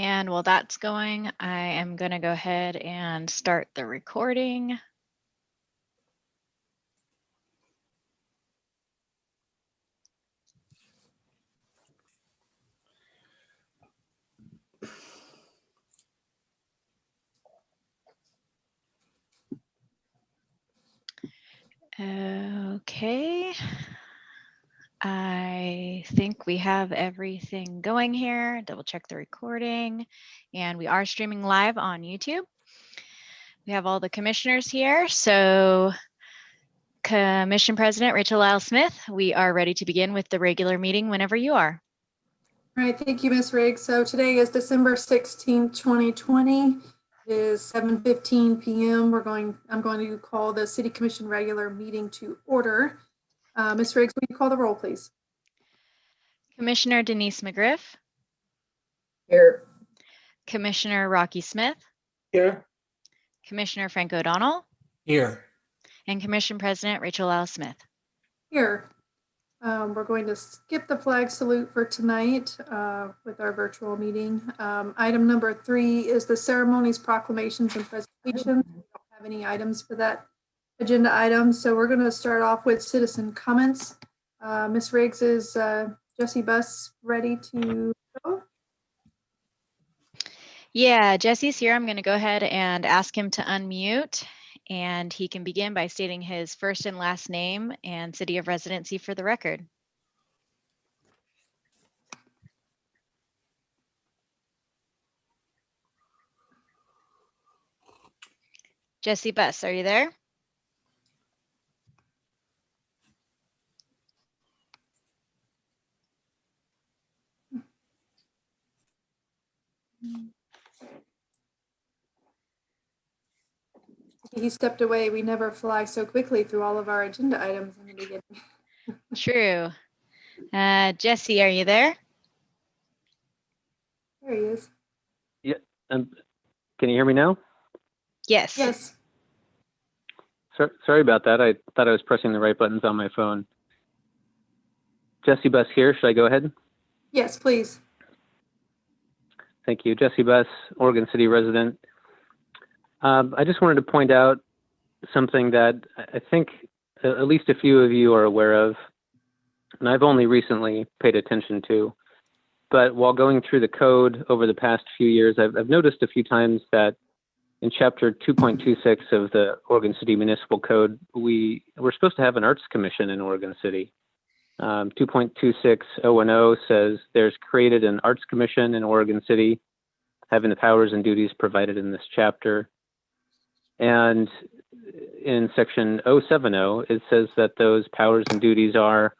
And while that's going, I am going to go ahead and start the recording. Okay. I think we have everything going here. Double check the recording. And we are streaming live on YouTube. We have all the commissioners here. So Commission President Rachel Lyle Smith, we are ready to begin with the regular meeting whenever you are. All right, thank you, Ms. Riggs. So today is December 16th, 2020. It is 7:15 p.m. I'm going to call the City Commission regular meeting to order. Ms. Riggs, will you call the roll, please? Commissioner Denise McGriff. Here. Commissioner Rocky Smith. Here. Commissioner Frank O'Donnell. Here. And Commission President Rachel Lyle Smith. Here. We're going to skip the flag salute for tonight with our virtual meeting. Item number 3 is the ceremonies, proclamations, and presentations. We don't have any items for that agenda item, so we're going to start off with citizen comments. Ms. Riggs, is Jesse Buss ready to go? Yeah, Jesse's here. I'm going to go ahead and ask him to unmute, and he can begin by stating his first and last name and city of residency for the record. Jesse Buss, are you there? He stepped away. We never fly so quickly through all of our agenda items in the beginning. True. Jesse, are you there? There he is. Yeah. Can you hear me now? Yes. Yes. Sorry about that. I thought I was pressing the right buttons on my phone. Jesse Buss here. Should I go ahead? Yes, please. Thank you. Jesse Buss, Oregon City resident. I just wanted to point out something that I think at least a few of you are aware of, and I've only recently paid attention to. But while going through the code over the past few years, I've noticed a few times that in Chapter 2.26 of the Oregon City Municipal Code, we're supposed to have an arts commission in Oregon City. 2.26010 says there's created an arts commission in Oregon City, having the powers and duties provided in this chapter. And in section 070, it says that those powers and duties are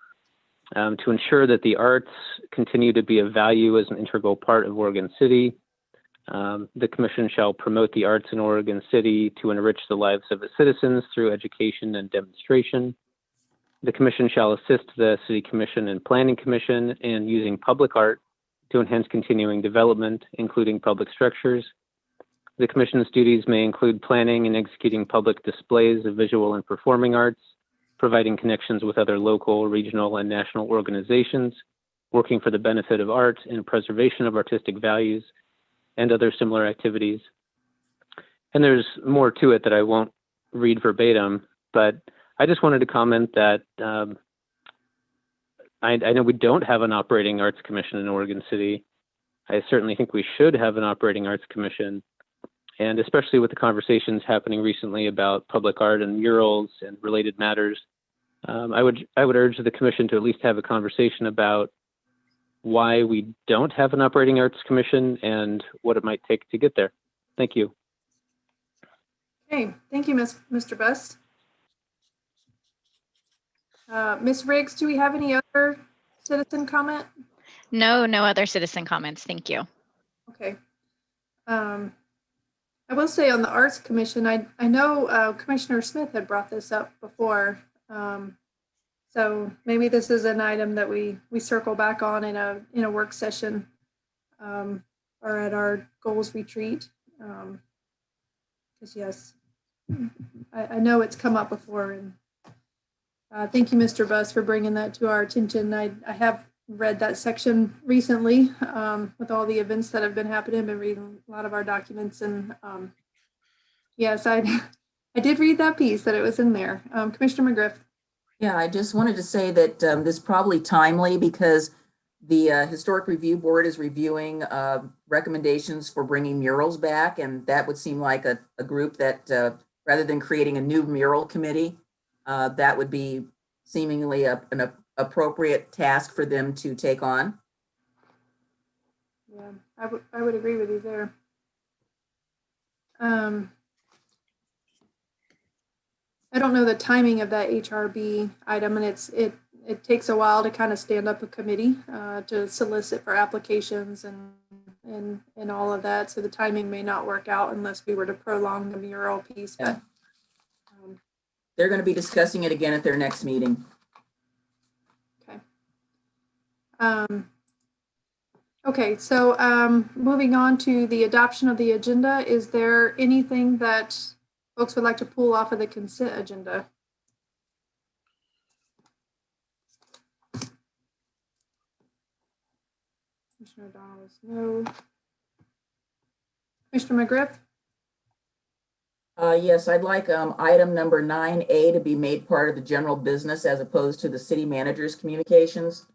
to ensure that the arts continue to be of value as an integral part of Oregon City. The commission shall promote the arts in Oregon City to enrich the lives of its citizens through education and demonstration. The commission shall assist the city commission and planning commission in using public art to enhance continuing development, including public structures. The commission's duties may include planning and executing public displays of visual and performing arts, providing connections with other local, regional, and national organizations, working for the benefit of art and preservation of artistic values, and other similar activities. And there's more to it that I won't read verbatim, but I just wanted to comment that I know we don't have an operating arts commission in Oregon City. I certainly think we should have an operating arts commission. And especially with the conversations happening recently about public art and murals and related matters, I would urge the commission to at least have a conversation about why we don't have an operating arts commission and what it might take to get there. Thank you. Okay, thank you, Mr. Buss. Ms. Riggs, do we have any other citizen comment? No other citizen comments. Thank you. Okay. I will say on the Arts Commission, I know Commissioner Smith had brought this up before. So maybe this is an item that we circle back on in a work session or at our goals retreat. Because yes, I know it's come up before. And thank you, Mr. Buss, for bringing that to our attention. I have read that section recently with all the events that have been happening. I've been reading a lot of our documents, and yes, I did read that piece that it was in there. Commissioner McGriff. Yeah, I just wanted to say that this is probably timely because the Historic Review Board is reviewing recommendations for bringing murals back, and that would seem like a group that rather than creating a new mural committee, that would be seemingly an appropriate task for them to take on. Yeah, I would agree with you there. I don't know the timing of that HRB item, and it takes a while to kind of stand up a committee to solicit for applications and all of that. So the timing may not work out unless we were to prolong the mural piece. Yeah. But they're going to be discussing it again at their next meeting. Okay. Okay, so moving on to the adoption of the agenda, is there anything that folks would like to pull off of the consent agenda? Commissioner O'Donnell is no. Commissioner McGriff? Yes, I'd like item number 9A to be made part of the general business as opposed to the city manager's communications.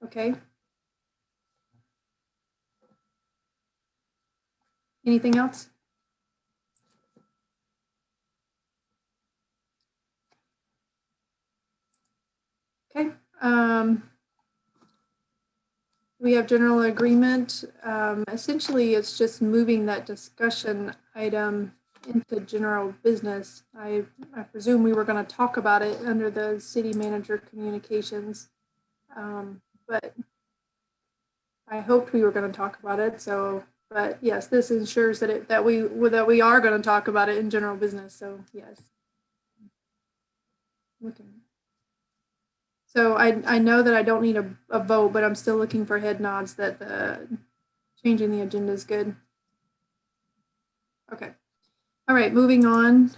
Okay. Anything else? Okay. We have general agreement. Essentially, it's just moving that discussion item into general business. I presume we were going to talk about it under the city manager communications, but I hoped we were going to talk about it. So, but yes, this ensures that we are going to talk about it in general business. So yes. Okay. So I know that I don't need a vote, but I'm still looking for head nods that changing the agenda is good. Okay. All right, moving on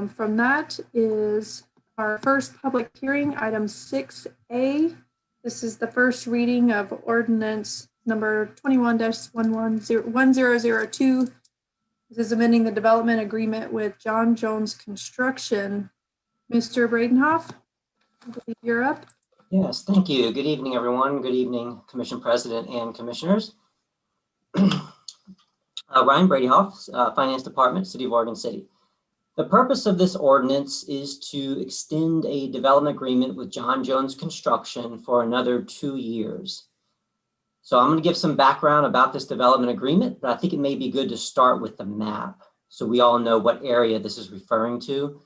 from that is our first public hearing, item 6A. This is the first reading of ordinance number 21-1002. This is amending the development agreement with John Jones Construction. Mr. Bradenhoff, I believe you're up. Yes, thank you. Good evening, everyone. Good evening, Commission President and Commissioners. Ryan Bradyhoff, Finance Department, City of Oregon City. The purpose of this ordinance is to extend a development agreement with John Jones Construction for another 2 years. So I'm going to give some background about this development agreement, but I think it may be good to start with the map so we all know what area this is referring to.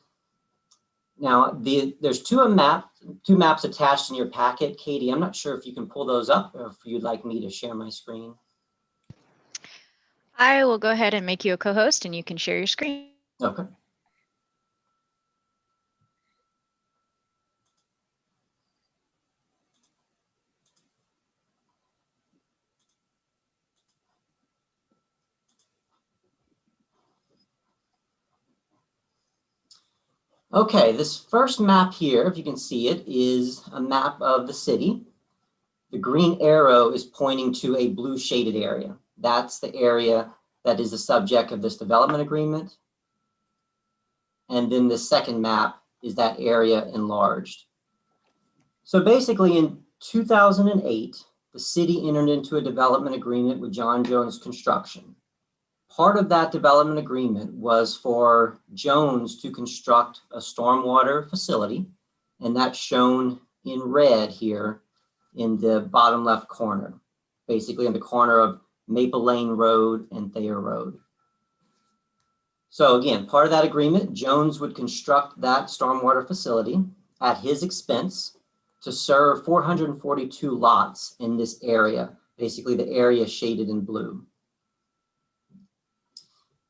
Now, there's two maps attached in your packet. Katie, I'm not sure if you can pull those up or if you'd like me to share my screen. I will go ahead and make you a co-host and you can share your screen. Okay. Okay, this first map here, if you can see it, is a map of the city. The green arrow is pointing to a blue shaded area. That's the area that is the subject of this development agreement. And then the second map is that area enlarged. So basically in 2008, the city entered into a development agreement with John Jones Construction. Part of that development agreement was for Jones to construct a stormwater facility, and that's shown in red here in the bottom left corner, basically in the corner of Maple Lane Road and Thayer Road. So again, part of that agreement, Jones would construct that stormwater facility at his expense to serve 442 lots in this area, basically the area shaded in blue.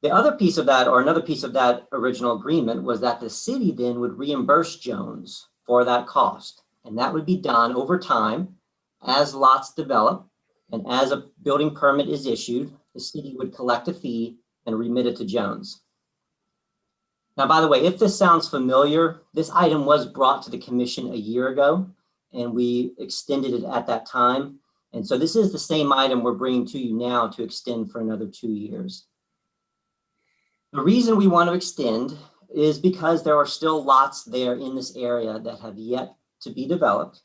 The other piece of that, or another piece of that original agreement, was that the city then would reimburse Jones for that cost. And that would be done over time as lots develop and as a building permit is issued, the city would collect a fee and remit it to Jones. Now, by the way, if this sounds familiar, this item was brought to the commission a year ago, and we extended it at that time. And so this is the same item we're bringing to you now to extend for another 2 years. The reason we want to extend is because there are still lots there in this area that have yet to be developed.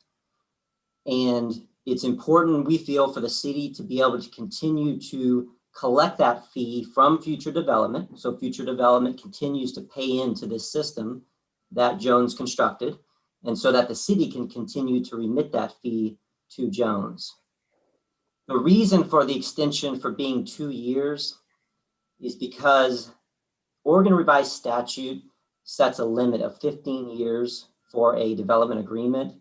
And it's important, we feel, for the city to be able to continue to collect that fee from future development. So future development continues to pay into this system that Jones constructed, and so that the city can continue to remit that fee to Jones. The reason for the extension for being 2 years is because Oregon Revised Statute sets a limit of 15 years for a development agreement.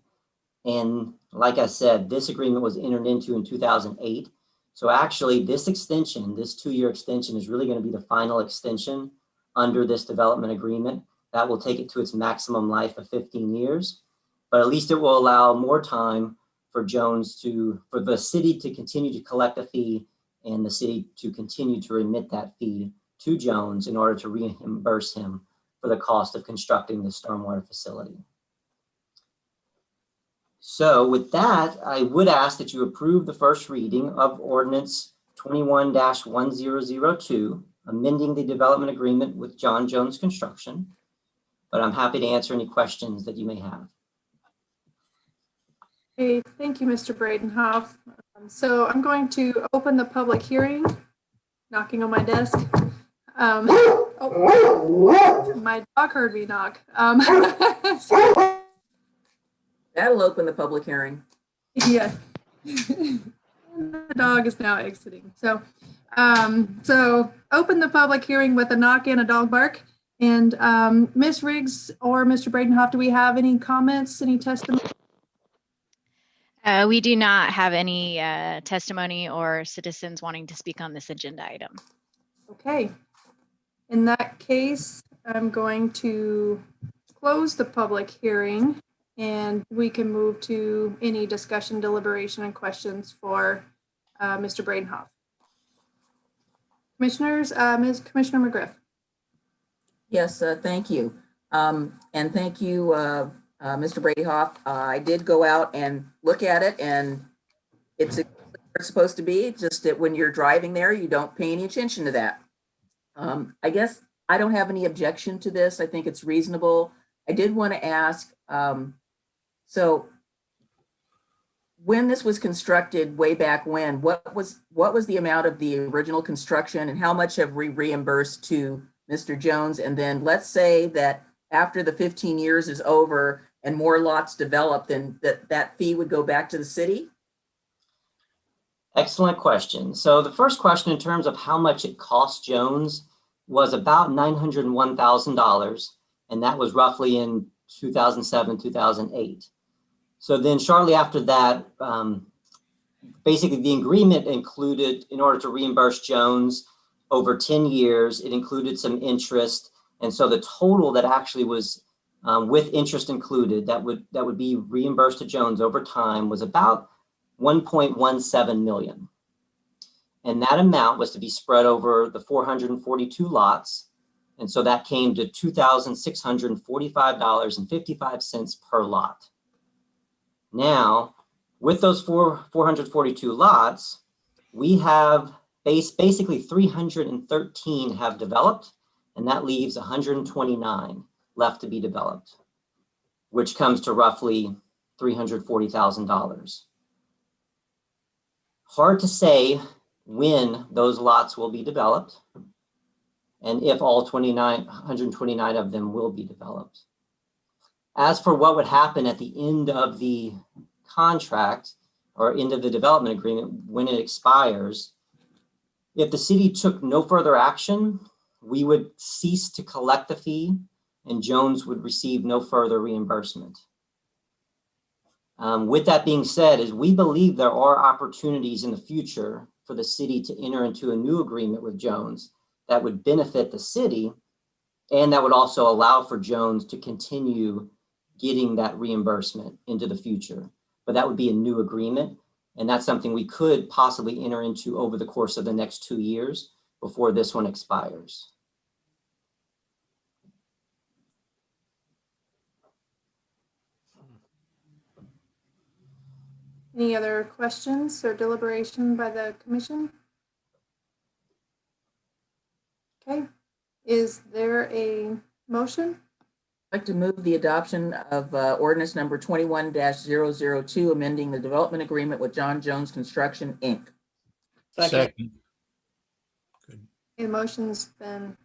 And like I said, this agreement was entered into in 2008. So actually this extension, this 2-year extension, is really going to be the final extension under this development agreement. That will take it to its maximum life of 15 years. But at least it will allow more time for for the city to continue to collect a fee and the city to continue to remit that fee to Jones in order to reimburse him for the cost of constructing the stormwater facility. So with that, I would ask that you approve the first reading of ordinance 21-1002, amending the development agreement with John Jones Construction. But I'm happy to answer any questions that you may have. Okay, thank you, Mr. Bradenhoff. So I'm going to open the public hearing, knocking on my desk. Oh, my dog heard me knock. That'll open the public hearing. Yeah. The dog is now exiting. So open the public hearing with a knock and a dog bark. And Ms. Riggs or Mr. Bradenhoff, do we have any comments, any testimony? We do not have any testimony or citizens wanting to speak on this agenda item. Okay. In that case, I'm going to close the public hearing and we can move to any discussion, deliberation, and questions for Mr. Bradenhoff. Commissioners, Commissioner McGriff. Yes, thank you. And thank you, Mr. Bradenhoff. I did go out and look at it, and it's supposed to be, just that when you're driving there, you don't pay any attention to that. I guess I don't have any objection to this. I think it's reasonable. I did want to ask, so when this was constructed way back when, what was the amount of the original construction and how much have we reimbursed to Mr. Jones? And then let's say that after the 15 years is over and more lots develop, then that fee would go back to the city? Excellent question. So the first question in terms of how much it cost Jones was about $901,000. And that was roughly in 2007, 2008. So then shortly after that, basically the agreement included, in order to reimburse Jones over 10 years, it included some interest. And so the total that actually was with interest included, that would be reimbursed to Jones over time was about 1.17 million. And that amount was to be spread over the 442 lots. And so that came to $2,645.55 per lot. Now, with those 442 lots, we have basically 313 have developed, and that leaves 129 left to be developed, which comes to roughly $340,000. Hard to say when those lots will be developed and if all 129 of them will be developed. As for what would happen at the end of the contract or end of the development agreement when it expires, if the city took no further action, we would cease to collect the fee and Jones would receive no further reimbursement. With that being said, is we believe there are opportunities in the future for the city to enter into a new agreement with Jones that would benefit the city and that would also allow for Jones to continue getting that reimbursement into the future. But that would be a new agreement, and that's something we could possibly enter into over the course of the next 2 years before this one expires. Any other questions or deliberation by the commission? Okay, is there a motion? I'd like to move the adoption of ordinance number 21-002, amending the development agreement with John Jones Construction, Inc. Second. A motion's been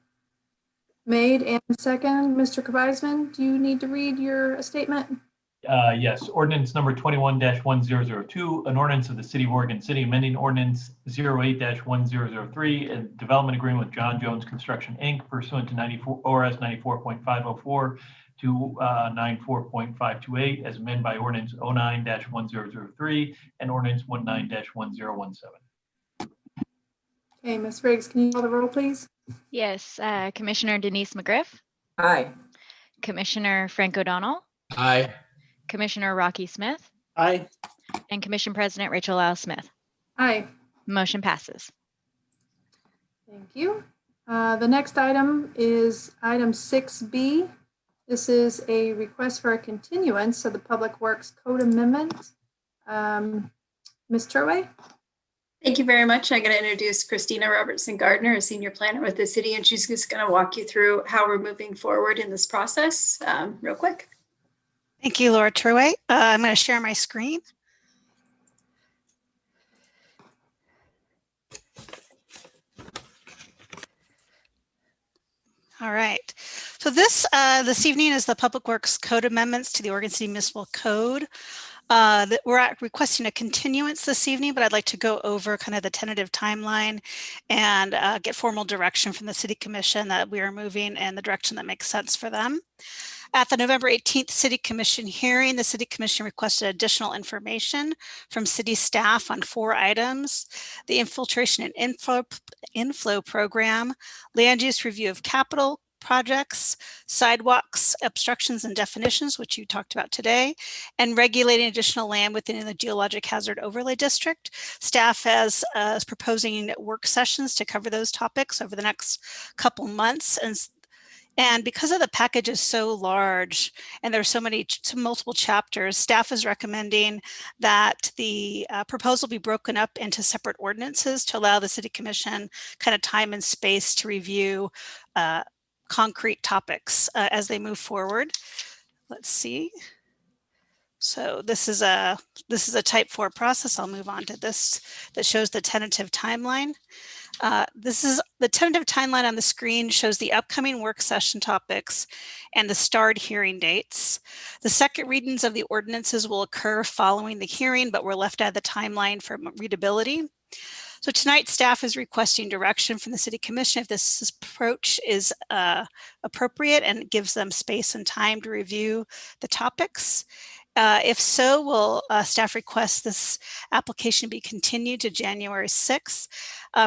made and second. Mr. Kvaisman, do you need to read your statement? Yes, ordinance number 21-1002, an ordinance of the City of Oregon City amending ordinance 08-1003, a development agreement with John Jones Construction, Inc. pursuant to 94 ORS 94.504 to 94.528, as amended by ordinance 09-1003 and ordinance 19-1017. Okay, Ms. Riggs, can you call the roll, please? Yes, Commissioner Denise McGriff, Aye. Commissioner Frank O'Donnell, Aye. Commissioner Rocky Smith, Aye. and Commission President Rachel Lyle Smith. Aye. Motion passes. Thank you. The next item is item 6B. This is a request for a continuance of the Public Works Code Amendment. Ms. Turway? Thank you very much. I'm going to introduce Christina Robertson Gardner, a senior planner with the city, and she's just going to walk you through how we're moving forward in this process real quick. Thank you, Laura Turway. I'm going to share my screen. All right. So this evening is the Public Works Code Amendments to the Oregon City Municipal Code. That we're requesting a continuance this evening, but I'd like to go over kind of the tentative timeline and get formal direction from the City Commission that we are moving in the direction that makes sense for them. At the November 18th City Commission hearing, the City Commission requested additional information from city staff on 4 items: the infiltration and inflow program, land use review of capital projects, sidewalks, obstructions and definitions, which you talked about today, and regulating additional land within the geologic hazard overlay district. Staff is proposing work sessions to cover those topics over the next couple months. And because of the package is so large and there's so multiple chapters, staff is recommending that the proposal be broken up into separate ordinances to allow the City Commission kind of time and space to review concrete topics as they move forward. Let's see. So this is a type 4 process. I'll move on to this that shows the tentative timeline. This is the tentative timeline on the screen, shows the upcoming work session topics and the starred hearing dates. The second readings of the ordinances will occur following the hearing, but we're left out of the timeline for readability. So tonight, staff is requesting direction from the City Commission if this approach is appropriate and gives them space and time to review the topics. If so, will staff request this application be continued to January 6th?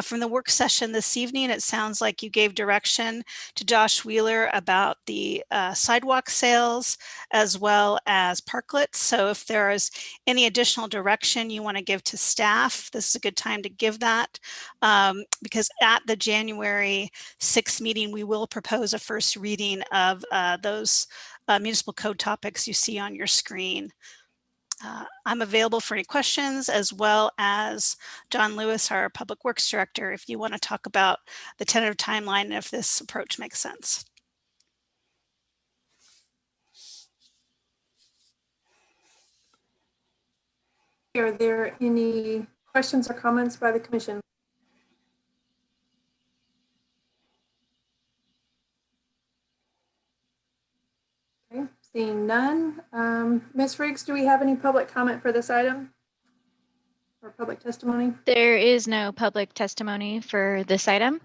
From the work session this evening, it sounds like you gave direction to Josh Wheeler about the sidewalk sales as well as parklets. So if there is any additional direction you want to give to staff, this is a good time to give that, because at the January 6th meeting, we will propose a first reading of those municipal code topics you see on your screen. I'm available for any questions, as well as John Lewis, our Public Works Director, if you want to talk about the tentative timeline and if this approach makes sense. Are there any questions or comments by the commission? Okay, seeing none. Ms. Riggs, do we have any public comment for this item or public testimony? There is no public testimony for this item.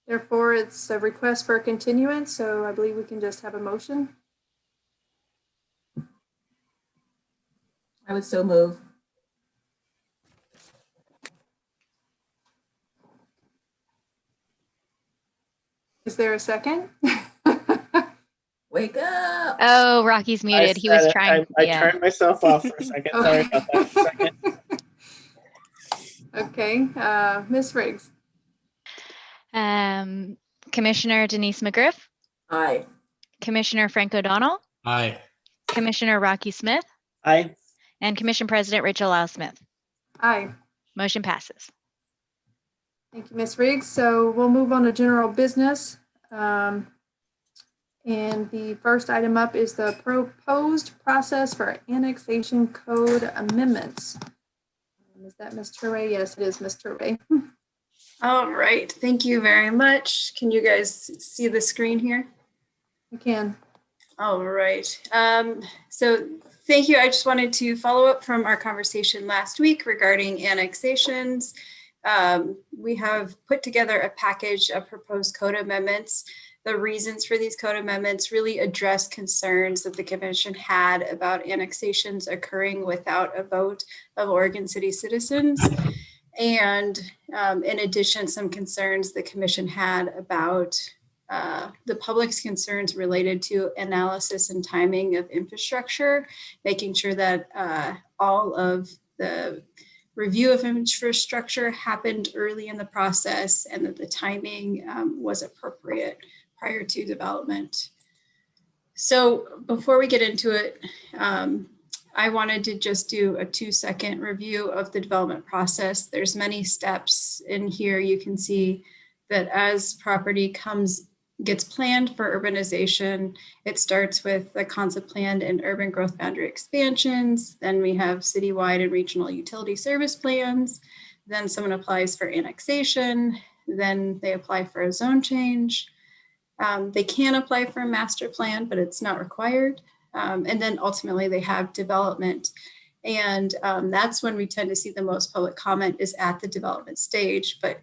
Therefore, it's a request for a continuance, so I believe we can just have a motion. I would so move. Is there a second? Wake up. Oh, Rocky's muted. He was trying. I turned myself off for a second. Sorry about that. Second. Okay, Ms. Riggs. Commissioner Denise McGriff, Aye. Commissioner Frank O'Donnell, Aye. Commissioner Rocky Smith, Aye. And Commission President Rachel Lyle Smith. Aye. Motion passes. Thank you, Ms. Riggs. So we'll move on to general business. And the first item up is the proposed process for annexation code amendments. Is that Ms. Turre? Yes, it is Ms. Turre. All right, thank you very much. Can you guys see the screen here? We can. All right. So thank you. I just wanted to follow up from our conversation last week regarding annexations. We have put together a package of proposed code amendments. The reasons for these code amendments really address concerns that the commission had about annexations occurring without a vote of Oregon City citizens. And in addition, some concerns the commission had about the public's concerns related to analysis and timing of infrastructure, making sure that all of the review of infrastructure happened early in the process and that the timing was appropriate prior to development. So before we get into it, I wanted to just do a 2-second review of the development process. There's many steps in here. You can see that as property gets planned for urbanization, it starts with the concept plan and urban growth boundary expansions. Then we have citywide and regional utility service plans. Then someone applies for annexation. Then they apply for a zone change. They can apply for a master plan, but it's not required. And then ultimately they have development. And that's when we tend to see the most public comment is at the development stage, but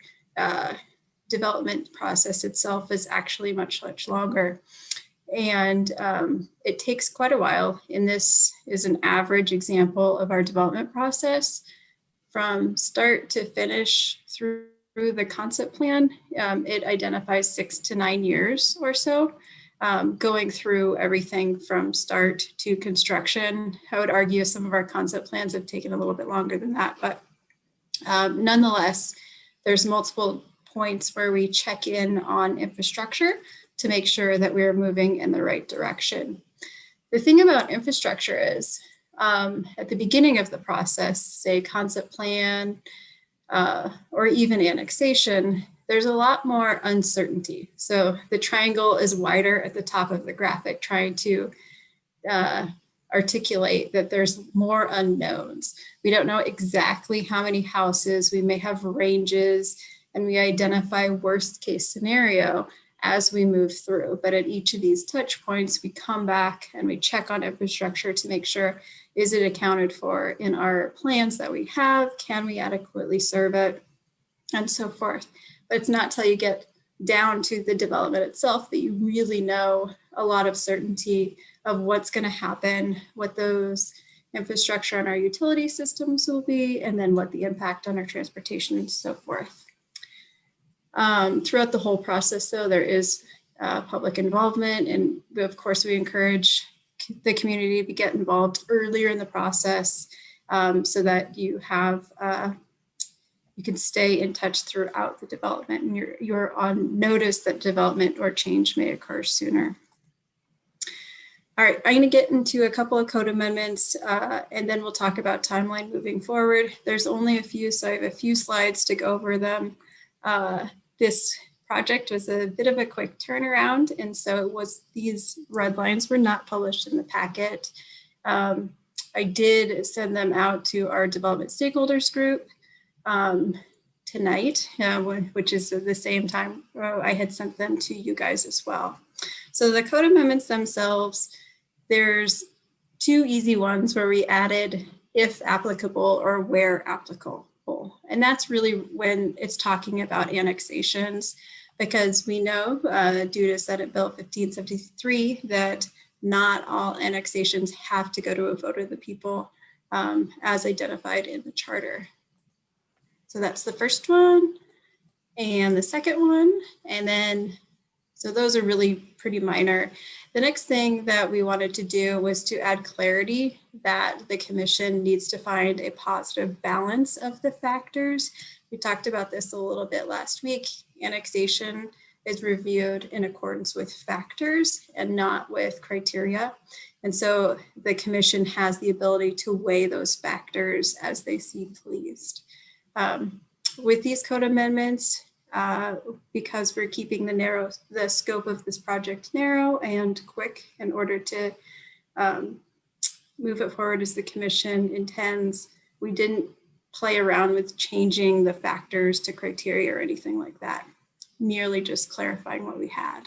development process itself is actually much longer. And it takes quite a while. And this is an average example of our development process from start to finish through the concept plan. It identifies 6 to 9 years or so. Going through everything from start to construction. I would argue some of our concept plans have taken a little bit longer than that, but nonetheless, there's multiple points where we check in on infrastructure to make sure that we're moving in the right direction. The thing about infrastructure is at the beginning of the process, say concept plan or even annexation, there's a lot more uncertainty. So the triangle is wider at the top of the graphic, trying to articulate that there's more unknowns. We don't know exactly how many houses, we may have ranges, and we identify worst case scenario as we move through. But at each of these touch points, we come back and we check on infrastructure to make sure, is it accounted for in our plans that we have? Can we adequately serve it? And so forth. But it's not till you get down to the development itself that you really know a lot of certainty of what's going to happen, what those infrastructure on our utility systems will be, and then what the impact on our transportation and so forth. Throughout the whole process, though, there is public involvement, and of course we encourage the community to get involved earlier in the process so that you have you can stay in touch throughout the development, and you're on notice that development or change may occur sooner. All right, I'm going to get into a couple of code amendments and then we'll talk about timeline moving forward. There's only a few, so I have a few slides to go over them. This project was a bit of a quick turnaround, and so these red lines were not published in the packet. I did send them out to our development stakeholders group tonight, which is the same time I had sent them to you guys as well. So the code amendments themselves, there's 2 easy ones where we added if applicable or where applicable. And that's really when it's talking about annexations, because we know due to Senate Bill 1573 that not all annexations have to go to a vote of the people as identified in the charter. So that's the first one and the second one. And then, so those are really pretty minor. The next thing that we wanted to do was to add clarity that the commission needs to find a positive balance of the factors. We talked about this a little bit last week. Annexation is reviewed in accordance with factors and not with criteria. And so the commission has the ability to weigh those factors as they see pleased. With these code amendments, because we're keeping the scope of this project narrow and quick in order to move it forward as the commission intends, we didn't play around with changing the factors to criteria or anything like that, merely just clarifying what we had.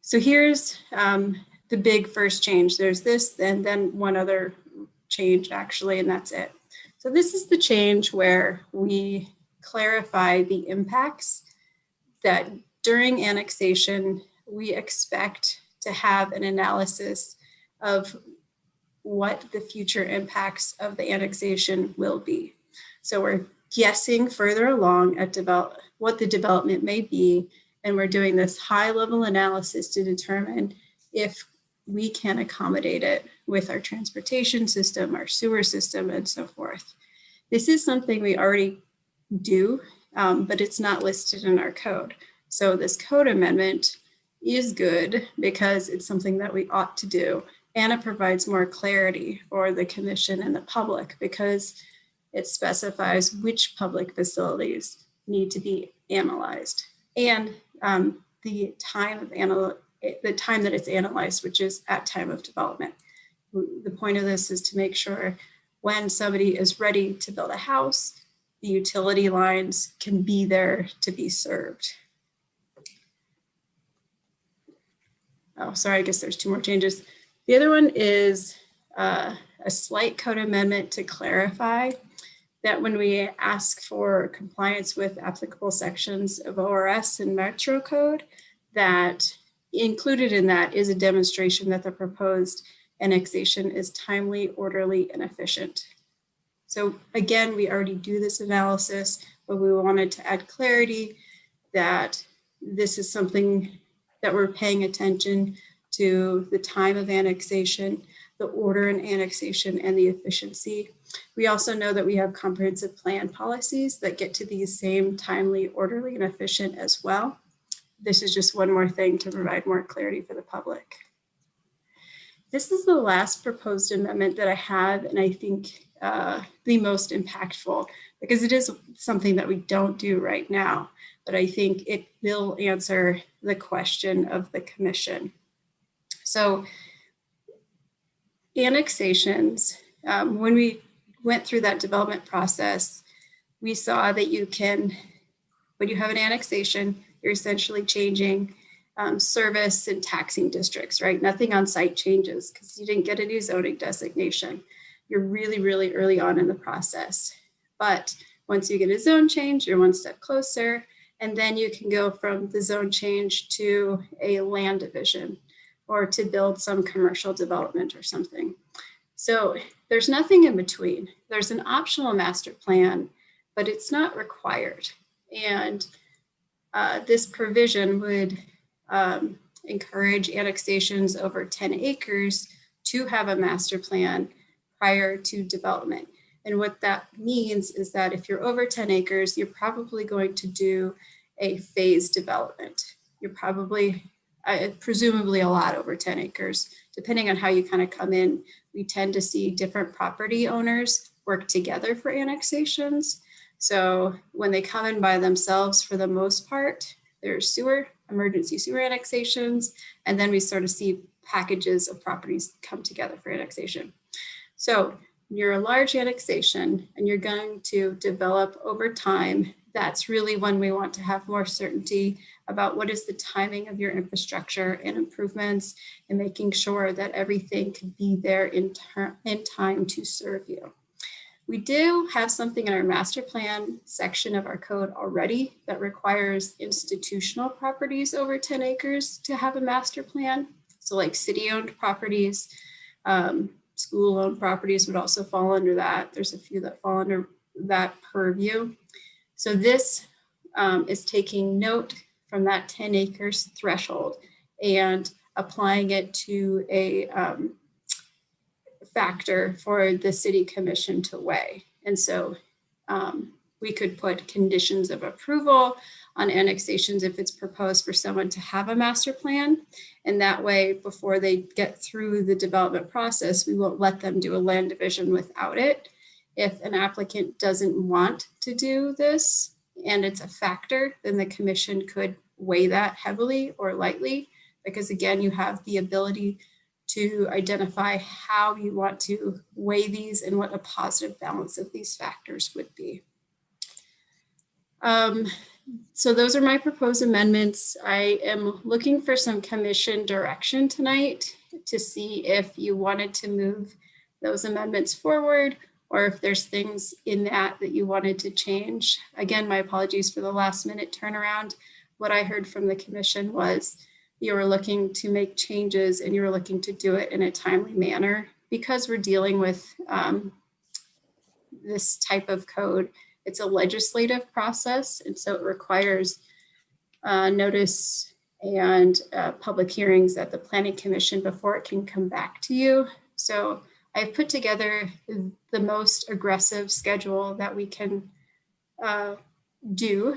So here's the big first change. There's this and then one other change actually, and that's it. So this is the change where we clarify the impacts that during annexation, we expect to have an analysis of what the future impacts of the annexation will be. So we're guessing further along at what the development may be, and we're doing this high-level analysis to determine if we can accommodate it with our transportation system, our sewer system, and so forth. This is something we already do, but it's not listed in our code. So this code amendment is good because it's something that we ought to do, and it provides more clarity for the commission and the public because it specifies which public facilities need to be analyzed and the time that it's analyzed, which is at time of development. The point of this is to make sure when somebody is ready to build a house, the utility lines can be there to be served. Oh, sorry, I guess there's two more changes. The other one is a slight code amendment to clarify that when we ask for compliance with applicable sections of ORS and Metro Code, that included in that is a demonstration that the proposed annexation is timely, orderly, and efficient. So again, we already do this analysis, but we wanted to add clarity that this is something that we're paying attention to the time of annexation, the order in annexation, and the efficiency. We also know that we have comprehensive plan policies that get to these same timely, orderly, and efficient as well. This is just one more thing to provide more clarity for the public. This is the last proposed amendment that I have, and I think the most impactful because it is something that we don't do right now, but I think it will answer the question of the commission. So annexations, when we went through that development process, we saw that you can, when you have an annexation, you're essentially changing service and taxing districts, right? Nothing on site changes because you didn't get a new zoning designation. You're really, really early on in the process. But once you get a zone change, you're one step closer, and then you can go from the zone change to a land division or to build some commercial development or something. So there's nothing in between. There's an optional master plan, but it's not required. And this provision would encourage annexations over 10 acres to have a master plan prior to development. And what that means is that if you're over 10 acres, you're probably going to do a phased development. You're probably, presumably a lot over 10 acres, depending on how you kind of come in. We tend to see different property owners work together for annexations. So when they come in by themselves, for the most part, there's emergency sewer annexations, and then we sort of see packages of properties come together for annexation. So you're a large annexation and you're going to develop over time. That's really when we want to have more certainty about what is the timing of your infrastructure and improvements and making sure that everything can be there in time to serve you. We do have something in our master plan section of our code already that requires institutional properties over 10 acres to have a master plan. So like city-owned properties, school-owned properties would also fall under that. There's a few that fall under that purview. So this is taking note from that 10 acres threshold and applying it to a factor for the city commission to weigh. And so we could put conditions of approval on annexations if it's proposed for someone to have a master plan. And that way, before they get through the development process, we won't let them do a land division without it. If an applicant doesn't want to do this and it's a factor, then the commission could weigh that heavily or lightly, because again, you have the ability to identify how you want to weigh these and what a positive balance of these factors would be. So those are my proposed amendments. I am looking for some commission direction tonight to see if you wanted to move those amendments forward, or if there's things in that you wanted to change. Again, my apologies for the last minute turnaround. What I heard from the commission was you were looking to make changes and you were looking to do it in a timely manner. Because we're dealing with this type of code, it's a legislative process, and so it requires notice and public hearings at the Planning Commission before it can come back to you. So I've put together the most aggressive schedule that we can do,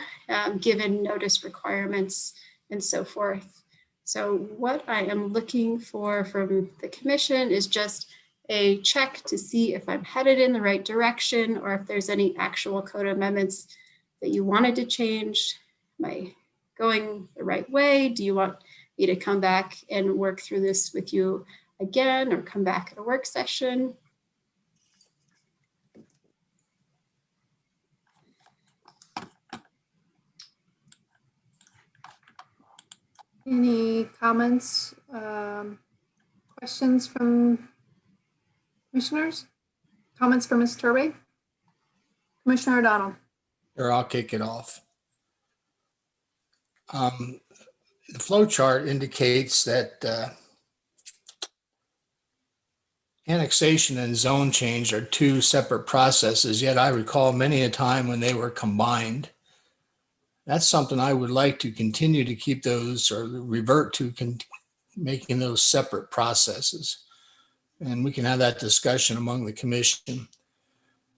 given notice requirements and so forth. So what I am looking for from the commission is just a check to see if I'm headed in the right direction, or if there's any actual code amendments that you wanted to change. Am I going the right way? Do you want me to come back and work through this with you again, or come back at a work session? Any comments, questions from commissioners? Comments from Ms. Turway? Commissioner O'Donnell? Sure, I'll kick it off. The flow chart indicates that annexation and zone change are two separate processes, yet I recall many a time when they were combined. That's something I would like to continue to keep those, or revert to making those separate processes. And we can have that discussion among the commission.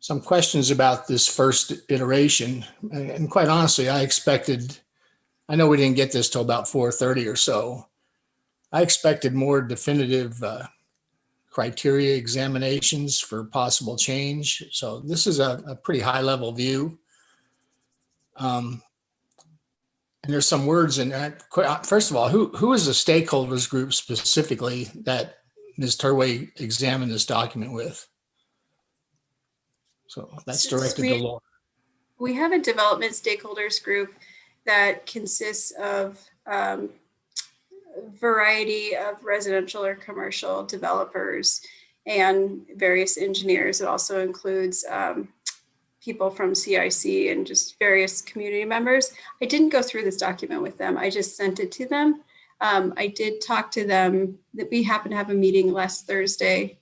Some questions about this first iteration. And quite honestly, I know we didn't get this till about 4:30 or so. I expected more definitive criteria examinations for possible change. So this is a pretty high level view. And there's some words in that. First of all, who is the stakeholders group specifically that Ms. Turway examined this document with? So that's directed to Laura. We have a development stakeholders group that consists of a variety of residential or commercial developers and various engineers. It also includes people from CIC and just various community members. I didn't go through this document with them. I just sent it to them. I did talk to them that we happened to have a meeting last Thursday.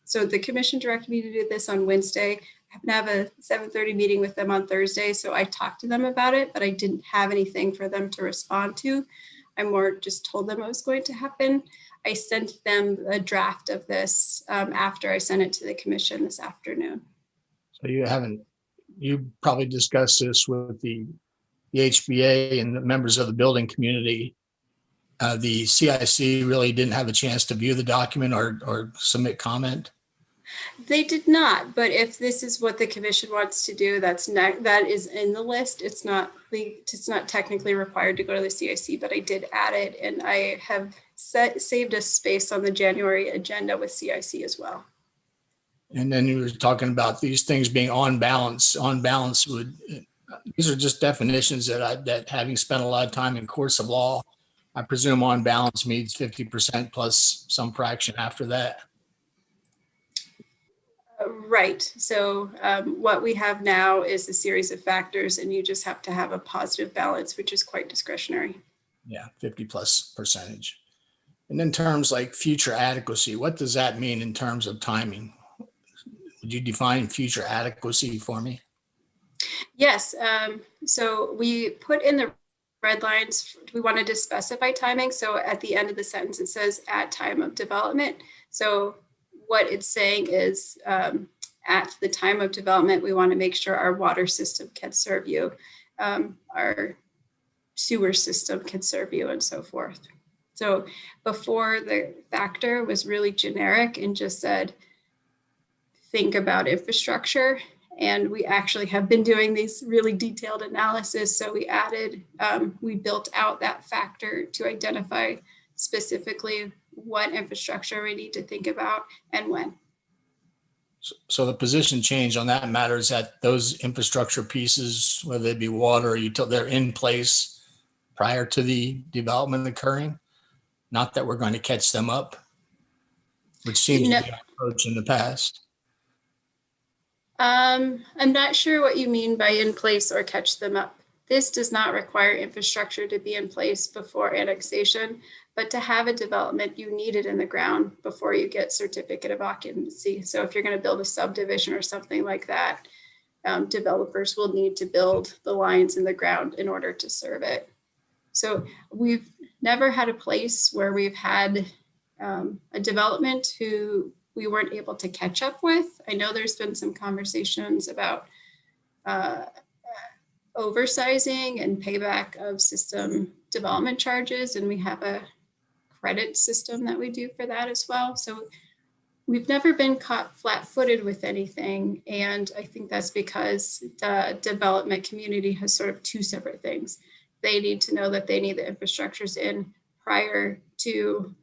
So the commission directed me to do this on Wednesday. I happened to have a 7:30 meeting with them on Thursday. So I talked to them about it, but I didn't have anything for them to respond to. I more just told them it was going to happen. I sent them a draft of this after I sent it to the commission this afternoon. So you probably discussed this with the HBA and the members of the building community. The CIC really didn't have a chance to view the document or submit comment. They did not, but if this is what the commission wants to do, that is in the list. It's not technically required to go to the CIC, but I did add it, and I have saved a space on the January agenda with CIC as well. And then you were talking about these things being on balance. On balance these are just definitions that having spent a lot of time in courts of law, I presume on balance means 50% plus some fraction after that. Right. So what we have now is a series of factors, and you just have to have a positive balance, which is quite discretionary. Yeah, 50+%. And in terms like future adequacy, what does that mean in terms of timing? Would you define future adequacy for me? Yes. So we put in the red lines, we wanted to specify timing. So at the end of the sentence, it says at time of development. So what it's saying is at the time of development, we want to make sure our water system can serve you. Our sewer system can serve you and so forth. So before, the factor was really generic and just said, think about infrastructure. And we actually have been doing these really detailed analysis. So we added, we built out that factor to identify specifically what infrastructure we need to think about and when. So the position change on that matter is that those infrastructure pieces, whether they be water or utility, they're in place prior to the development occurring. Not that we're going to catch them up, which seems to be our approach in the past. I'm not sure what you mean by in place or catch them up. This does not require infrastructure to be in place before annexation, but to have a development, you need it in the ground before you get certificate of occupancy. So if you're going to build a subdivision or something like that, developers will need to build the lines in the ground in order to serve it. So we've never had a place where we've had a development who we weren't able to catch up with. I know there's been some conversations about oversizing and payback of system development charges, and we have a credit system that we do for that as well. So we've never been caught flat-footed with anything, and I think that's because the development community has sort of two separate things. They need to know that they need the infrastructures in prior to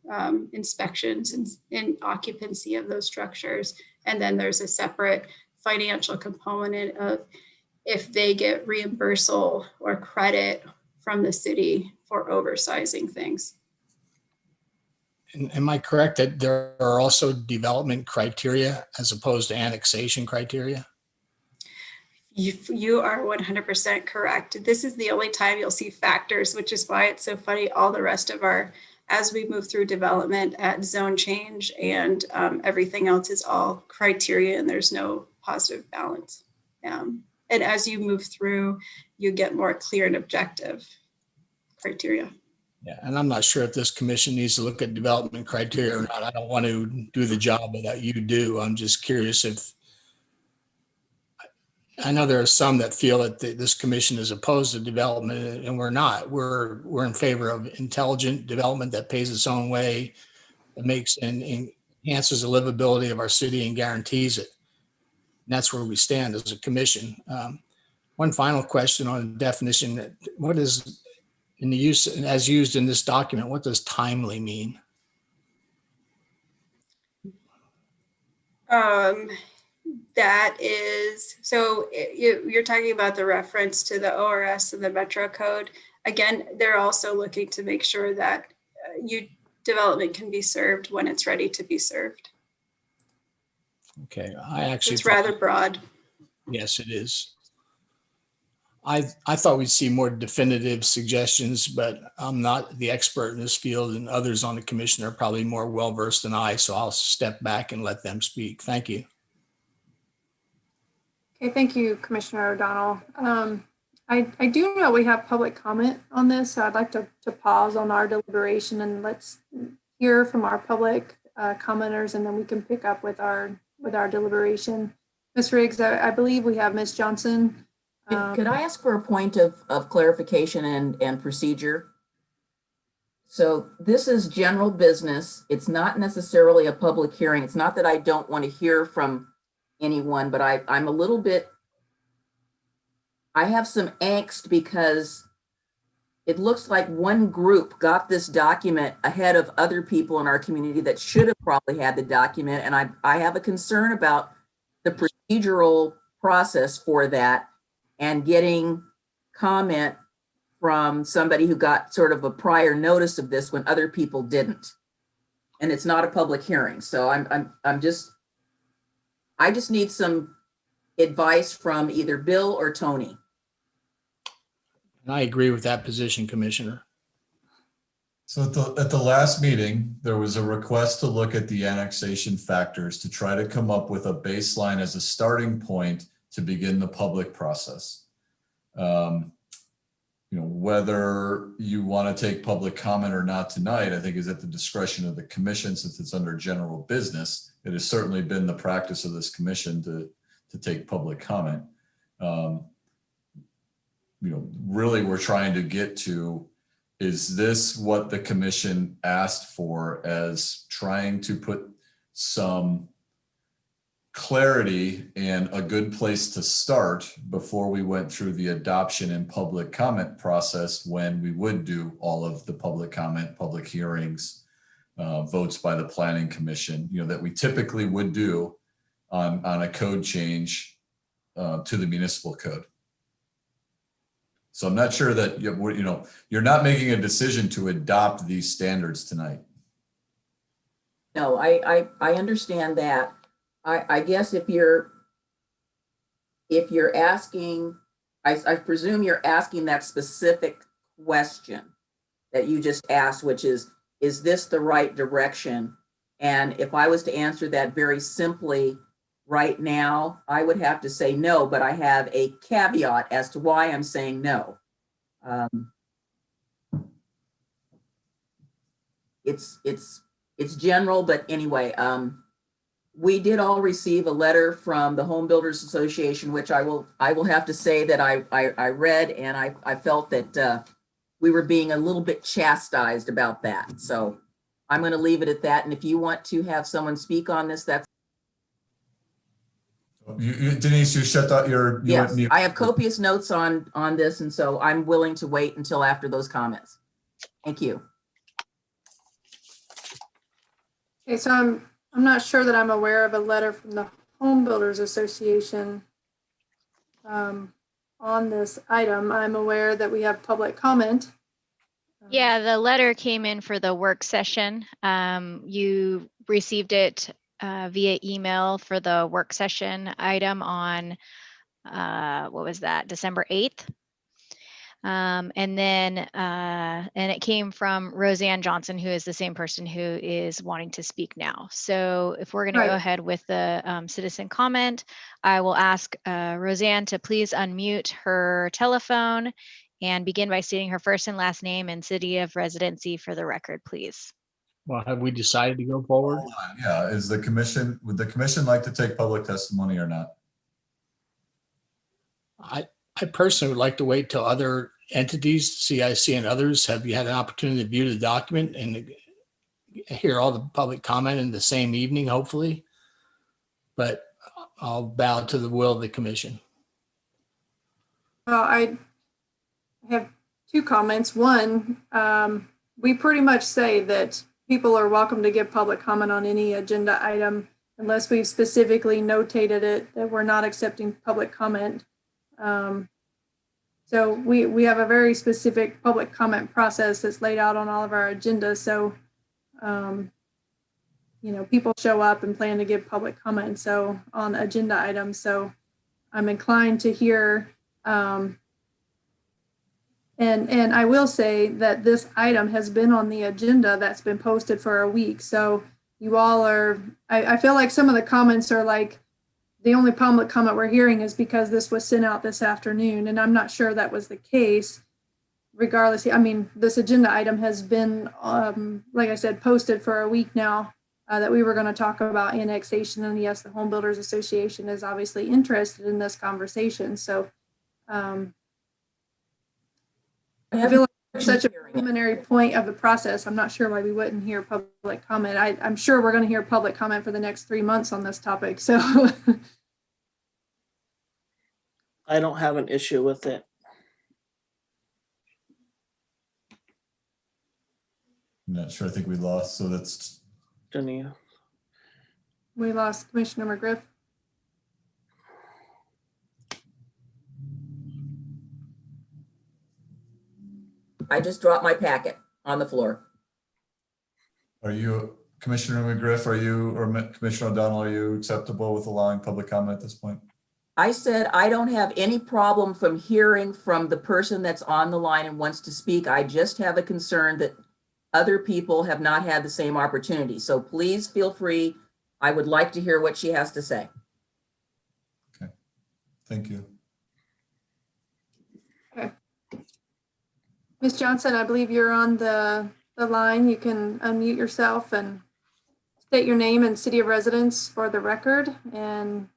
inspections and occupancy of those structures. And then there's a separate financial component of if they get reimbursal or credit from the city for oversizing things. And am I correct that there are also development criteria as opposed to annexation criteria? You are 100% correct. This is the only time you'll see factors, which is why it's so funny. All the rest of our, as we move through development at zone change and everything else is all criteria, and there's no positive balance. And as you move through, you get more clear and objective criteria. Yeah, and I'm not sure if this commission needs to look at development criteria or not. I don't want to do the job that you do. I'm just curious if, I know there are some that feel that this commission is opposed to development, and we're not. We're in favor of intelligent development that pays its own way, that makes and enhances the livability of our city and guarantees it. And that's where we stand as a commission. One final question on definition. What is, in the use as used in this document, what does timely mean? That is, so you're talking about the reference to the ORS and the Metro Code. Again, they're also looking to make sure that development can be served when it's ready to be served. Okay, I actually It's rather broad. Yes, it is. I thought we'd see more definitive suggestions, but I'm not the expert in this field, and others on the commission are probably more well-versed than I, so I'll step back and let them speak. Thank you. Okay, thank you, Commissioner O'Donnell. I do know we have public comment on this, so I'd like to pause on our deliberation and let's hear from our public commenters, and then we can pick up with our deliberation. Ms. Riggs, I believe we have Ms. Johnson. Could I ask for a point of clarification and procedure? So this is general business. It's not necessarily a public hearing. It's not that I don't want to hear from anyone, but I'm a little bit, I have some angst because it looks like one group got this document ahead of other people in our community that should have probably had the document. And I have a concern about the procedural process for that and getting comment from somebody who got sort of a prior notice of this when other people didn't. And it's not a public hearing. So I just need some advice from either Bill or Tony. And I agree with that position, Commissioner. So at the last meeting, there was a request to look at the annexation factors to try to come up with a baseline as a starting point to begin the public process. Whether you want to take public comment or not tonight, I think is at the discretion of the commission since it's under general business. It has certainly been the practice of this commission to take public comment. really we're trying to get to, is this what the commission asked for as trying to put some clarity and a good place to start before we went through the adoption and public comment process, when we would do all of the public comment, public hearings, votes by the planning commission, that we typically would do on a code change to the municipal code. So I'm not sure that, you're not making a decision to adopt these standards tonight. No, I understand that. I guess if you're asking, I presume you're asking that specific question that you just asked, which is this the right direction? And if I was to answer that very simply right now, I would have to say no, but I have a caveat as to why I'm saying no. It's general, but anyway, we did all receive a letter from the Home Builders Association, which I will have to say that I read, and I felt that we were being a little bit chastised about that. So I'm going to leave it at that. And if you want to have someone speak on this, that's Denise, you shut that. yes. I have copious notes on this, and so I'm willing to wait until after those comments. Thank you. Okay, so I'm not sure that I'm aware of a letter from the Home Builders Association on this item. I'm aware that we have public comment. Yeah, the letter came in for the work session. You received it via email for the work session item on, what was that, December 8th? And it came from Roseanne Johnson, who is the same person who is wanting to speak now. So if we're going to go ahead with the citizen comment, I will ask Roseanne to please unmute her telephone and begin by stating her first and last name and city of residency for the record, please. Well, have we decided to go forward? Yeah, would the commission like to take public testimony or not? I personally would like to wait till other entities, CIC and others, have you had an opportunity to view the document and hear all the public comment in the same evening, hopefully. But I'll bow to the will of the commission. Well, I have two comments. One, we pretty much say that people are welcome to give public comment on any agenda item unless we've specifically notated it that we're not accepting public comment. So we have a very specific public comment process that's laid out on all of our agendas. So, people show up and plan to give public comment. So on agenda items, so I'm inclined to hear, and I will say that this item has been on the agenda that's been posted for a week. So you all are, I feel like some of the comments are like, the only public comment we're hearing is because this was sent out this afternoon, and I'm not sure that was the case. Regardless, I mean, this agenda item has been, like I said, posted for a week now, that we were going to talk about annexation. And yes, the Home Builders Association is obviously interested in this conversation. So I feel like it's such a preliminary point of the process. I'm not sure why we wouldn't hear public comment. I'm sure we're going to hear public comment for the next 3 months on this topic. So I don't have an issue with it. I'm not sure. I think we lost. So that's Jania. we lost Commissioner McGriff. I just dropped my packet on the floor. Are you, Commissioner McGriff, or Commissioner O'Donnell, are you acceptable with allowing public comment at this point? I said I don't have any problem from hearing from the person that's on the line and wants to speak. I just have a concern that other people have not had the same opportunity. So please feel free. I would like to hear what she has to say. Okay, thank you. Okay. Ms. Johnson, I believe you're on the line. You can unmute yourself and state your name and city of residence for the record. And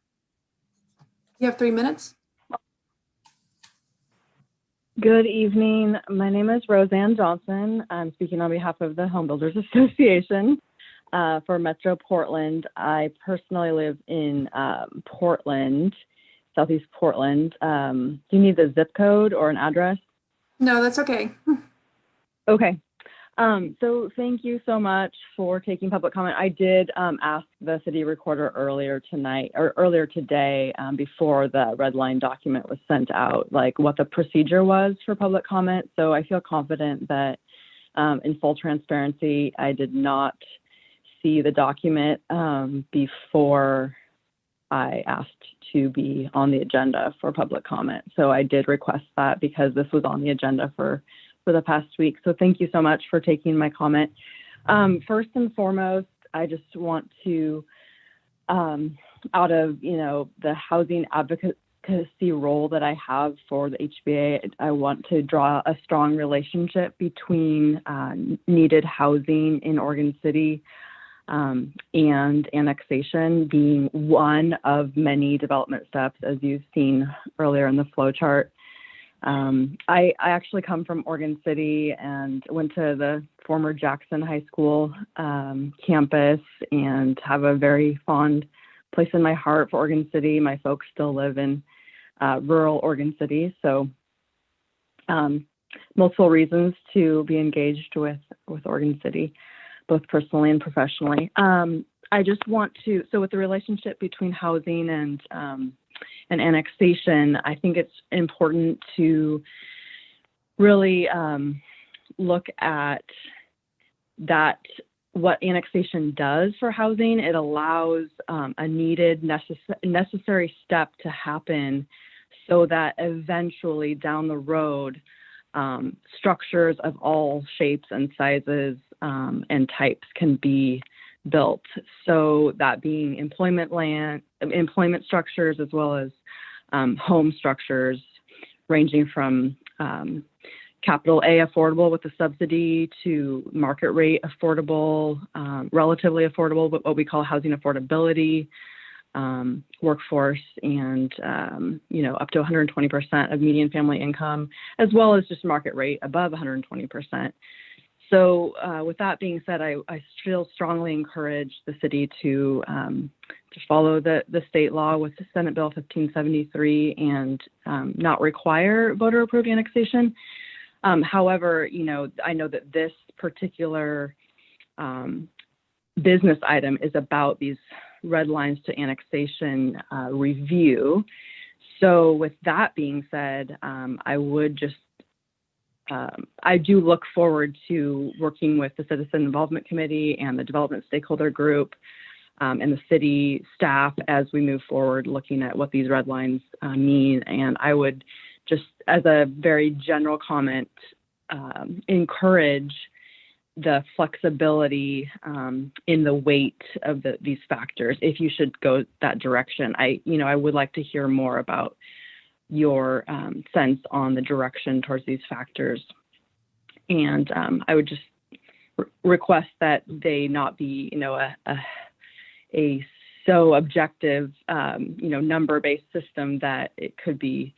you have 3 minutes. Good evening. My name is Roseanne Johnson. I'm speaking on behalf of the Home Builders Association for Metro Portland. I personally live in Portland, Southeast Portland. Do you need the zip code or an address? No, that's okay. Okay. So thank you so much for taking public comment. I did ask the city recorder earlier today before the red line document was sent out, like what the procedure was for public comment. So I feel confident that in full transparency, I did not see the document before I asked to be on the agenda for public comment. So I did request that because this was on the agenda for the past week. So thank you so much for taking my comment. First and foremost, I just want to, out of, the housing advocacy role that I have for the HBA, I want to draw a strong relationship between needed housing in Oregon City and annexation being one of many development steps, as you've seen earlier in the flow chart. I actually come from Oregon City and went to the former Jackson High School campus and have a very fond place in my heart for Oregon City. My folks still live in rural Oregon City, so multiple reasons to be engaged with Oregon City, both personally and professionally. I just want to, so with the relationship between housing and annexation, I think it's important to really look at that, what annexation does for housing. It allows a needed necessary step to happen so that eventually down the road, structures of all shapes and sizes and types can be built. So that being employment structures, as well as home structures ranging from capital A affordable with a subsidy to market rate affordable, relatively affordable, but what we call housing affordability, workforce, and up to 120% of median family income, as well as just market rate above 120%. So with that being said, I still strongly encourage the city to follow the state law with the Senate Bill 1573 and not require voter approved annexation. However, I know that this particular business item is about these red lines to annexation review. So with that being said, I do look forward to working with the Citizen Involvement Committee and the Development Stakeholder Group and the city staff as we move forward looking at what these red lines mean. And I would just, as a very general comment, encourage the flexibility in the weight of these factors if you should go that direction. I would like to hear more about your sense on the direction towards these factors. And I would just request that they not be, a so objective, number-based system that it could be,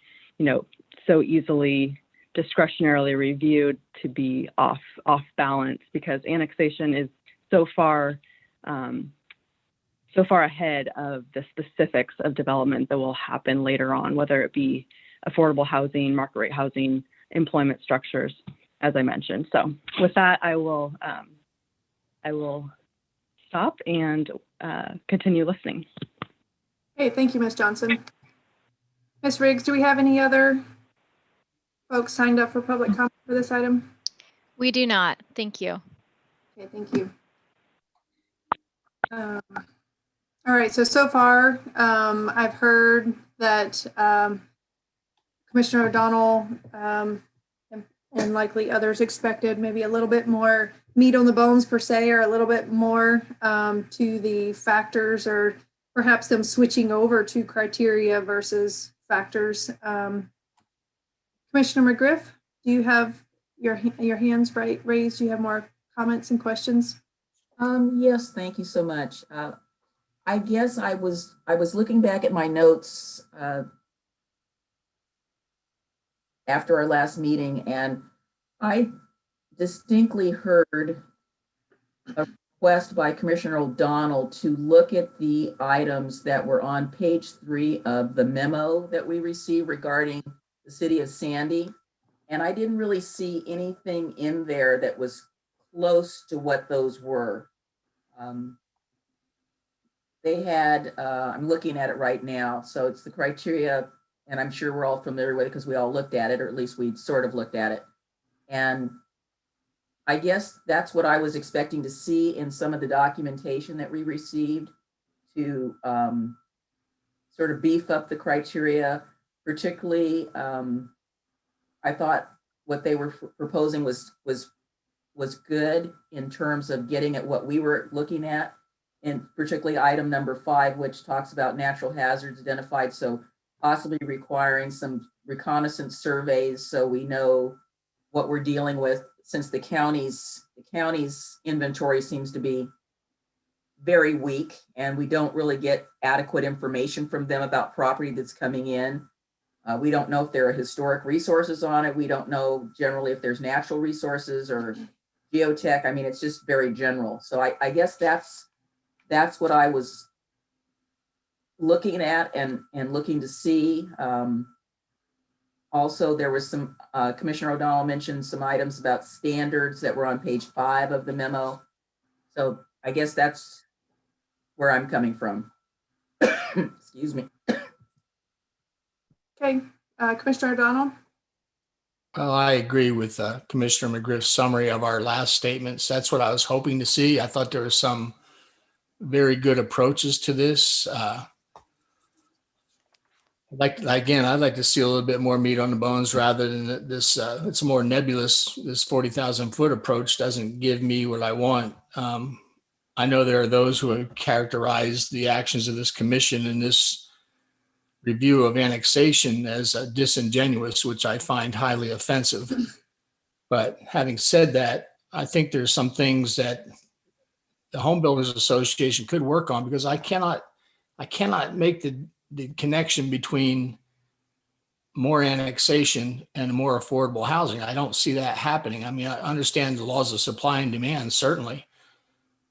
so easily discretionarily reviewed to be off balance, because annexation is so far ahead of the specifics of development that will happen later on, whether it be affordable housing, market rate housing, employment structures, as I mentioned. So with that, I will stop and continue listening. Hey, thank you, Ms. Johnson. Ms. Riggs, do we have any other folks signed up for public comment for this item? We do not. Thank you. Okay, thank you. All right, so far, I've heard that Commissioner O'Donnell and likely others expected maybe a little bit more meat on the bones per se, or a little bit more to the factors, or perhaps them switching over to criteria versus factors. Commissioner McGriff, do you have your hands raised? Do you have more comments and questions? Yes, thank you so much. I guess I was looking back at my notes after our last meeting, and I distinctly heard a request by Commissioner O'Donnell to look at the items that were on page 3 of the memo that we received regarding the city of Sandy. And I didn't really see anything in there that was close to what those were. They had, I'm looking at it right now. So it's the criteria, and I'm sure we're all familiar with it because we all looked at it, or at least we sort of looked at it. And I guess that's what I was expecting to see in some of the documentation that we received to sort of beef up the criteria. Particularly, I thought what they were proposing was good in terms of getting at what we were looking at, and particularly item number 5, which talks about natural hazards identified. So possibly requiring some reconnaissance surveys so we know what we're dealing with, since the county's inventory seems to be very weak and we don't really get adequate information from them about property that's coming in. We don't know if there are historic resources on it. We don't know generally if there's natural resources or geotech. I mean, it's just very general. So I guess that's what I was looking at and looking to see. Also, there was some, Commissioner O'Donnell mentioned some items about standards that were on page 5 of the memo. So I guess that's where I'm coming from. Excuse me. Okay, Commissioner O'Donnell? Well, I agree with Commissioner McGriff's summary of our last statements. That's what I was hoping to see. I thought there were some very good approaches to this. I'd like to see a little bit more meat on the bones rather than this. It's more nebulous. This 40,000 foot approach doesn't give me what I want. I know there are those who have characterized the actions of this commission in this review of annexation as disingenuous, which I find highly offensive. But having said that, I think there's some things that the Home Builders Association could work on, because I cannot make the connection between more annexation and more affordable housing. I don't see that happening. I mean, I understand the laws of supply and demand, certainly,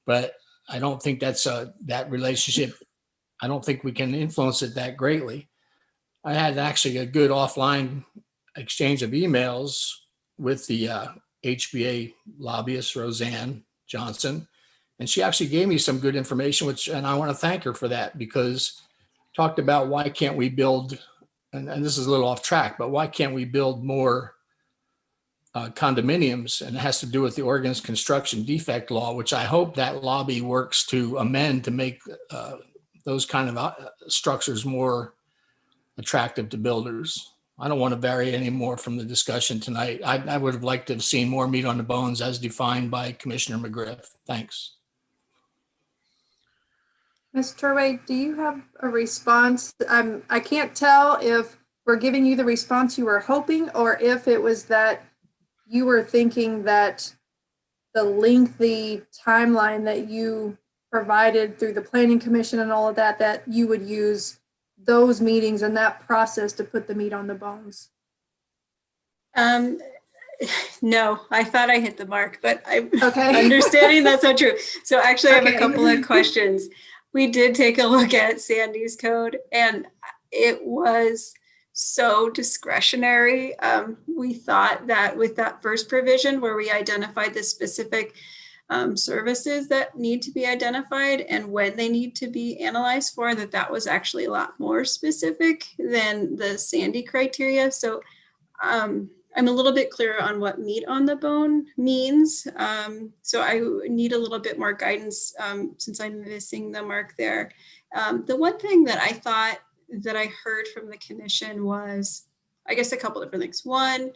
but I don't think that's that relationship. I don't think we can influence it that greatly. I had actually a good offline exchange of emails with the HBA lobbyist, Roseanne Johnson, and she actually gave me some good information, and I want to thank her for that, because talked about why can't we build, and this is a little off track, but why can't we build more condominiums? And it has to do with the Oregon's construction defect law, which I hope that lobby works to amend to make those kind of structures more attractive to builders. I don't want to vary any more from the discussion tonight. I would have liked to have seen more meat on the bones as defined by Commissioner McGriff. Thanks. Ms. Turway, do you have a response? I can't tell if we're giving you the response you were hoping, or if it was that you were thinking that the lengthy timeline that you provided through the Planning Commission and all of that, that you would use those meetings and that process to put the meat on the bones. No, I thought I hit the mark, but I'm Okay. understanding that's not true. So actually I have Okay. a couple of questions. We did take a look at Sandy's code and it was so discretionary. We thought that with that first provision where we identified the specific services that need to be identified and when they need to be analyzed for, that was actually a lot more specific than the Sandy criteria. So I'm a little bit clearer on what meat on the bone means. So I need a little bit more guidance since I'm missing the mark there. The one thing that I thought that I heard from the commission was, I guess, a couple different things. One,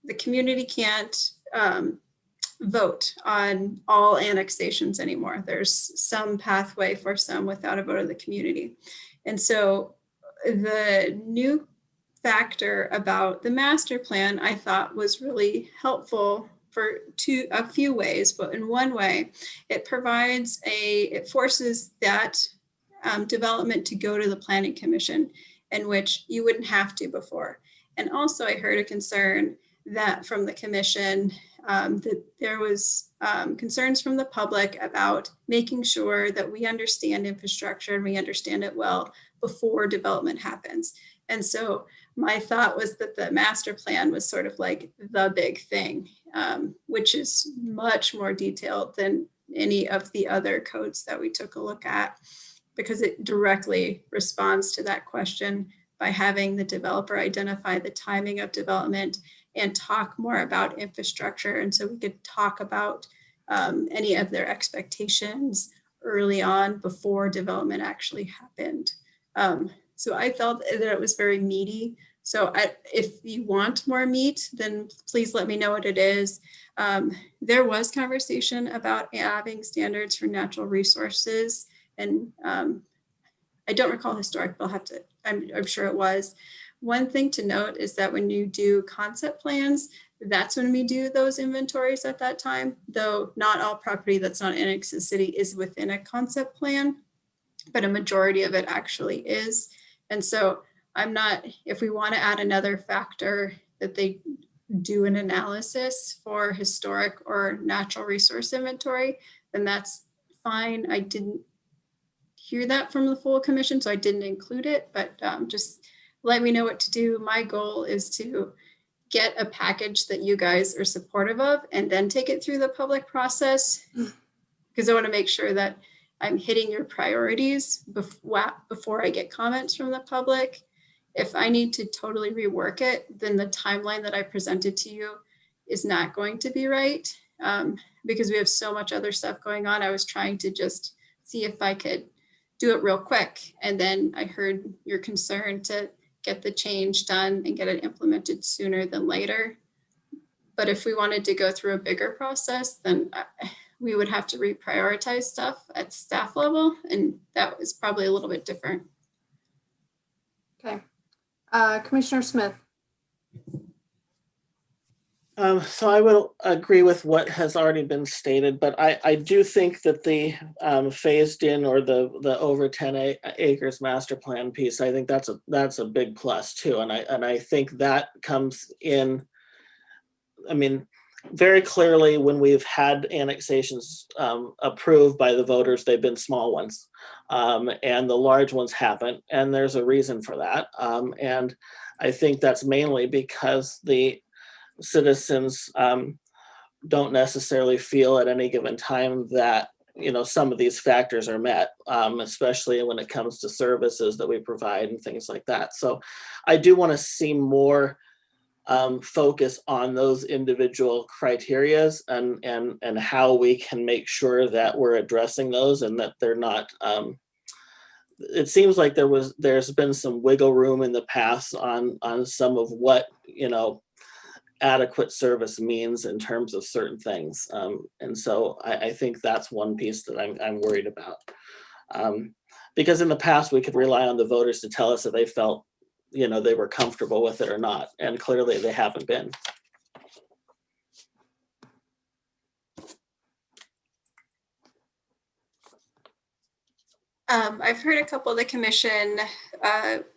the community can't vote on all annexations anymore. There's some pathway for some without a vote of the community. And so the new factor about the master plan, I thought was really helpful for a few ways, but in one way, it forces that development to go to the Planning Commission, in which you wouldn't have to before. And also I heard a concern that from the commission that there was concerns from the public about making sure that we understand infrastructure and we understand it well before development happens. And so my thought was that the master plan was sort of like the big thing, which is much more detailed than any of the other codes that we took a look at, because it directly responds to that question by having the developer identify the timing of development and talk more about infrastructure. And so we could talk about any of their expectations early on before development actually happened. So I felt that it was very meaty. So if you want more meat, then please let me know what it is. There was conversation about having standards for natural resources, and I don't recall historic, but I'll have to, I'm sure it was. One thing to note is that when you do concept plans, that's when we do those inventories at that time, though not all property that's not annexed to the city is within a concept plan, but a majority of it actually is. And so I'm not, if we want to add another factor that they do an analysis for historic or natural resource inventory, then that's fine. I didn't hear that from the full commission, so I didn't include it, but just let me know what to do. My goal is to get a package that you guys are supportive of and then take it through the public process, because I want to make sure that I'm hitting your priorities before I get comments from the public. If I need to totally rework it, then the timeline that I presented to you is not going to be right, because we have so much other stuff going on. I was trying to just see if I could do it real quick. And then I heard your concern to get the change done and get it implemented sooner than later. But if we wanted to go through a bigger process, then we would have to reprioritize stuff at staff level. And that was probably a little bit different. Okay. Commissioner Smith. So I will agree with what has already been stated, but I do think that the phased in or the over 10 acres master plan piece, I think that's a big plus too. And I think that comes in, I mean, very clearly when we've had annexations approved by the voters, they've been small ones, and the large ones haven't. And there's a reason for that. And I think that's mainly because the citizens don't necessarily feel at any given time that, you know, some of these factors are met, especially when it comes to services that we provide and things like that. So I do want to see more focus on those individual criterias and how we can make sure that we're addressing those and that they're not, it seems like there's been some wiggle room in the past on some of what, you know, adequate service means in terms of certain things. And so I think that's one piece that I'm worried about. Because in the past, we could rely on the voters to tell us that they felt, you know, they were comfortable with it or not. And clearly they haven't been. I've heard a couple of the commission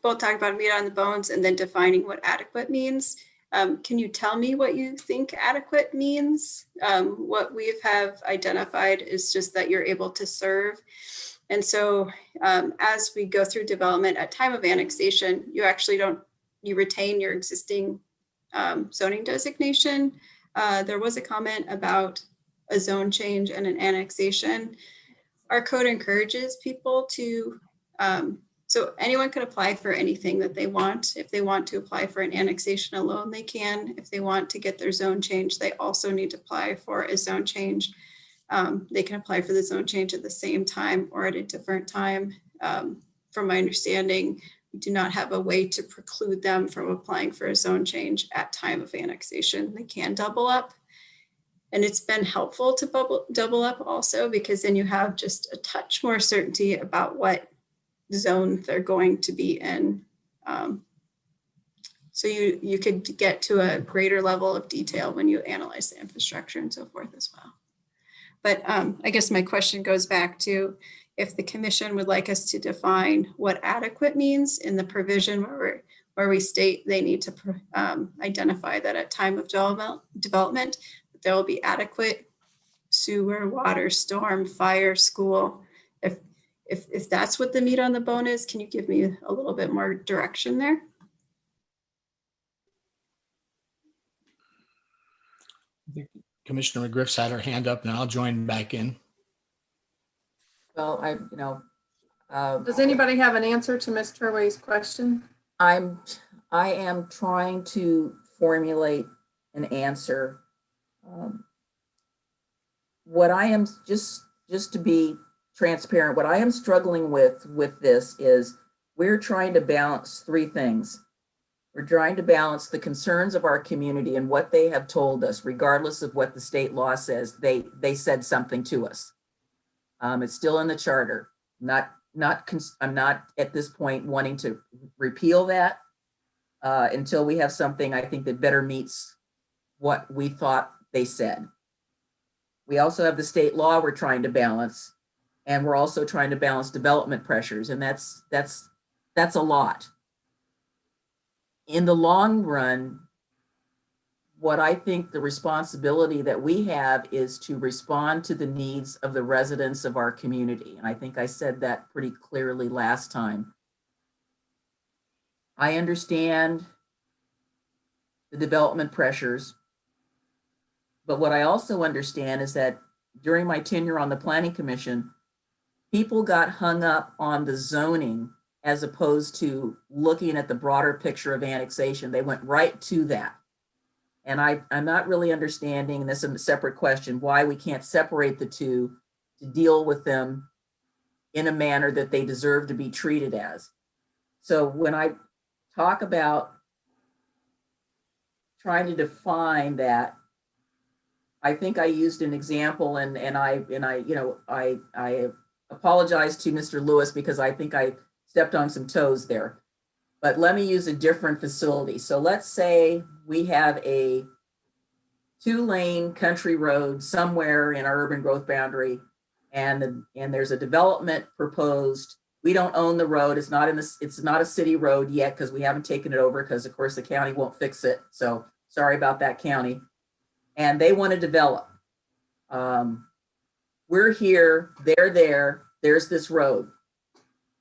both talk about meat on the bones and then defining what adequate means. Can you tell me what you think adequate means? What we have identified is just that you're able to serve. And so as we go through development at time of annexation, you actually you retain your existing zoning designation. There was a comment about a zone change and an annexation. Our code encourages people to, so anyone could apply for anything that they want. If they want to apply for an annexation alone, they can. If they want to get their zone change, they also need to apply for a zone change. They can apply for the zone change at the same time or at a different time. From my understanding, we do not have a way to preclude them from applying for a zone change at time of annexation. They can double up. And it's been helpful to double up also, because then you have just a touch more certainty about what zone they're going to be in. So you could get to a greater level of detail when you analyze the infrastructure and so forth as well. But I guess my question goes back to if the commission would like us to define what adequate means in the provision where where we state they need to identify that at time of development, there will be adequate sewer, water, storm, fire, school. If that's what the meat on the bone is, can you give me a little bit more direction there? Commissioner McGriff's had her hand up and I'll join back in. Well, Does anybody have an answer to Ms. Turway's question? I am trying to formulate an answer. What I am, just to be transparent, what I am struggling with this is we're trying to balance three things. We're trying to balance the concerns of our community and what they have told us, regardless of what the state law says. They said something to us. It's still in the charter. I'm not at this point wanting to repeal that until we have something I think that better meets what we thought they said. We also have the state law we're trying to balance, and we're also trying to balance development pressures, and that's a lot. In the long run, what I think the responsibility that we have is to respond to the needs of the residents of our community. And I think I said that pretty clearly last time. I understand the development pressures, but what I also understand is that during my tenure on the Planning Commission, people got hung up on the zoning as opposed to looking at the broader picture of annexation. They went right to that. And I'm not really understanding, and this is a separate question, why we can't separate the two to deal with them in a manner that they deserve to be treated as. So when I talk about trying to define that, I think I used an example, and I apologize to Mr. Lewis because I think I stepped on some toes there. But let me use a different facility. So let's say we have a 2-lane country road somewhere in our urban growth boundary, and there's a development proposed. We don't own the road. It's not a city road yet because we haven't taken it over because of course the county won't fix it. So sorry about that, county. And they want to develop. We're here, they're there, there's this road.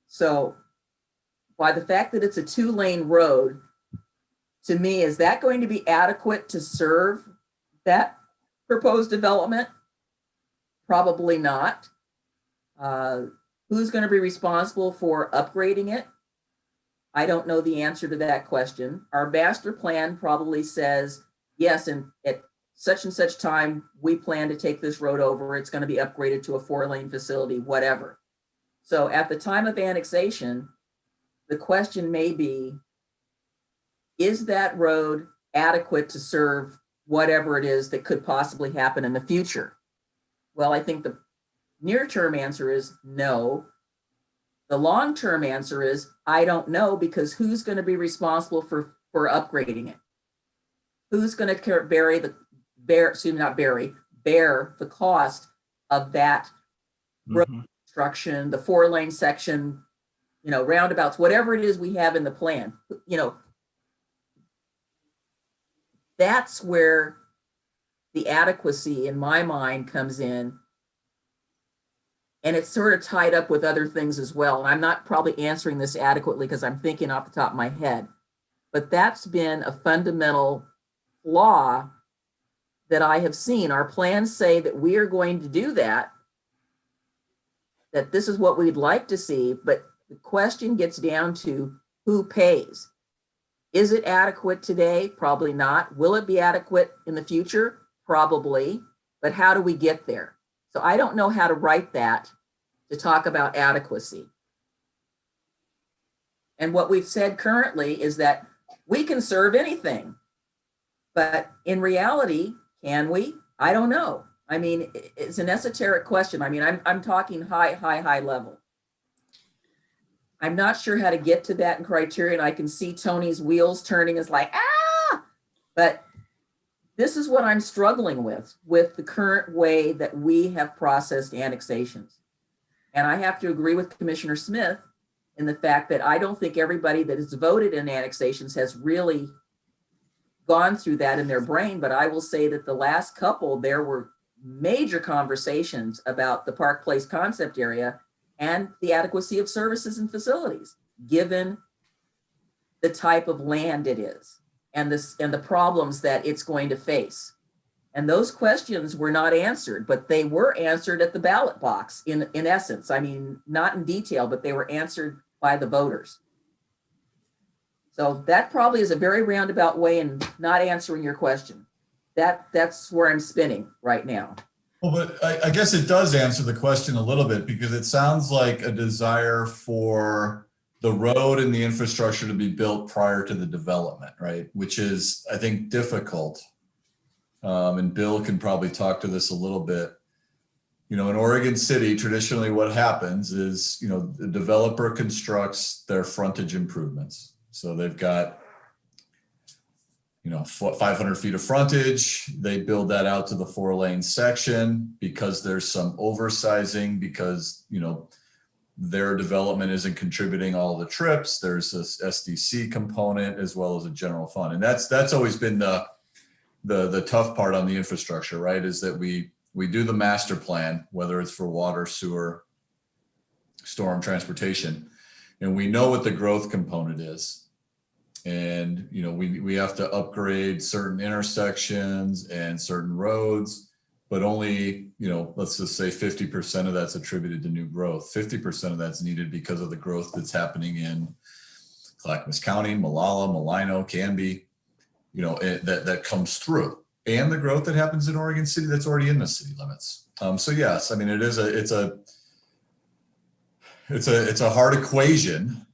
So by the fact that it's a 2-lane road, to me, is that going to be adequate to serve that proposed development? Probably not. Who's going to be responsible for upgrading it? I don't know the answer to that question. Our master plan probably says, yes, and at such and such time, we plan to take this road over. It's going to be upgraded to a 4-lane facility, whatever. So at the time of annexation, the question may be, is that road adequate to serve whatever it is that could possibly happen in the future? Well, I think the near-term answer is no. The long-term answer is, I don't know, because who's going to be responsible for upgrading it? Who's going to bear the cost of that road construction, the 4-lane section, roundabouts, whatever it is we have in the plan, that's where the adequacy in my mind comes in. And it's sort of tied up with other things as well. And I'm not probably answering this adequately because I'm thinking off the top of my head, but that's been a fundamental flaw that I have seen. Our plans say that we are going to do that this is what we'd like to see, but the question gets down to who pays. Is it adequate today? Probably not. Will it be adequate in the future? Probably, but how do we get there? So I don't know how to write that to talk about adequacy. And what we've said currently is that we can serve anything, but in reality, can we? I don't know. I mean, it's an esoteric question. I mean, I'm talking high level. I'm not sure how to get to that in criteria, and I can see Tony's wheels turning as like, but this is what I'm struggling with the current way that we have processed annexations. And I have to agree with Commissioner Smith in the fact that I don't think everybody that has voted in annexations has really gone through that in their brain. But I will say that the last couple, there were major conversations about the Park Place concept area and the adequacy of services and facilities, given the type of land it is and the problems that it's going to face. And those questions were not answered, but they were answered at the ballot box in essence. I mean, not in detail, but they were answered by the voters. So that probably is a very roundabout way in not answering your question. That's where I'm spinning right now. Well, but I guess it does answer the question a little bit, because it sounds like a desire for the road and the infrastructure to be built prior to the development, right? Which is, I think, difficult. And Bill can probably talk to this a little bit. You know, in Oregon City, traditionally what happens is, you know, the developer constructs their frontage improvements. So they've got, you know, 500 feet of frontage. They build that out to the 4-lane section because there's some oversizing, because, you know, their development isn't contributing all the trips. There's this SDC component as well as a general fund. And that's always been the tough part on the infrastructure, right? Is that we do the master plan, whether it's for water, sewer, storm, transportation, and we know what the growth component is. And, you know, we have to upgrade certain intersections and certain roads, but only, you know, let's just say 50% of that's attributed to new growth. 50% of that's needed because of the growth that's happening in Clackamas County, Molalla, Malino, Canby, you know, that comes through, and the growth that happens in Oregon City that's already in the city limits. So yes, I mean, it's a hard equation.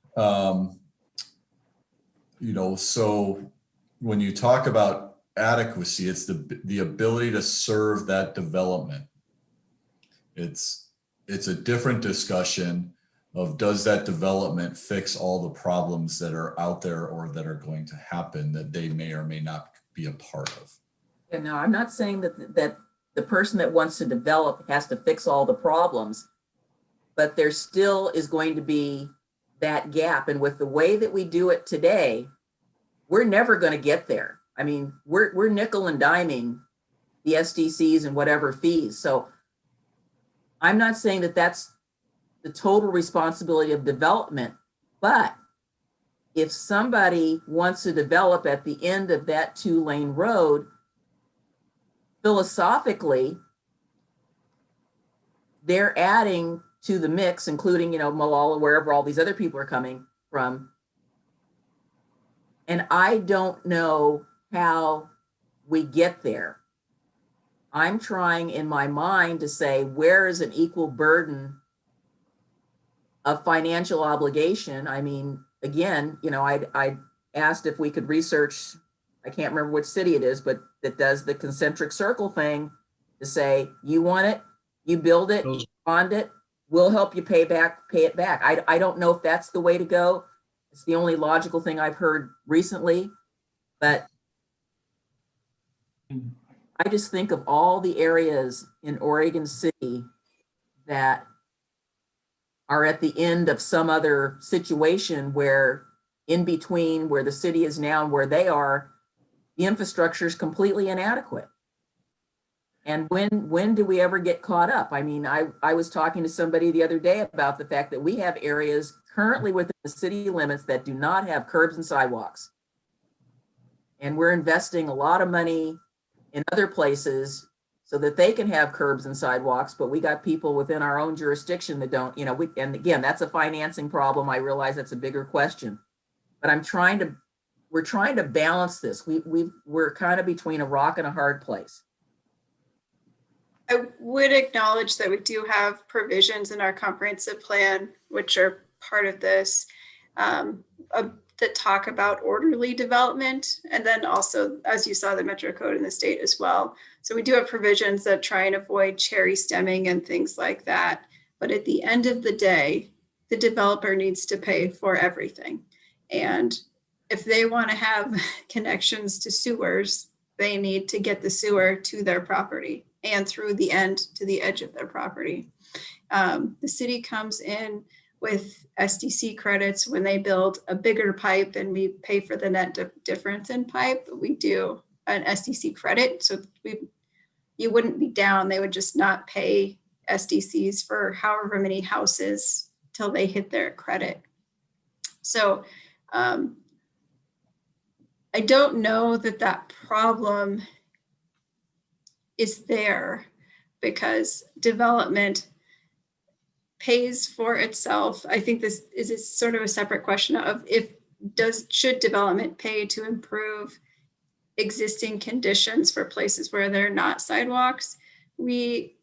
You know, so when you talk about adequacy, it's the ability to serve that development. It's a different discussion of, does that development fix all the problems that are out there or that are going to happen that they may or may not be a part of. And no, I'm not saying that the person that wants to develop has to fix all the problems, but there still is going to be that gap. And with the way that we do it today, we're never going to get there. I mean, we're nickel and diming the SDCs and whatever fees. So I'm not saying that that's the total responsibility of development, but if somebody wants to develop at the end of that 2-lane road, philosophically, they're adding to the mix, including, you know, Molalla, wherever all these other people are coming from. And I don't know how we get there. I'm trying in my mind to say, where is an equal burden of financial obligation? I mean, again, you know, I asked if we could research, I can't remember which city it is, but that does the concentric circle thing to say, you want it, you build it, you bond it, we'll help you pay it back. I don't know if that's the way to go. It's the only logical thing I've heard recently, but I just think of all the areas in Oregon City that are at the end of some other situation where, in between where the city is now and where they are, the infrastructure is completely inadequate. And when do we ever get caught up? I mean, I was talking to somebody the other day about the fact that we have areas currently within the city limits that do not have curbs and sidewalks. And we're investing a lot of money in other places so that they can have curbs and sidewalks, but we got people within our own jurisdiction that don't, you know, and again, that's a financing problem. I realize that's a bigger question, but we're trying to balance this. We're kind of between a rock and a hard place. I would acknowledge that we do have provisions in our comprehensive plan, which are part of this, that talk about orderly development. And then also, as you saw, the Metro Code in the state as well. So we do have provisions that try and avoid cherry stemming and things like that. But at the end of the day, the developer needs to pay for everything. And if they want to have connections to sewers, they need to get the sewer to their property and through the end to the edge of their property. The city comes in with SDC credits when they build a bigger pipe and we pay for the net difference in pipe. We do an SDC credit. So you wouldn't be down. They would just not pay SDCs for however many houses till they hit their credit. So I don't know that problem is there because development pays for itself. I think this is sort of a separate question of should development pay to improve existing conditions for places where there are not sidewalks.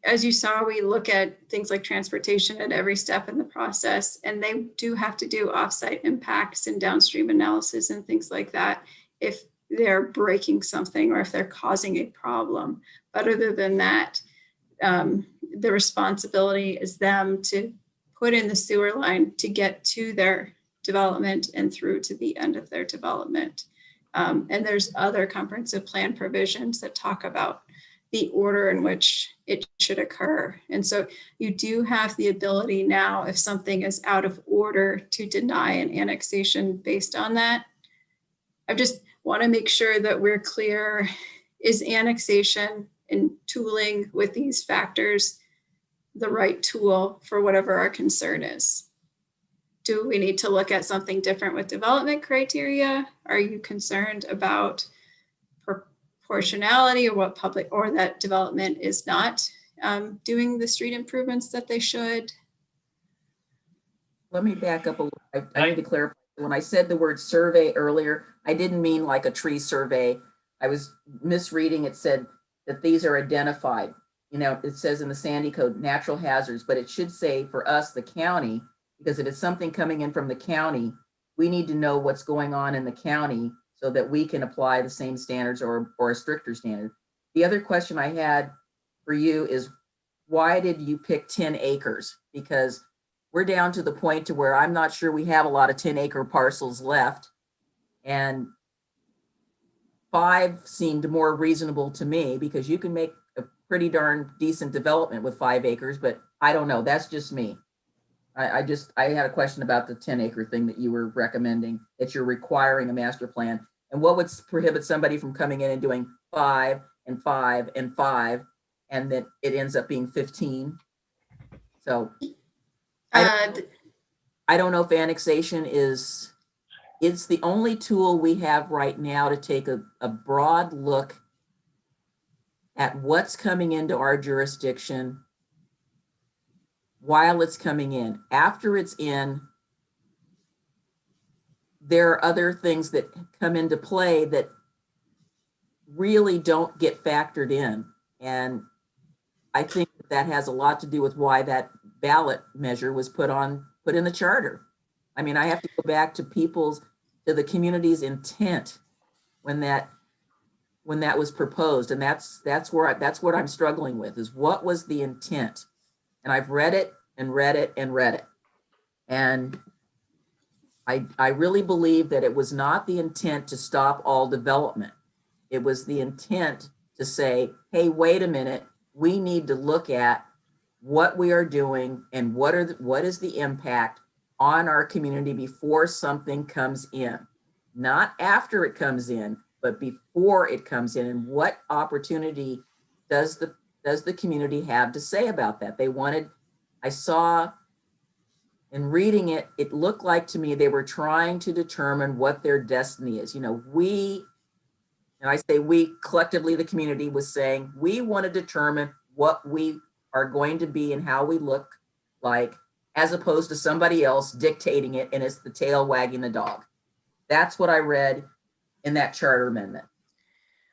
As you saw, we look at things like transportation at every step in the process, and they do have to do offsite impacts and downstream analysis and things like that if they're breaking something or if they're causing a problem. But other than that, the responsibility is them to put in the sewer line to get to their development and through to the end of their development. And there's other comprehensive plan provisions that talk about the order in which it should occur. And so you do have the ability now, if something is out of order, to deny an annexation based on that. I just want to make sure that we're clear, is annexation and tooling with these factors the right tool for whatever our concern is? Do we need to look at something different with development criteria? Are you concerned about proportionality or what public or that development is not doing the street improvements that they should? Let me back up a little. I need to clarify. When I said the word survey earlier, I didn't mean like a tree survey. I was misreading. It said that these are identified. You know, it says in the Sandy Code, natural hazards, but it should say for us, the county, because if it's something coming in from the county, we need to know what's going on in the county so that we can apply the same standards or a stricter standard. The other question I had for you is, why did you pick 10 acres? Because we're down to the point to where I'm not sure we have a lot of 10-acre parcels left. And 5 seemed more reasonable to me because you can make a pretty darn decent development with 5 acres, but I don't know. That's just me. I had a question about the 10-acre thing that you were recommending, that you're requiring a master plan. And what would prohibit somebody from coming in and doing 5 and 5 and 5, and that it ends up being 15? So I don't know if annexation it's the only tool we have right now to take a broad look at what's coming into our jurisdiction while it's coming in. After it's in, there are other things that come into play that really don't get factored in. And I think that has a lot to do with why that ballot measure was put in the charter. I mean, I have to go back to the community's intent when that was proposed. And that's what I'm struggling with, is what was the intent? And I've read it and read it and read it. And I really believe that it was not the intent to stop all development. It was the intent to say, hey, wait a minute, we need to look at what we are doing and what is the impact on our community before something comes in. Not after it comes in, but before it comes in. And what opportunity does the community have to say about that? I saw in reading it, it looked like to me they were trying to determine what their destiny is. You know, and I say we, collectively the community was saying, we want to determine what we are going to be and how we look like, as opposed to somebody else dictating it, and it's the tail wagging the dog. That's what I read in that charter amendment.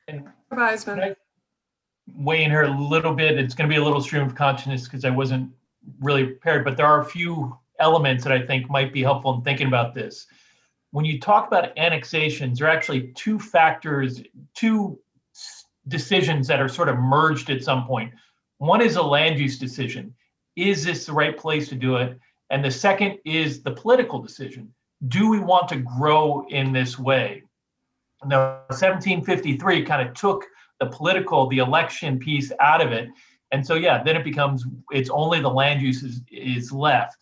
And can I weigh in here a little bit? It's going to be a little stream of consciousness because I wasn't really prepared, but there are a few elements that I think might be helpful in thinking about this. When you talk about annexations, there are actually 2 factors, 2 decisions that are sort of merged at some point. One is a land use decision. Is this the right place to do it? And the second is the political decision. Do we want to grow in this way? Now, 1753 kind of took the election piece out of it. And so, yeah, then it becomes, it's only the land use is left.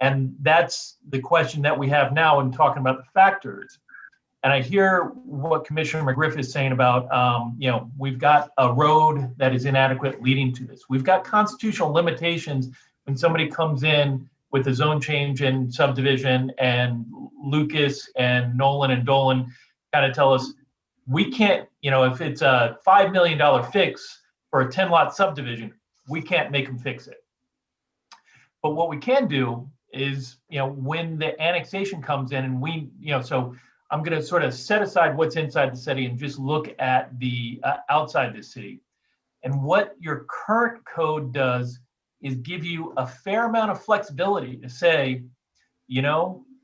And that's the question that we have now in talking about the factors. And I hear what Commissioner McGriff is saying about, we've got a road that is inadequate leading to this. We've got constitutional limitations when somebody comes in with a zone change and subdivision, and Lucas and Nolan and Dolan kind of tell us, we can't, if it's a $5 million fix for a 10-lot subdivision, we can't make them fix it. But what we can do is, when the annexation comes in and so I'm going to sort of set aside what's inside the city and just look at the outside the city. And what your current code does is give you a fair amount of flexibility to say,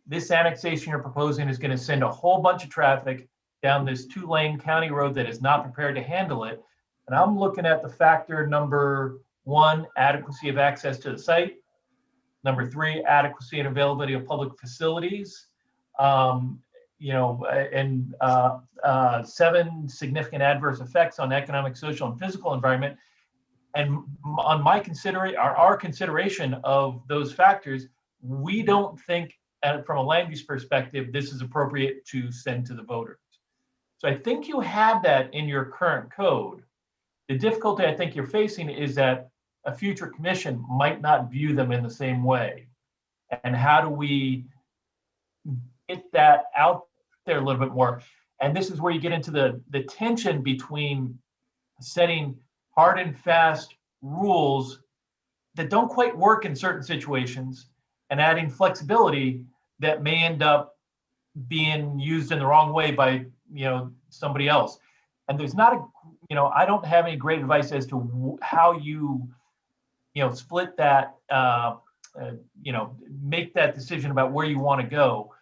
this annexation you're proposing is going to send a whole bunch of traffic down this 2-lane county road that is not prepared to handle it. And I'm looking at the factor number 1, adequacy of access to the site. Number 3, adequacy and availability of public facilities. 7, significant adverse effects on economic, social, and physical environment. And on our consideration of those factors, we don't think, from a land use perspective, this is appropriate to send to the voters. So I think you have that in your current code. The difficulty I think you're facing is that a future commission might not view them in the same way. And how do we get that out there a little bit more? And this is where you get into the tension between setting hard and fast rules that don't quite work in certain situations and adding flexibility that may end up being used in the wrong way by somebody else. And there's not I don't have any great advice as to how you split that, make that decision about where you want to go.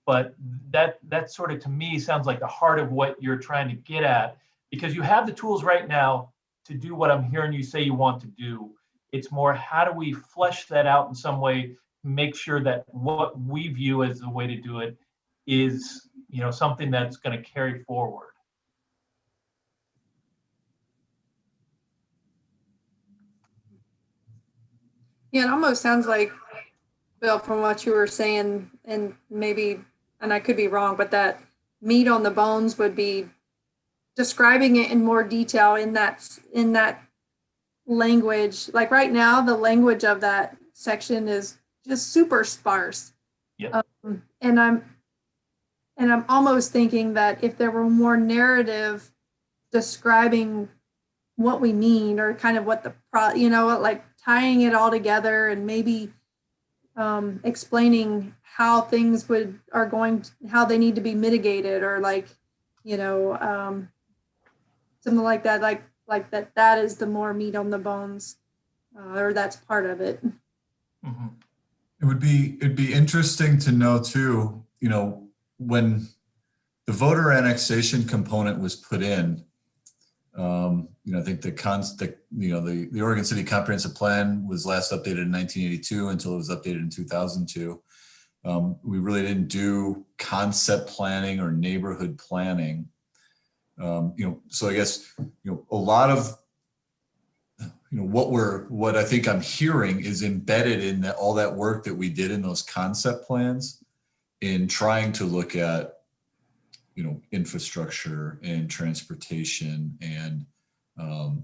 But that sort of, to me, sounds like the heart of what you're trying to get at, because you have the tools right now to do what I'm hearing you say you want to do. It's more, how do we flesh that out in some way, make sure that what we view as the way to do it is, something that's going to carry forward. Yeah, it almost sounds like, Bill, from what you were saying, and I could be wrong, but that meat on the bones would be describing it in more detail in that language. Like right now, the language of that section is just super sparse. Yep. And I'm almost thinking that if there were more narrative describing what we mean, or kind of what like tying it all together, and maybe explaining how things how they need to be mitigated, or something like that, like that is the more meat on the bones, or that's part of it. Mm-hmm. It'd be interesting to know too, when the voter annexation component was put in, I think the Oregon City Comprehensive Plan was last updated in 1982 until it was updated in 2002. We really didn't do concept planning or neighborhood planning. So I guess, a lot of, what I think I'm hearing is embedded in all that work that we did in those concept plans, in trying to look at, infrastructure and transportation and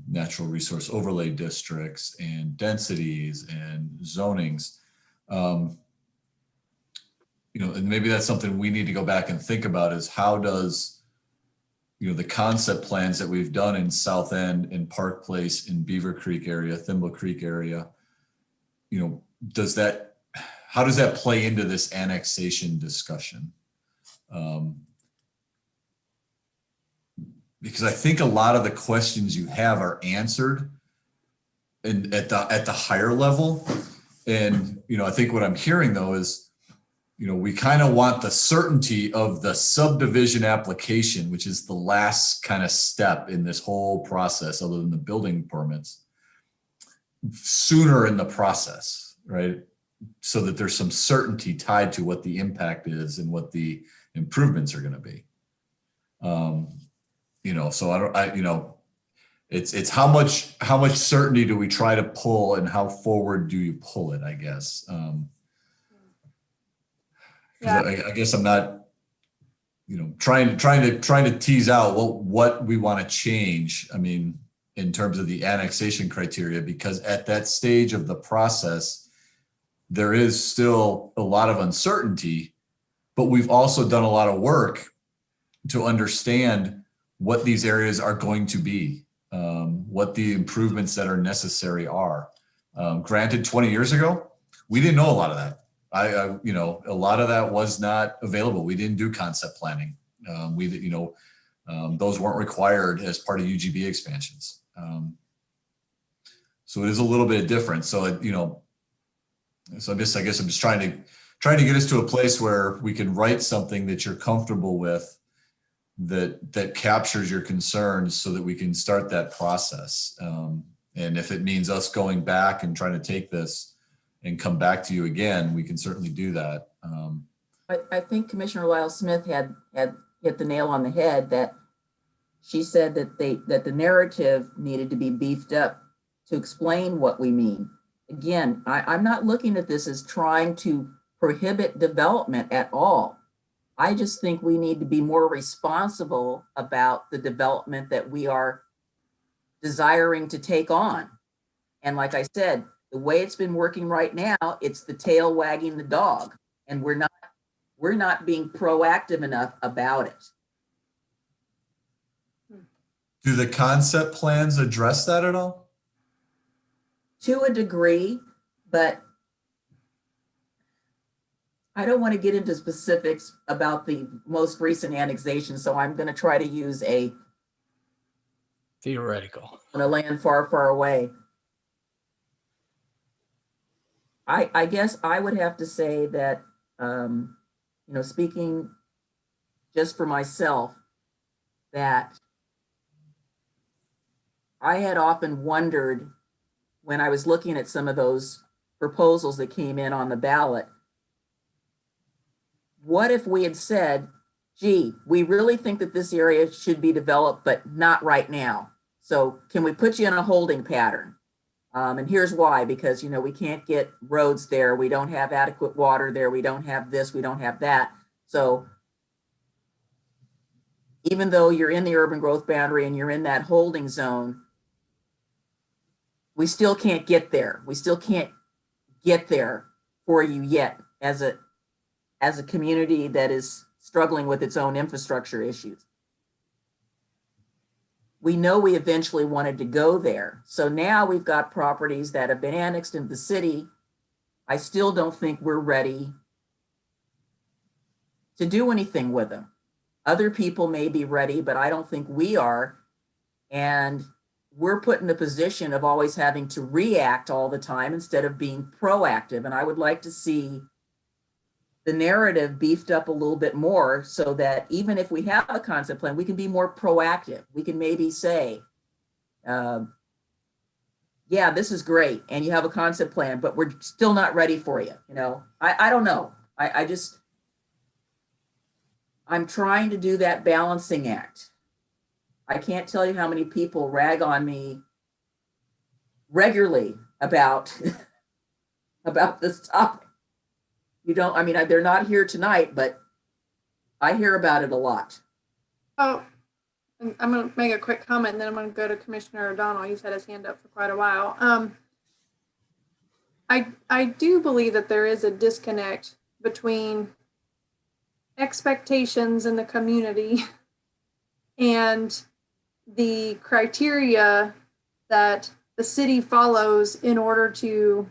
natural resource overlay districts and densities and zonings. And maybe that's something we need to go back and think about, is how does, the concept plans that we've done in South End and Park Place, in Beaver Creek area, Thimble Creek area, how does that play into this annexation discussion? Because I think a lot of the questions you have are answered at the higher level. And, I think what I'm hearing though is, we kind of want the certainty of the subdivision application, which is the last kind of step in this whole process, other than the building permits, sooner in the process, right? So that there's some certainty tied to what the impact is and what the improvements are going to be. So it's how much certainty do we try to pull, and how forward do you pull it, I guess. Yeah. I guess I'm not, trying to tease out what we want to change. I mean, in terms of the annexation criteria, because at that stage of the process, there is still a lot of uncertainty, but we've also done a lot of work to understand what these areas are going to be, what the improvements that are necessary are. Granted, 20 years ago, we didn't know a lot of that. A lot of that was not available. We didn't do concept planning. Those weren't required as part of UGB expansions. So it is a little bit different. So so I guess I'm just trying to get us to a place where we can write something that you're comfortable with, that captures your concerns, so that we can start that process. And if it means us going back and trying to take this and come back to you again, we can certainly do that. I think Commissioner Lyle Smith had hit the nail on the head, that she said that the narrative needed to be beefed up to explain what we mean. Again, I'm not looking at this as trying to prohibit development at all. I just think we need to be more responsible about the development that we are desiring to take on. And like I said, the way it's been working right now, it's the tail wagging the dog, and we're not being proactive enough about it. Do the concept plans address that at all? To a degree, but I don't want to get into specifics about the most recent annexation, so I'm going to try to use a Theoretical. on a land far, far away. I guess I would have to say that, speaking just for myself, that I had often wondered, when I was looking at some of those proposals that came in on the ballot, what if we had said, gee, we really think that this area should be developed, but not right now. So can we put you in a holding pattern? And here's why, because, we can't get roads there. We don't have adequate water there. We don't have this, we don't have that. So even though you're in the urban growth boundary and you're in that holding zone, we still can't get there. We still can't get there for you yet as a community that is struggling with its own infrastructure issues. We know we eventually wanted to go there. So now we've got properties that have been annexed into the city. I still don't think we're ready to do anything with them. Other people may be ready, but I don't think we are. And we're put in a position of always having to react all the time instead of being proactive. And I would like to see the narrative beefed up a little bit more, so that even if we have a concept plan, we can be more proactive. We can maybe say, yeah, this is great, and you have a concept plan, but we're still not ready for you. I don't know. I'm trying to do that balancing act. I can't tell you how many people rag on me regularly about this topic. They're not here tonight, but I hear about it a lot. Oh, and I'm going to make a quick comment, and then I'm going to go to Commissioner O'Donnell. He's had his hand up for quite a while. I do believe that there is a disconnect between expectations in the community and the criteria that the city follows in order to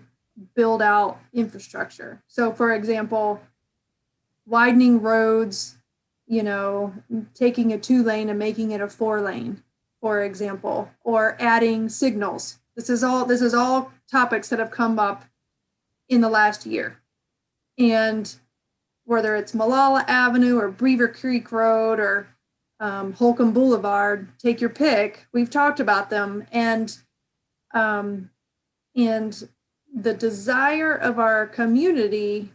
build out infrastructure. So for example, widening roads, taking a 2-lane and making it a 4-lane, for example, or adding signals. This is all topics that have come up in the last year. And whether it's Malala Avenue or Beaver Creek Road or Holcomb Boulevard, take your pick. We've talked about them, and the desire of our community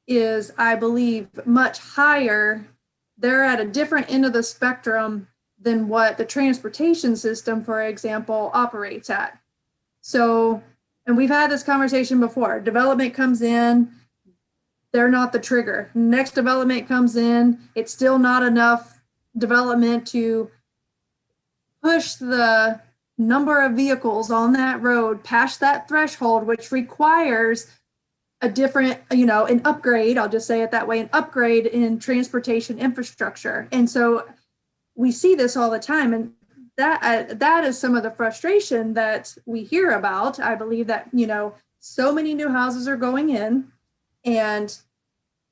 is, I believe, much higher. They're at a different end of the spectrum than what the transportation system, for example, operates at. So, and we've had this conversation before. Development comes in, they're not the trigger. Next development comes in, it's still not enough development to push the number of vehicles on that road past that threshold, which requires a different, an upgrade, I'll just say it that way, an upgrade in transportation infrastructure. And so we see this all the time. And that is some of the frustration that we hear about. I believe that, so many new houses are going in, and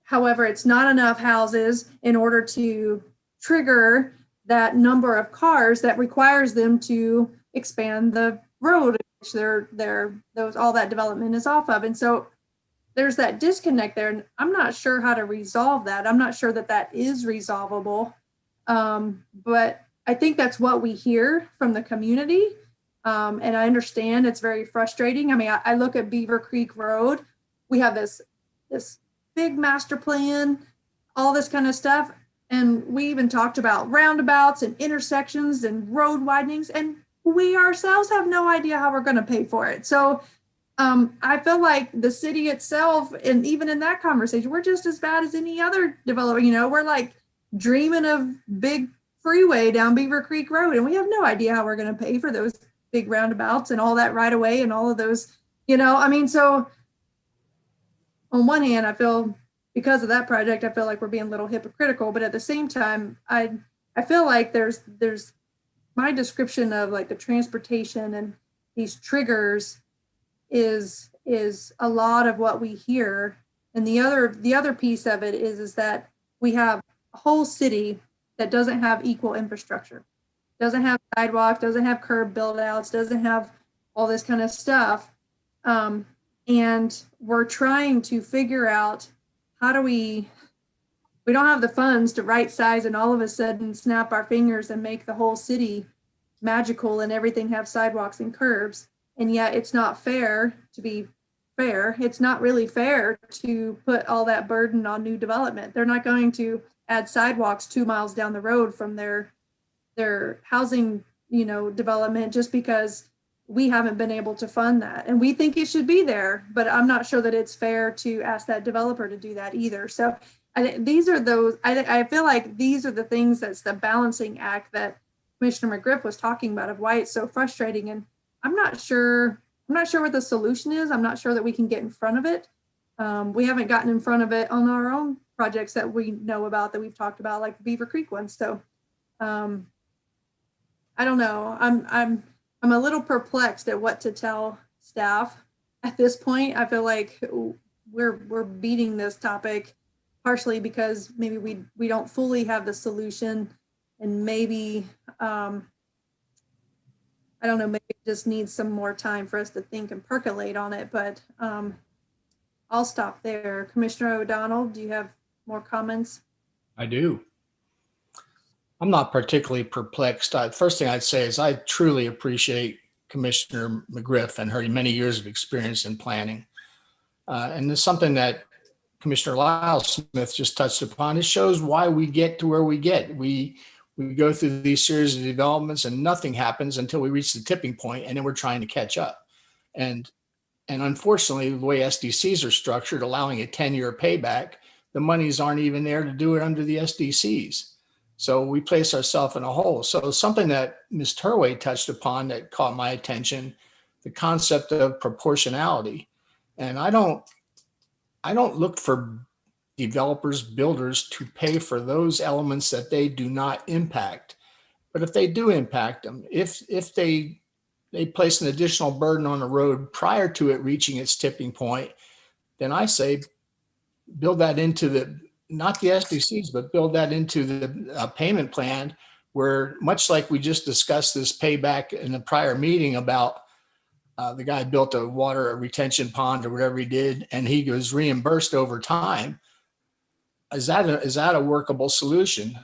however, it's not enough houses in order to trigger that number of cars that requires them to expand the road which all that development is off of. And so there's that disconnect there, and I'm not sure how to resolve that. I'm not sure that is resolvable, but I think that's what we hear from the community, and I understand it's very frustrating. I mean, I look at Beaver Creek Road. We have this big master plan, all this kind of stuff, and we even talked about roundabouts and intersections and road widenings, and we ourselves have no idea how we're going to pay for it. So I feel like the city itself, and even in that conversation, we're just as bad as any other developer. We're like dreaming of big freeway down Beaver Creek Road, and we have no idea how we're going to pay for those big roundabouts and all that right away and all of those, so on one hand, I feel because of that project, I feel like we're being a little hypocritical, but at the same time, I feel like there's my description of like the transportation and these triggers is a lot of what we hear. And the other piece of it is that we have a whole city that doesn't have equal infrastructure, doesn't have sidewalks, doesn't have curb build outs, doesn't have all this kind of stuff. And we're trying to figure out how do we don't have the funds to right size and all of a sudden snap our fingers and make the whole city magical and everything have sidewalks and curbs. And yet it's not fair to be fair. It's not really fair to put all that burden on new development. They're not going to add sidewalks 2 miles down the road from their housing, development just because we haven't been able to fund that. And we think it should be there, but I'm not sure that it's fair to ask that developer to do that either. So I feel like these are the things that's the balancing act that Commissioner McGriff was talking about of why it's so frustrating. And I'm not sure what the solution is. I'm not sure that we can get in front of it. We haven't gotten in front of it on our own projects that we know about, that we've talked about, like the Beaver Creek one. So I don't know. I'm a little perplexed at what to tell staff at this point. I feel like we're beating this topic partially because maybe we don't fully have the solution, and maybe I don't know, maybe it just needs some more time for us to think and percolate on it. But I'll stop there. Commissioner O'Donnell, do you have more comments? I do. I'm not particularly perplexed. First thing I'd say is I truly appreciate Commissioner McGriff and her many years of experience in planning. And it's something that Commissioner Lyle Smith just touched upon. It shows why we get to where we get. We go through these series of developments and nothing happens until we reach the tipping point, and then we're trying to catch up. And unfortunately, the way SDCs are structured, allowing a 10-year payback, the monies aren't even there to do it under the SDCs. So we place ourselves in a hole. So something that Ms. Turway touched upon that caught my attention, the concept of proportionality. And I don't look for developers, builders to pay for those elements that they do not impact. But if they do impact them, if they place an additional burden on the road prior to it reaching its tipping point, then I say build that into not the SDCs, but build that into the payment plan, where much like we just discussed this payback in the prior meeting about the guy built a water retention pond or whatever he did, and he was reimbursed over time. Is that a workable solution?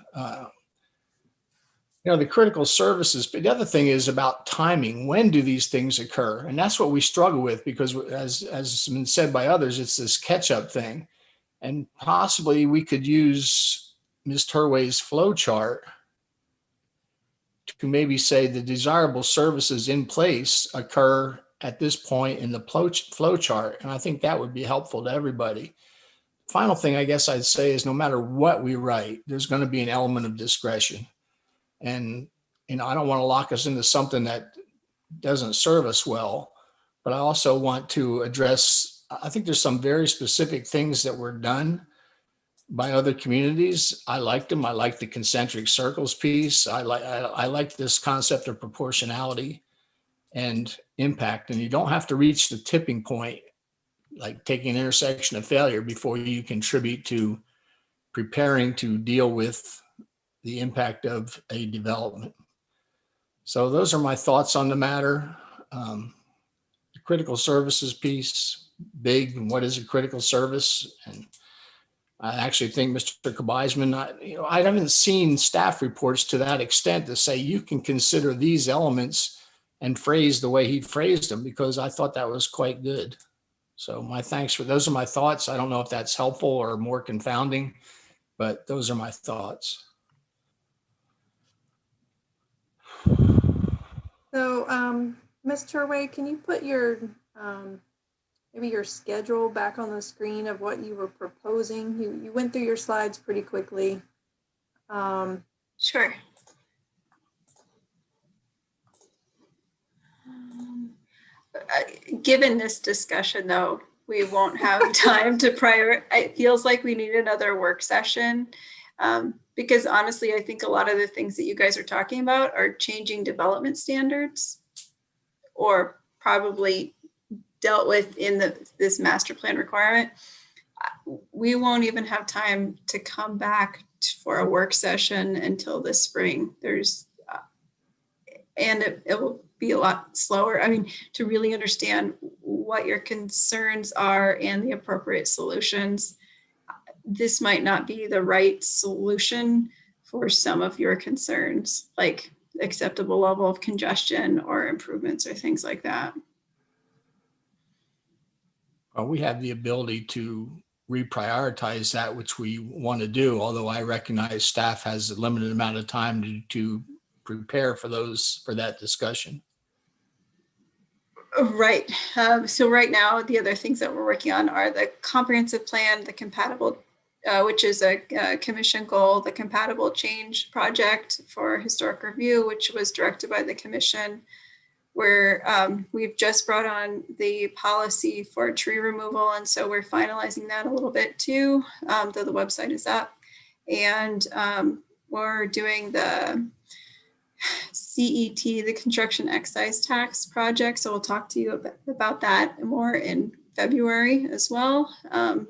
The critical services, but the other thing is about timing. When do these things occur? And that's what we struggle with, because as has been said by others, it's this catch-up thing. And possibly we could use Ms. Turway's flow chart to maybe say the desirable services in place occur at this point in the flow chart. And I think that would be helpful to everybody. final thing I guess I'd say is no matter what we write, there's going to be an element of discretion. And, I don't want to lock us into something that doesn't serve us well, but I also want to address, I think there's some very specific things that were done by other communities. I liked them. I like the concentric circles piece. I like this concept of proportionality and impact. And you don't have to reach the tipping point, like taking an intersection of failure, before you contribute to preparing to deal with the impact of a development. So those are my thoughts on the matter. The critical services piece, big, and what is a critical service? And I actually think Mr. Kabizman, I haven't seen staff reports to that extent to say you can consider these elements and phrase the way he phrased them, because I thought that was quite good. So my thanks those are my thoughts. I don't know if that's helpful or more confounding, but those are my thoughts. So, Ms. Turway, can you put your, maybe your schedule back on the screen of what you were proposing? You went through your slides pretty quickly. Sure. Given this discussion, though, we won't have time to it feels like we need another work session. Because honestly, I think a lot of the things that you guys are talking about are changing development standards, or probably dealt with in this master plan requirement. We won't even have time to come back for a work session until this spring. And it will be a lot slower. I mean, to really understand what your concerns are and the appropriate solutions. This might not be the right solution for some of your concerns, like acceptable level of congestion or improvements or things like that. Well, we have the ability to reprioritize that which we want to do, although I recognize staff has a limited amount of time to prepare for that discussion. Right. So right now, the other things that we're working on are the comprehensive plan, the compatible, which is a commission goal, the compatible change project for historic review, which was directed by the commission, where we've just brought on the policy for tree removal. And so we're finalizing that a little bit too, though the website is up. And we're doing the CET, the construction excise tax project. So we'll talk to you about that more in February as well,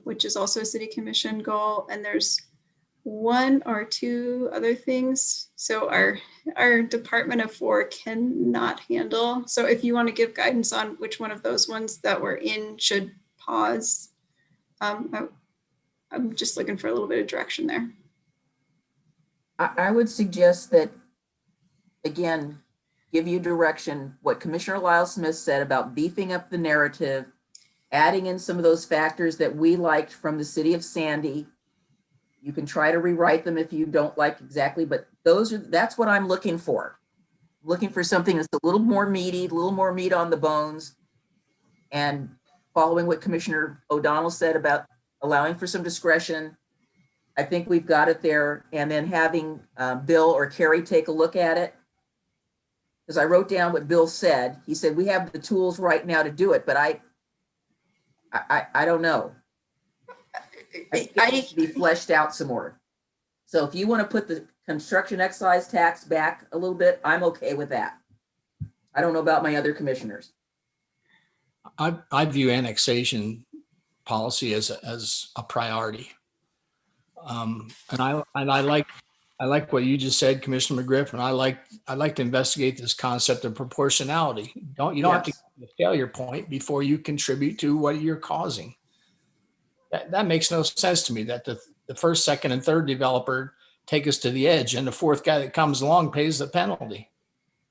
which is also a city commission goal. And there's one or two other things. So our department of 4 cannot handle. So if you want to give guidance on which one of those ones that we're in should pause, I'm just looking for a little bit of direction there. I would suggest that, again, give you direction, what Commissioner Lyle Smith said about beefing up the narrative, adding in some of those factors that we liked from the city of Sandy. You can try to rewrite them if you don't like exactly, but that's what I'm looking for. Looking for something that's a little more meaty, a little more meat on the bones, and following what Commissioner O'Donnell said about allowing for some discretion. I think we've got it there. And then having Bill or Carrie take a look at it. Because I wrote down what Bill said. He said, we have the tools right now to do it, but I don't know. I need to be fleshed out some more. So if you want to put the construction excise tax back a little bit, I'm okay with that. I don't know about my other commissioners. I view annexation policy as a priority. And I like what you just said, Commissioner McGriff, and I like to investigate this concept of proportionality. You don't have to get to the failure point before you contribute to what you're causing. That makes no sense to me, that the first, second, and third developer take us to the edge and the fourth guy that comes along pays the penalty.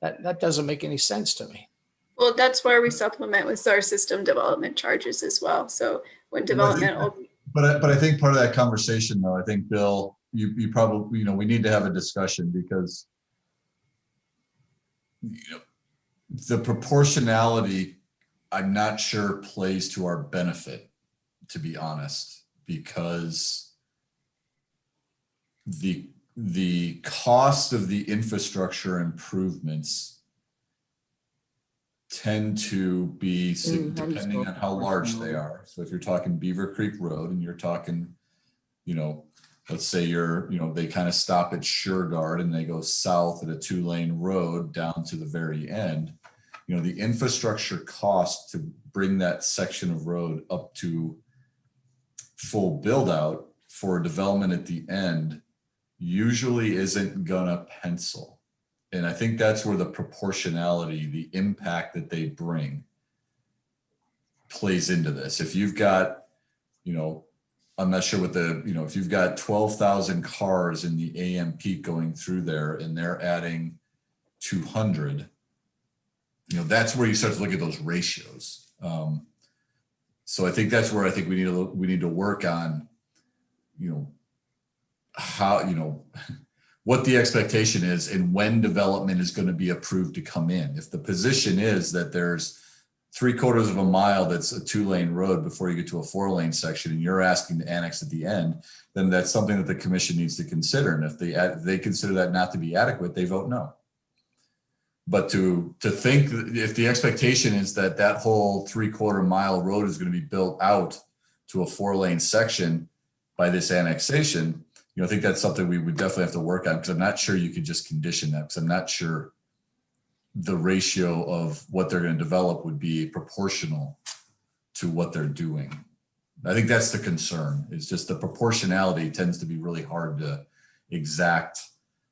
That doesn't make any sense to me. Well, that's where we supplement with our system development charges as well. So when development But I think part of that conversation, though, I think, Bill, you probably, we need to have a discussion, because the proportionality, I'm not sure plays to our benefit, to be honest. because the cost of the infrastructure improvements tend to be depending on how large they are. So if you're talking Beaver Creek Road and you're talking, let's say they kind of stop at Sureguard and they go south at a 2-lane road down to the very end, the infrastructure cost to bring that section of road up to full build out for development at the end usually isn't gonna pencil. And I think that's where the proportionality, the impact that they bring plays into this. If you've got, I'm not sure what if you've got 12,000 cars in the AM peak going through there and they're adding 200, that's where you start to look at those ratios. So I think that's where I think we need to work on, how, what the expectation is and when development is going to be approved to come in. If the position is that there's 3/4 of a mile that's a 2-lane road before you get to a 4-lane section and you're asking to annex at the end, then that's something that the commission needs to consider. And if they consider that not to be adequate, they vote no. But to think if the expectation is that that whole 3/4 mile road is going to be built out to a 4-lane section by this annexation, I think that's something we would definitely have to work on, because I'm not sure you could just condition that, because I'm not sure the ratio of what they're going to develop would be proportional to what they're doing. I think that's the concern. It's just the proportionality tends to be really hard to exact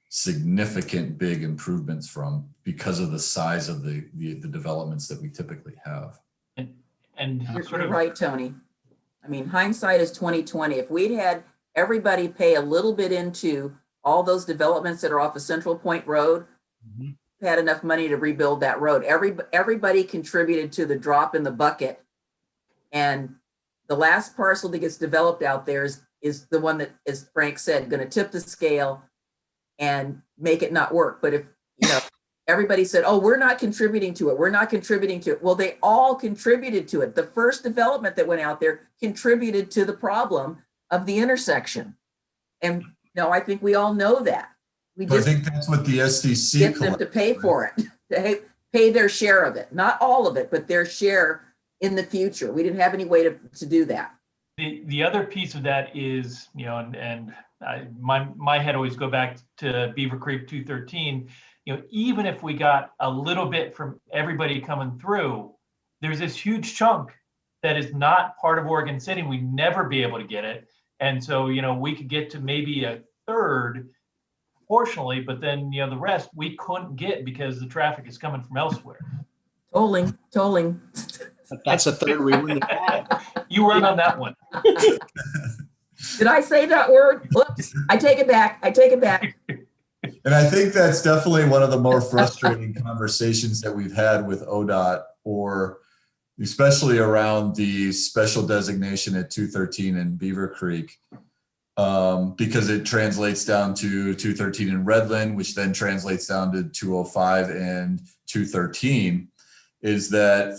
significant big improvements from because of the size of the developments that we typically have. And You're right, Tony. I mean, hindsight is 2020. If we'd had everybody pay a little bit into all those developments that are off of Central Point Road, had enough money to rebuild that road. Everybody contributed to the drop in the bucket. And the last parcel that gets developed out there is the one that, as Frank said, going to tip the scale and make it not work. But if, everybody said, oh, we're not contributing to it. We're not contributing to it. Well, they all contributed to it. The first development that went out there contributed to the problem of the intersection. And I think we all know that. We just I think that's what the SDC get them to pay for it, to pay their share of it. Not all of it, but their share in the future. We didn't have any way to do that. the other piece of that is, my head always go back to Beaver Creek 213. Even if we got a little bit from everybody coming through, there's this huge chunk that is not part of Oregon City. We never be able to get it. And so, we could get to maybe a third proportionally, but then, the rest we couldn't get because the traffic is coming from elsewhere. Tolling. That's a third we wouldn't have had. You run on that one. Did I say that word? Whoops, I take it back. And I think that's definitely one of the more frustrating conversations that we've had with ODOT, or especially around the special designation at 213 in Beaver Creek, because it translates down to 213 in Redland, which then translates down to 205 and 213. Is that,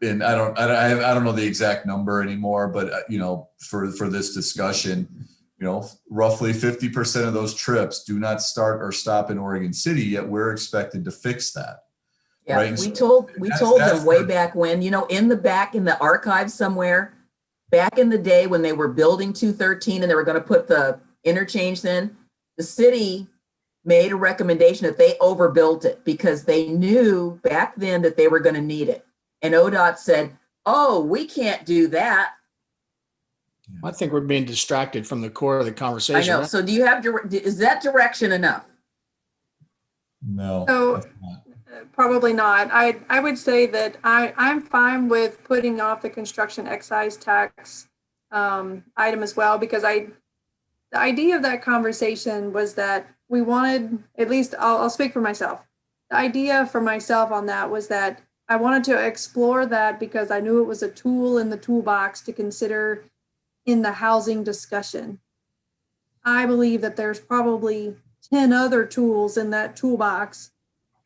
and I don't know the exact number anymore, but for this discussion, roughly 50% of those trips do not start or stop in Oregon City, yet we're expected to fix that. Yeah, right? we told them way back when, in the archives somewhere, back in the day when they were building 213 and they were going to put the interchange in, the city made a recommendation that they overbuilt it because they knew back then that they were going to need it. And ODOT said, oh, we can't do that. I think we're being distracted from the core of the conversation. I know. So is that direction enough? No. So probably not. I would say that I'm fine with putting off the construction excise tax item as well, because the idea of that conversation was that we wanted, at least I'll speak for myself. The idea for myself on that was that I wanted to explore that because I knew it was a tool in the toolbox to consider in the housing discussion. I believe that there's probably 10 other tools in that toolbox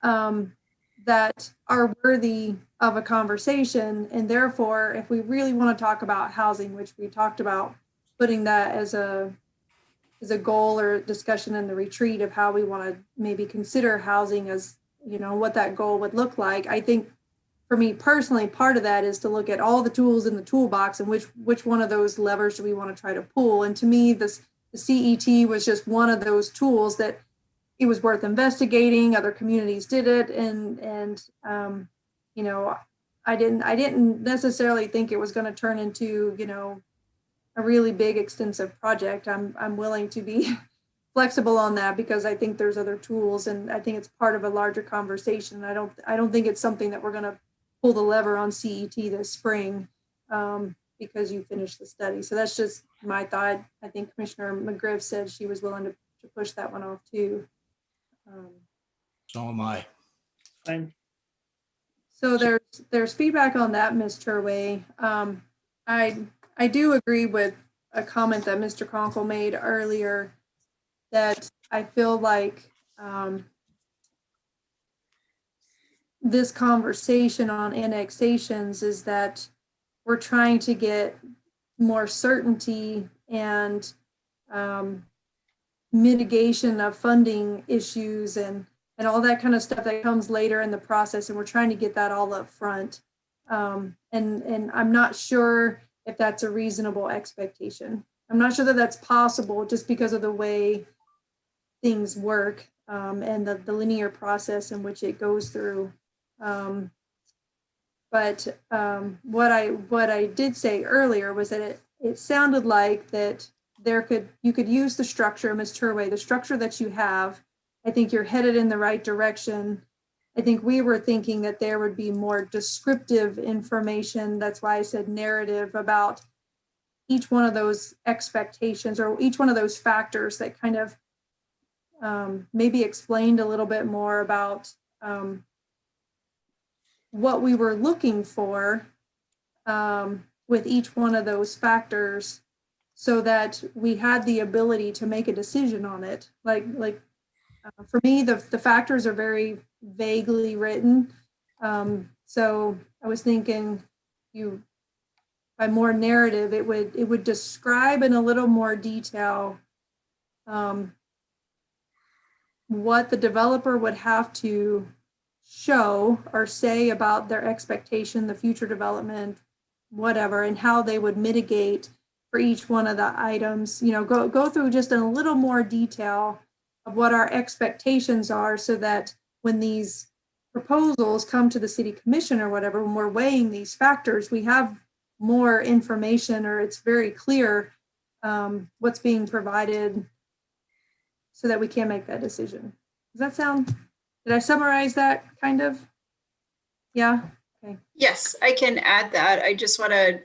that are worthy of a conversation. And therefore, if we really want to talk about housing, which we talked about putting that as a goal or discussion in the retreat of how we want to maybe consider housing as, you know, what that goal would look like. I think for me personally, part of that is to look at all the tools in the toolbox and which one of those levers do we want to try to pull. And to me, the CET was just one of those tools that it was worth investigating. Other communities did it, and you know, I didn't necessarily think it was going to turn into, you know, a really big extensive project. I'm willing to be flexible on that because I think there's other tools, and I think it's part of a larger conversation. I don't think it's something that we're going to pull the lever on CET this spring because you finished the study. So that's just my thought. I think Commissioner McGriff said she was willing to push that one off too. So am I. Fine. So there's feedback on that, Ms. Turway. I do agree with a comment that Mr. Conkle made earlier that I feel like this conversation on annexations is that we're trying to get more certainty and mitigation of funding issues and all that kind of stuff that comes later in the process. And we're trying to get that all up front. And I'm not sure if that's a reasonable expectation. I'm not sure that that's possible just because of the way things work and the linear process in which it goes through. But what I did say earlier was that it sounded like that you could use the structure, Ms. Turway, the structure that you have. I think you're headed in the right direction. I think we were thinking that there would be more descriptive information. That's why I said narrative about each one of those expectations or each one of those factors that kind of maybe explained a little bit more about what we were looking for with each one of those factors so that we had the ability to make a decision on it. For me, the factors are very vaguely written. So I was thinking by more narrative, it would describe in a little more detail what the developer would have to show or say about their expectation, the future development, whatever, and how they would mitigate for each one of the items. You know, go through just in a little more detail of what our expectations are so that when these proposals come to the city commission or whatever, when we're weighing these factors, we have more information or it's very clear what's being provided so that we can make that decision. Does that sound, did I summarize that kind of? Yeah, okay. Yes, I can add that. I just want to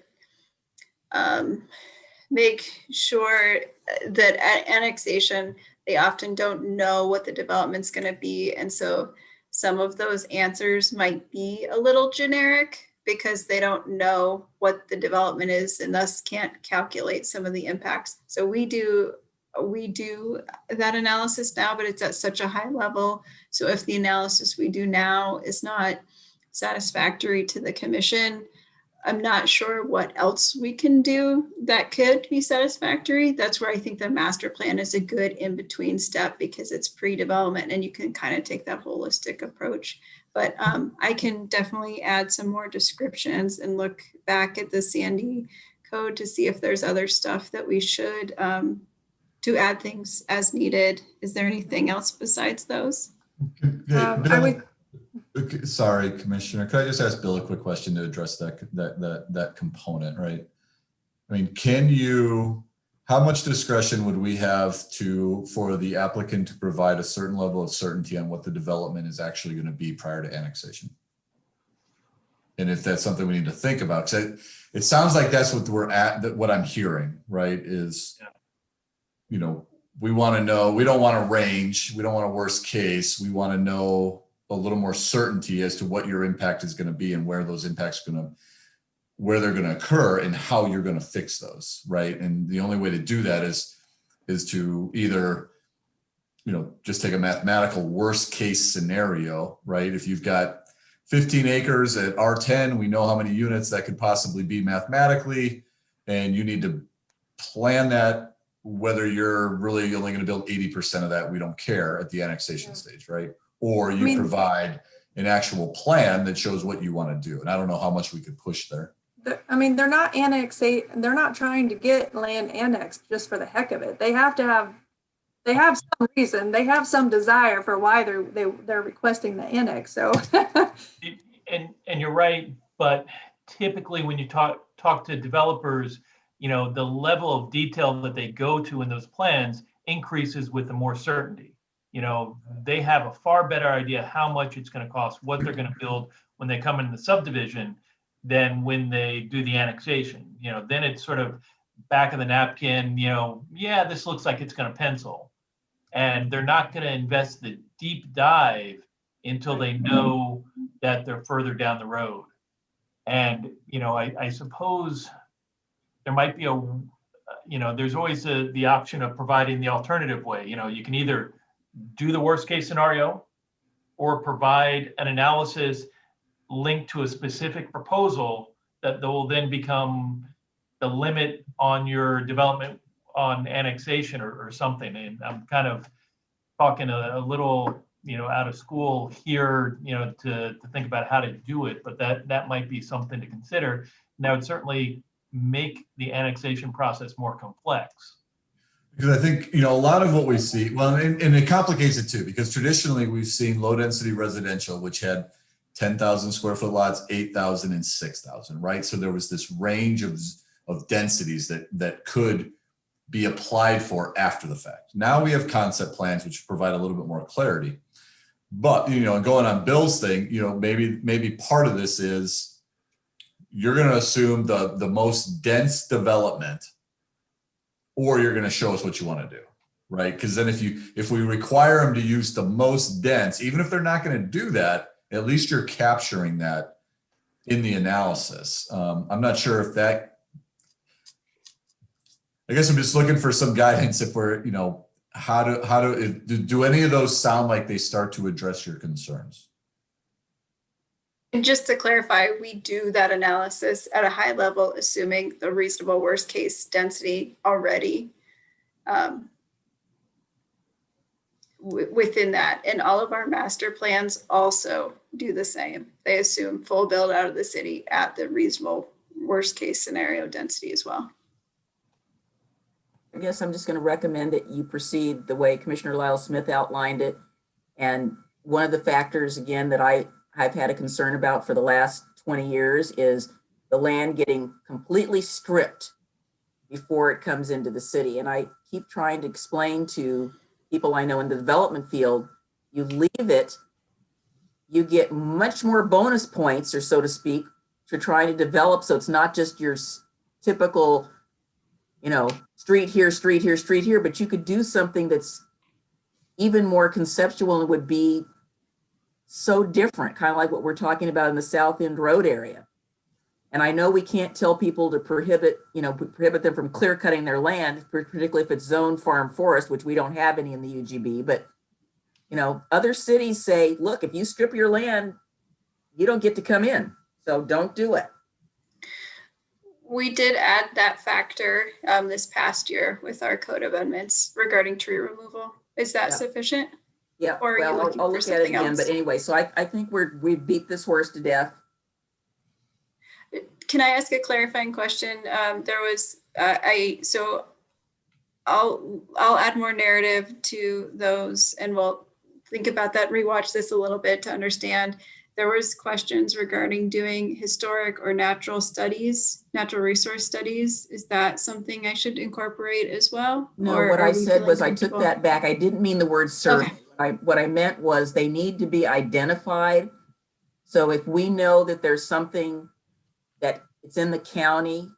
make sure that at annexation, they often don't know what the development's going to be. And so some of those answers might be a little generic because they don't know what the development is and thus can't calculate some of the impacts. So we do that analysis now, but it's at such a high level. So if the analysis we do now is not satisfactory to the commission, I'm not sure what else we can do that could be satisfactory. That's where I think the master plan is a good in-between step because it's pre-development and you can kind of take that holistic approach. But I can definitely add some more descriptions and look back at the Sandy code to see if there's other stuff that we should to add things as needed. Is there anything else besides those? Sorry, Commissioner. Could I just ask Bill a quick question to address that component, right? I mean, how much discretion would we have for the applicant to provide a certain level of certainty on what the development is actually going to be prior to annexation? And if that's something we need to think about, because it sounds like that's what we're at, what I'm hearing, right, is, you know, we want to know, we don't want a range, we don't want a worst case, we want to know a little more certainty as to what your impact is going to be and where those impacts where they're going to occur and how you're going to fix those, right? And the only way to do that is to either, you know, just take a mathematical worst case scenario, right? If you've got 15 acres at R10, we know how many units that could possibly be mathematically, and you need to plan that, whether you're really only going to build 80% of that, we don't care at the annexation stage, right? Or you provide an actual plan that shows what you want to do. And I don't know how much we could push there. I mean, they're not they're not trying to get land annexed just for the heck of it. They have some reason, they have some desire for why they're requesting the annex. So And you're right, but typically when you talk to developers, you know, the level of detail that they go to in those plans increases with the more certainty. You know, they have a far better idea how much it's going to cost, what they're going to build when they come into the subdivision than when they do the annexation. You know, then it's sort of back of the napkin, you know, yeah, this looks like it's going to pencil. And they're not going to invest the deep dive until they know that they're further down the road. And, you know, I suppose there might be you know, there's always the option of providing the alternative way. You know, you can either do the worst case scenario or provide an analysis linked to a specific proposal that will then become the limit on your development on annexation or something. And I'm kind of talking a little, you know, out of school here, you know, to think about how to do it, but that might be something to consider. Now, it certainly make the annexation process more complex. Because I think, you know, a lot of what we see, well, and it complicates it too, because traditionally we've seen low density residential, which had 10,000 square foot lots, 8,000 and 6,000, right? So there was this range of densities that could be applied for after the fact. Now we have concept plans, which provide a little bit more clarity. But, you know, and going on Bill's thing, you know, maybe part of this is you're going to assume the most dense development, or you're going to show us what you want to do, right? Because then if we require them to use the most dense, even if they're not going to do that, at least you're capturing that in the analysis. I'm not sure if that, I guess I'm just looking for some guidance if we're, you know, do any of those sound like they start to address your concerns? And just to clarify, we do that analysis at a high level, assuming the reasonable worst case density already within that. And all of our master plans also do the same. They assume full build out of the city at the reasonable worst case scenario density as well. I guess I'm just going to recommend that you proceed the way Commissioner Lyle Smith outlined it. And one of the factors, again, that I've had a concern about for the last 20 years is the land getting completely stripped before it comes into the city. And I keep trying to explain to people I know in the development field, you leave it, you get much more bonus points, or so to speak, to try to develop. So it's not just your typical, you know, street here, street here, street here, but you could do something that's even more conceptual and would be so different, kind of like what we're talking about in the South End Road area. And I know we can't tell people to prohibit them from clear cutting their land, particularly if it's zone farm forest, which we don't have any in the UGB. But, you know, other cities say, look, if you strip your land, you don't get to come in. So don't do it. We did add that factor this past year with our code amendments regarding tree removal. Is that sufficient? Yeah, Or are you looking I'll for look at it something again. else? But anyway, so I think we've beat this horse to death. Can I ask a clarifying question? There was so I'll add more narrative to those, and we'll think about that. Rewatch this a little bit to understand. There was questions regarding doing historic or natural resource studies. Is that something I should incorporate as well? No, or what are I we said was feeling I took comfortable? that back. I didn't mean the word survey. Okay. What I meant was they need to be identified. So if we know that there's something that it's in the county,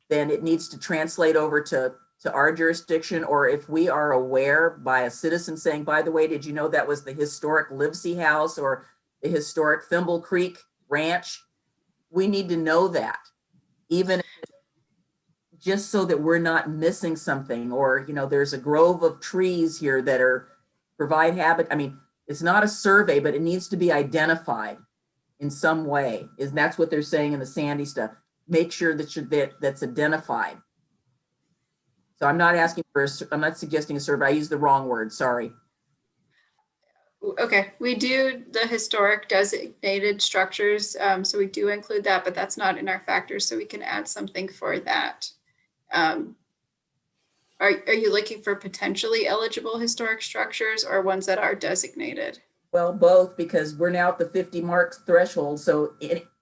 then it needs to translate over to our jurisdiction. Or if we are aware by a citizen saying, by the way, did you know that was the historic Livesey House or the historic Thimble Creek Ranch? We need to know that, even just so that we're not missing something. Or, you know, there's a grove of trees here that provide habit. I mean, it's not a survey, but it needs to be identified in some way. That's what they're saying in the Sandy stuff. Make sure that that's identified. So I'm not asking for, I'm not suggesting a survey. I used the wrong word, sorry. Okay, we do the historic designated structures, so we do include that, but that's not in our factors, so we can add something for that. Are you looking for potentially eligible historic structures or ones that are designated? Well, both, because we're now at the 50 marks threshold. So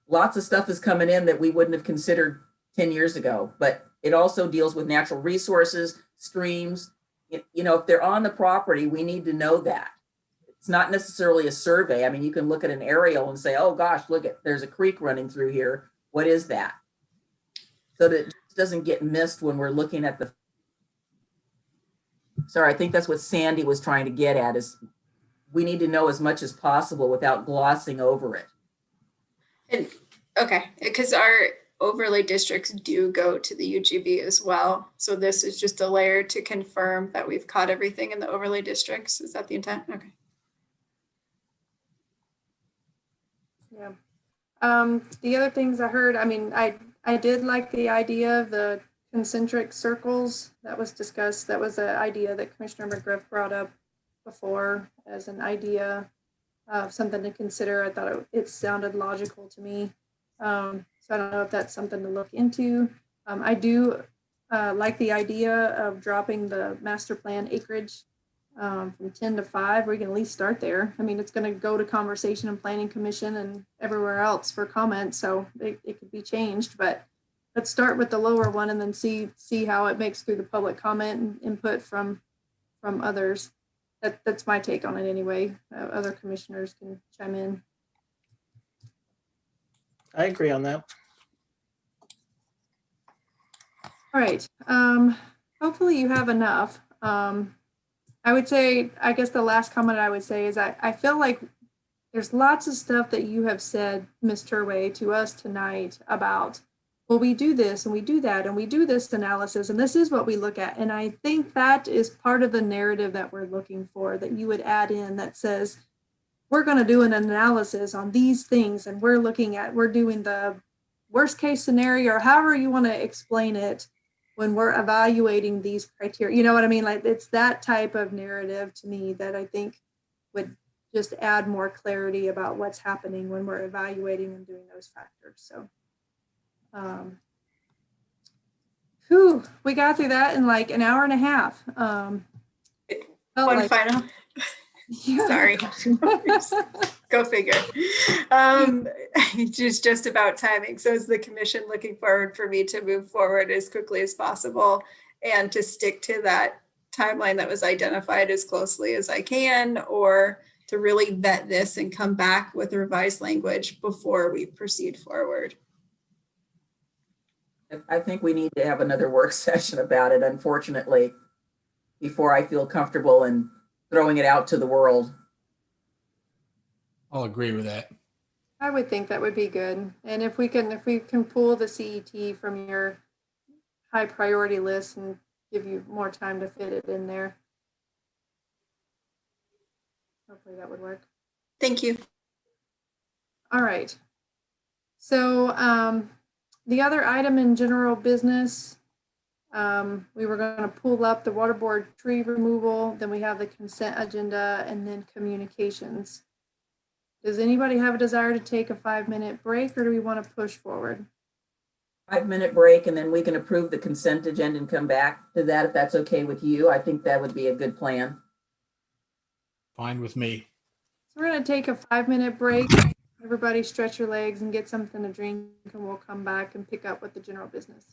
lots of stuff is coming in that we wouldn't have considered 10 years ago, but it also deals with natural resources, streams. You know, if they're on the property, we need to know that. It's not necessarily a survey. I mean, you can look at an aerial and say, oh gosh, look at, there's a creek running through here. What is that? So that it doesn't get missed when we're looking at the, sorry, I think that's what Sandy was trying to get at, is we need to know as much as possible without glossing over it. And okay, because our overlay districts do go to the UGB as well. So this is just a layer to confirm that we've caught everything in the overlay districts. Is that the intent? Okay. Yeah. The other things I heard, I mean, I did like the idea of the concentric circles that was discussed. That was an idea that Commissioner McGriff brought up before as an idea of something to consider. I thought it sounded logical to me. So I don't know if that's something to look into. I do like the idea of dropping the master plan acreage from 10 to 5. We can at least start there. I mean, it's going to go to conversation and planning commission and everywhere else for comment. So it could be changed, but let's start with the lower one and then see how it makes through the public comment and input from others. That's my take on it anyway. Other commissioners can chime in. I agree on that. All right. Hopefully you have enough. I would say, I guess the last comment I would say is I feel like there's lots of stuff that you have said, Ms. Turway, to us tonight about, well, we do this and we do that and we do this analysis and this is what we look at. And I think that is part of the narrative that we're looking for, that you would add in that says, we're going to do an analysis on these things and we're doing the worst case scenario, or however you want to explain it, when we're evaluating these criteria. You know what I mean? Like, it's that type of narrative to me that I think would just add more clarity about what's happening when we're evaluating and doing those factors. So we got through that in like an hour and a half. One final. Yeah. Sorry. Go figure. Just about timing. So is the commission looking forward for me to move forward as quickly as possible and to stick to that timeline that was identified as closely as I can, or to really vet this and come back with revised language before we proceed forward? I think we need to have another work session about it, unfortunately, before I feel comfortable in throwing it out to the world. I'll agree with that. I would think that would be good. And if we can pull the CET from your high priority list and give you more time to fit it in there. Hopefully that would work. Thank you. All right. So the other item in general business, we were going to pull up the water board tree removal, then we have the consent agenda, and then communications. Does anybody have a desire to take a 5-minute break, or do we want to push forward? 5-minute break, and then we can approve the consent agenda and come back to that if that's okay with you. I think that would be a good plan. Fine with me. So we're going to take a 5-minute break. Everybody stretch your legs and get something to drink, and we'll come back and pick up with the general business.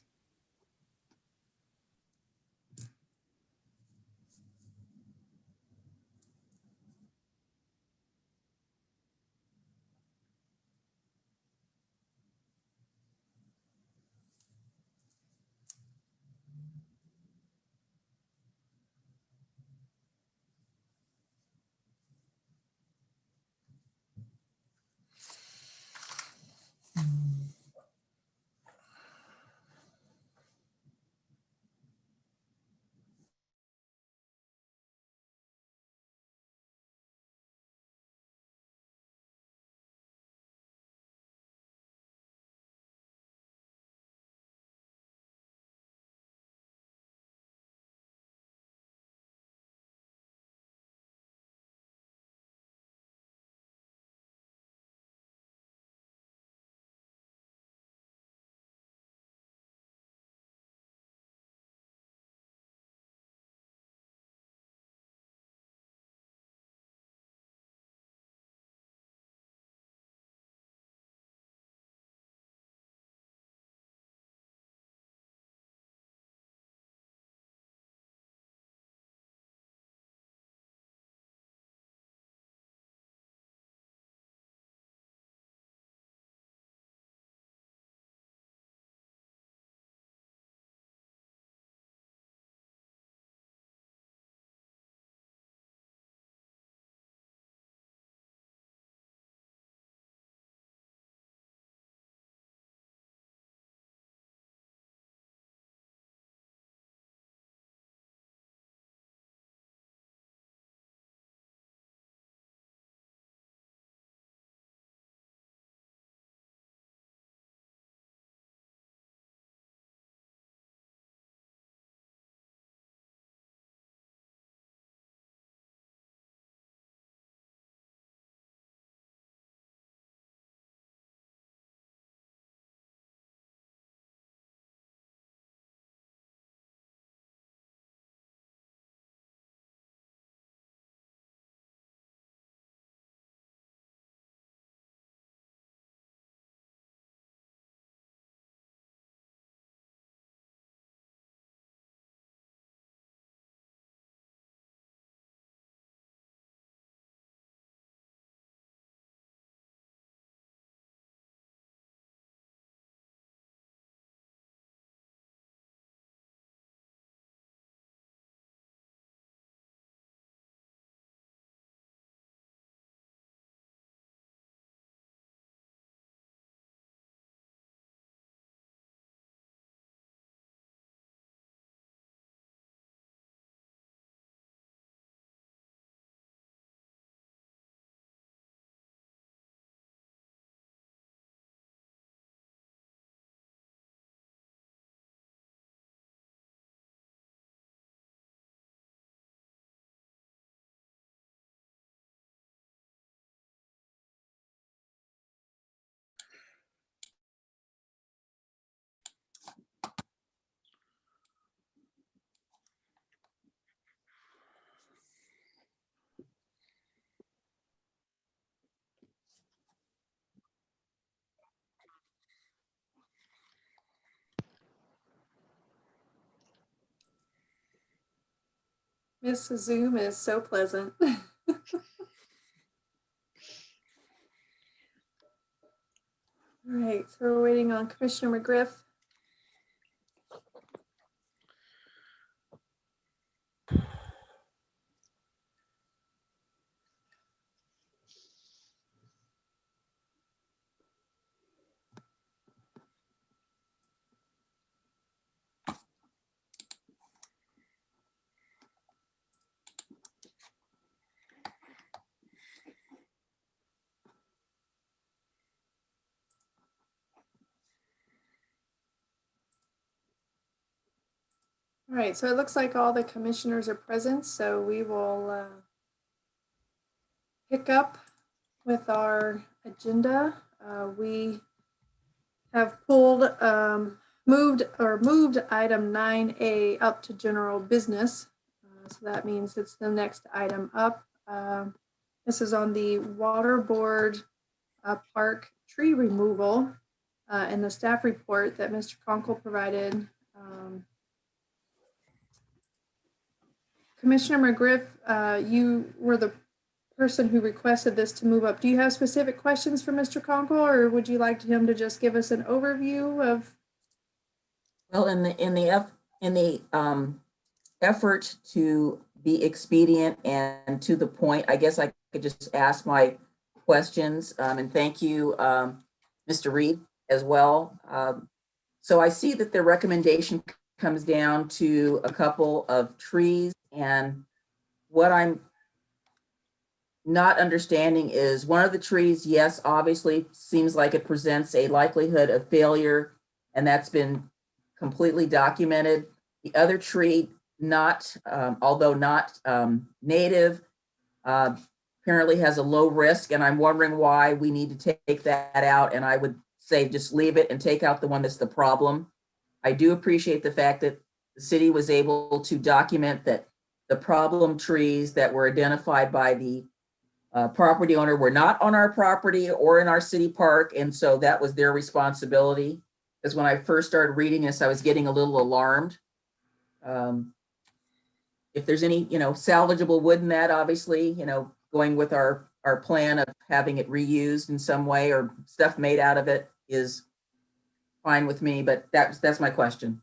Miss Zoom is so pleasant. All right, so we're waiting on Commissioner McGriff. All right, so it looks like all the commissioners are present, so we will pick up with our agenda. We have moved item 9A up to general business. So that means it's the next item up. This is on the water board park tree removal and the staff report that Mr. Conkle provided. Commissioner McGriff, you were the person who requested this to move up. Do you have specific questions for Mr. Conkle, or would you like him to just give us an overview of? Well, in the effort to be expedient and to the point, I guess I could just ask my questions. And thank you, Mr. Reed, as well. So I see that the recommendation comes down to a couple of trees, and what I'm not understanding is one of the trees, yes, obviously seems like it presents a likelihood of failure, and that's been completely documented. The other tree, not, although not native, apparently has a low risk, and I'm wondering why we need to take that out. And I would say just leave it and take out the one that's the problem. I do appreciate the fact that the city was able to document that the problem trees that were identified by the property owner were not on our property or in our city park, and so that was their responsibility. Because when I first started reading this, I was getting a little alarmed. If there's any, salvageable wood in that, obviously, going with our plan of having it reused in some way or stuff made out of it is fine with me, but that's my question.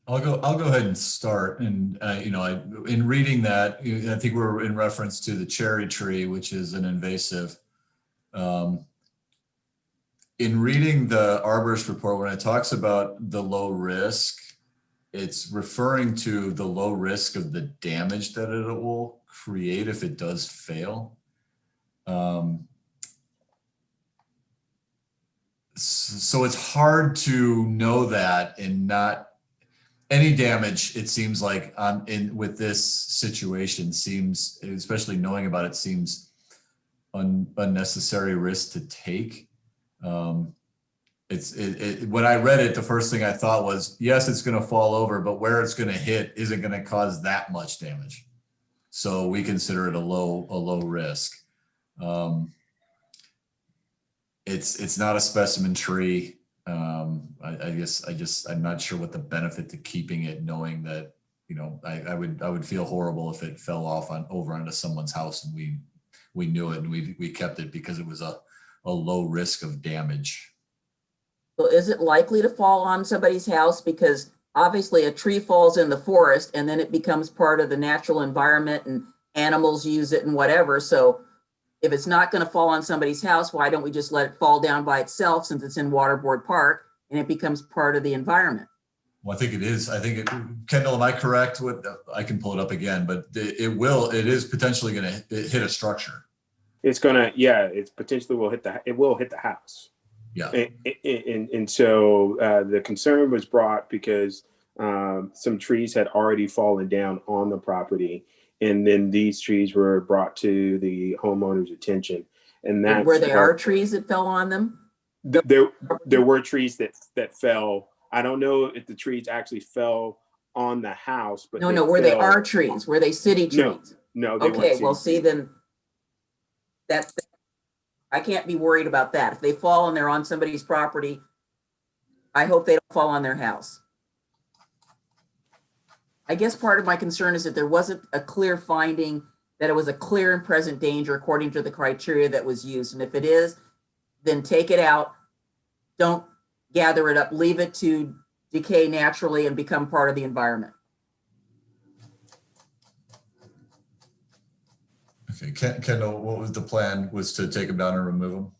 I'll go ahead and start. And, in reading that, I think we're in reference to the cherry tree, which is an invasive. In reading the arborist report, when it talks about the low risk, it's referring to the low risk of the damage that it will create if it does fail. So it's hard to know that, and not any damage, it seems like with this situation seems, especially knowing about it, seems unnecessary risk to take. When I read it, the first thing I thought was, yes, it's going to fall over, but where it's going to hit isn't going to cause that much damage. So we consider it a low risk. It's not a specimen tree. I guess I'm not sure what the benefit to keeping it, knowing that, I would feel horrible if it fell off over onto someone's house and we knew it and we kept it because it was a low risk of damage. So is it likely to fall on somebody's house? Because obviously a tree falls in the forest and then it becomes part of the natural environment and animals use it and whatever. So if it's not going to fall on somebody's house, why don't we just let it fall down by itself, since it's in Waterboard Park and it becomes part of the environment? Well, I think it is. Kendall, am I correct? I can pull it up again, but it is potentially going to hit a structure. It's potentially will hit the house. Yeah. And so the concern was brought because some trees had already fallen down on the property. And then these trees were brought to the homeowner's attention. And that's where there are trees that fell on them? There were trees that fell. I don't know if the trees actually fell on the house, but where they are trees, were they city trees? No, they okay, well, see, then I can't be worried about that. If they fall and they're on somebody's property, I hope they don't fall on their house. I guess part of my concern is that there wasn't a clear finding that it was a clear and present danger according to the criteria that was used. And if it is, then take it out. Don't gather it up, leave it to decay naturally and become part of the environment. Okay, Kendall, what was the plan? Was to take them down and remove them?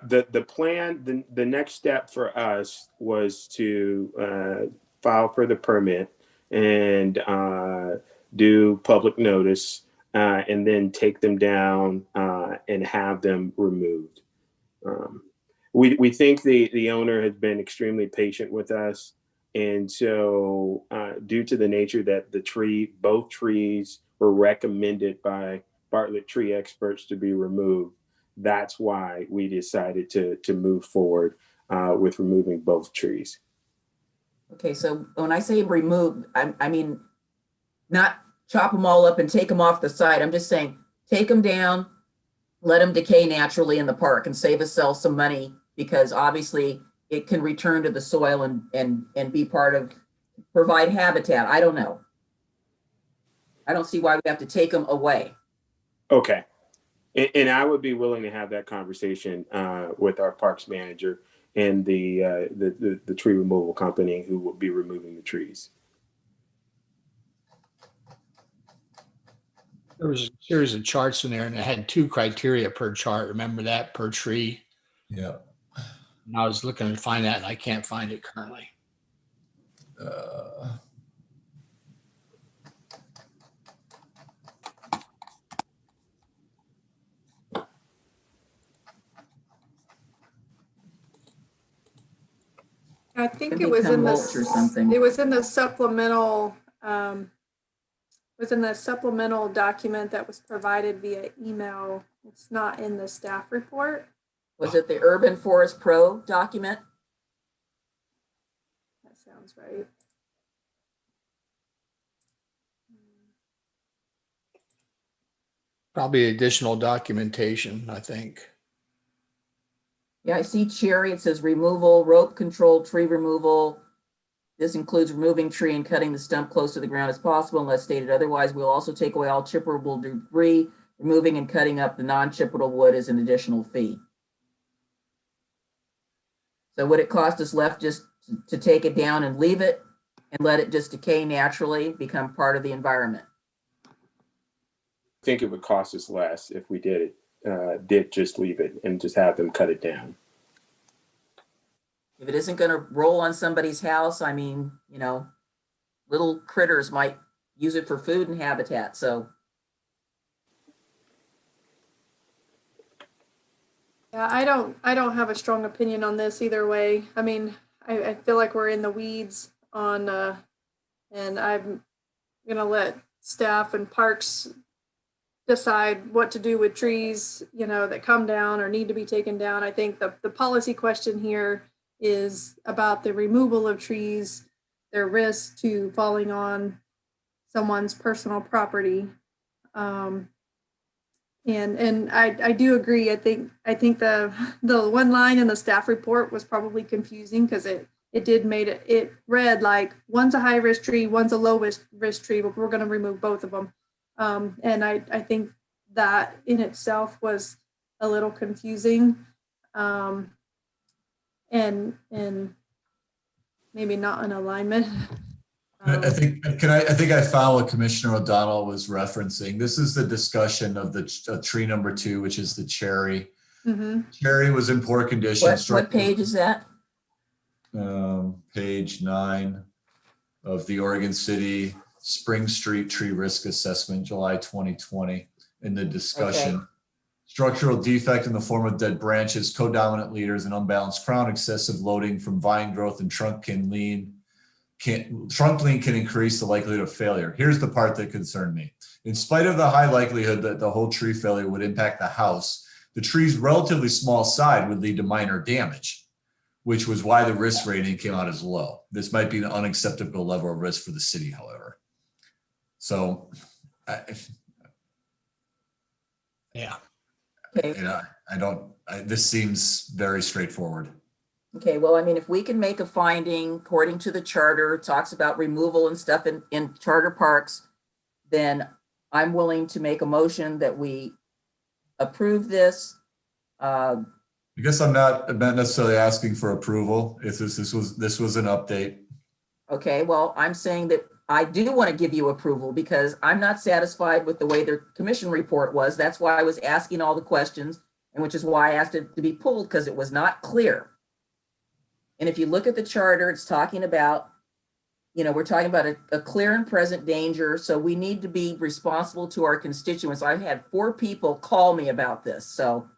The plan, the next step for us was to file for the permit and do public notice, and then take them down and have them removed. We think the owner has been extremely patient with us. And so due to the nature that both trees were recommended by Bartlett tree experts to be removed, that's why we decided to move forward with removing both trees. Okay, so when I say remove, I mean not chop them all up and take them off the side. I'm just saying take them down, let them decay naturally in the park and save us some money, because obviously it can return to the soil and be part of, provide habitat. I don't know. I don't see why we have to take them away. Okay. And I would be willing to have that conversation with our parks manager and the tree removal company who will be removing the trees. There was a series of charts in there and it had 2 criteria per chart. Remember that, per tree? Yeah. And I was looking to find that and I can't find it currently. I think Could it was in become mulch or something. it was in the supplemental, document that was provided via email. It's not in the staff report. Was it the Urban Forest Pro document? That sounds right. Probably additional documentation, I think. Yeah, I see cherry. It says removal, rope control, tree removal. This includes removing tree and cutting the stump close to the ground as possible unless stated otherwise. We'll also take away all chipperable debris. Removing and cutting up the non-chipperable wood is an additional fee. So would it cost us left just to take it down and leave it and let it just decay naturally, become part of the environment? I think it would cost us less if we did just leave it and just have them cut it down. If it isn't going to roll on somebody's house, I mean, you know, little critters might use it for food and habitat. So Yeah, I don't have a strong opinion on this either way. I mean, I feel like we're in the weeds on, and I'm gonna let staff and parks decide what to do with trees, you know, that come down or need to be taken down. I think the policy question here is about the removal of trees, their risk to falling on someone's personal property. And I do agree. I think the one line in the staff report was probably confusing because it read like one's a high risk tree, one's a low risk tree, but we're going to remove both of them. And I think that in itself was a little confusing, and maybe not in alignment. I think I found what Commissioner O'Donnell was referencing. This is the discussion of the tree number 2, which is the cherry. Mm-hmm. Cherry was in poor condition. What page is that? Page 9 of the Oregon City Spring Street Tree Risk Assessment, July 2020. In the discussion, Okay. Structural defect in the form of dead branches, codominant leaders, and unbalanced crown, excessive loading from vine growth, and trunk lean can increase the likelihood of failure. Here's the part that concerned me. In spite of the high likelihood that the whole tree failure would impact the house, the tree's relatively small side would lead to minor damage, which was why the risk rating came out as low. This might be an unacceptable level of risk for the city, however. So, Yeah. Okay. this seems very straightforward. Okay, well, I mean, if we can make a finding according to the charter, it talks about removal and stuff in charter parks, then I'm willing to make a motion that we approve this. I guess I'm not necessarily asking for approval. If this was an update. Okay, well, I'm saying that I do want to give you approval because I'm not satisfied with the way their commission report was. That's why I was asking all the questions, and which is why I asked it to be pulled, because it was not clear. And if you look at the charter, it's talking about, we're talking about a clear and present danger. So we need to be responsible to our constituents. I've had 4 people call me about this. So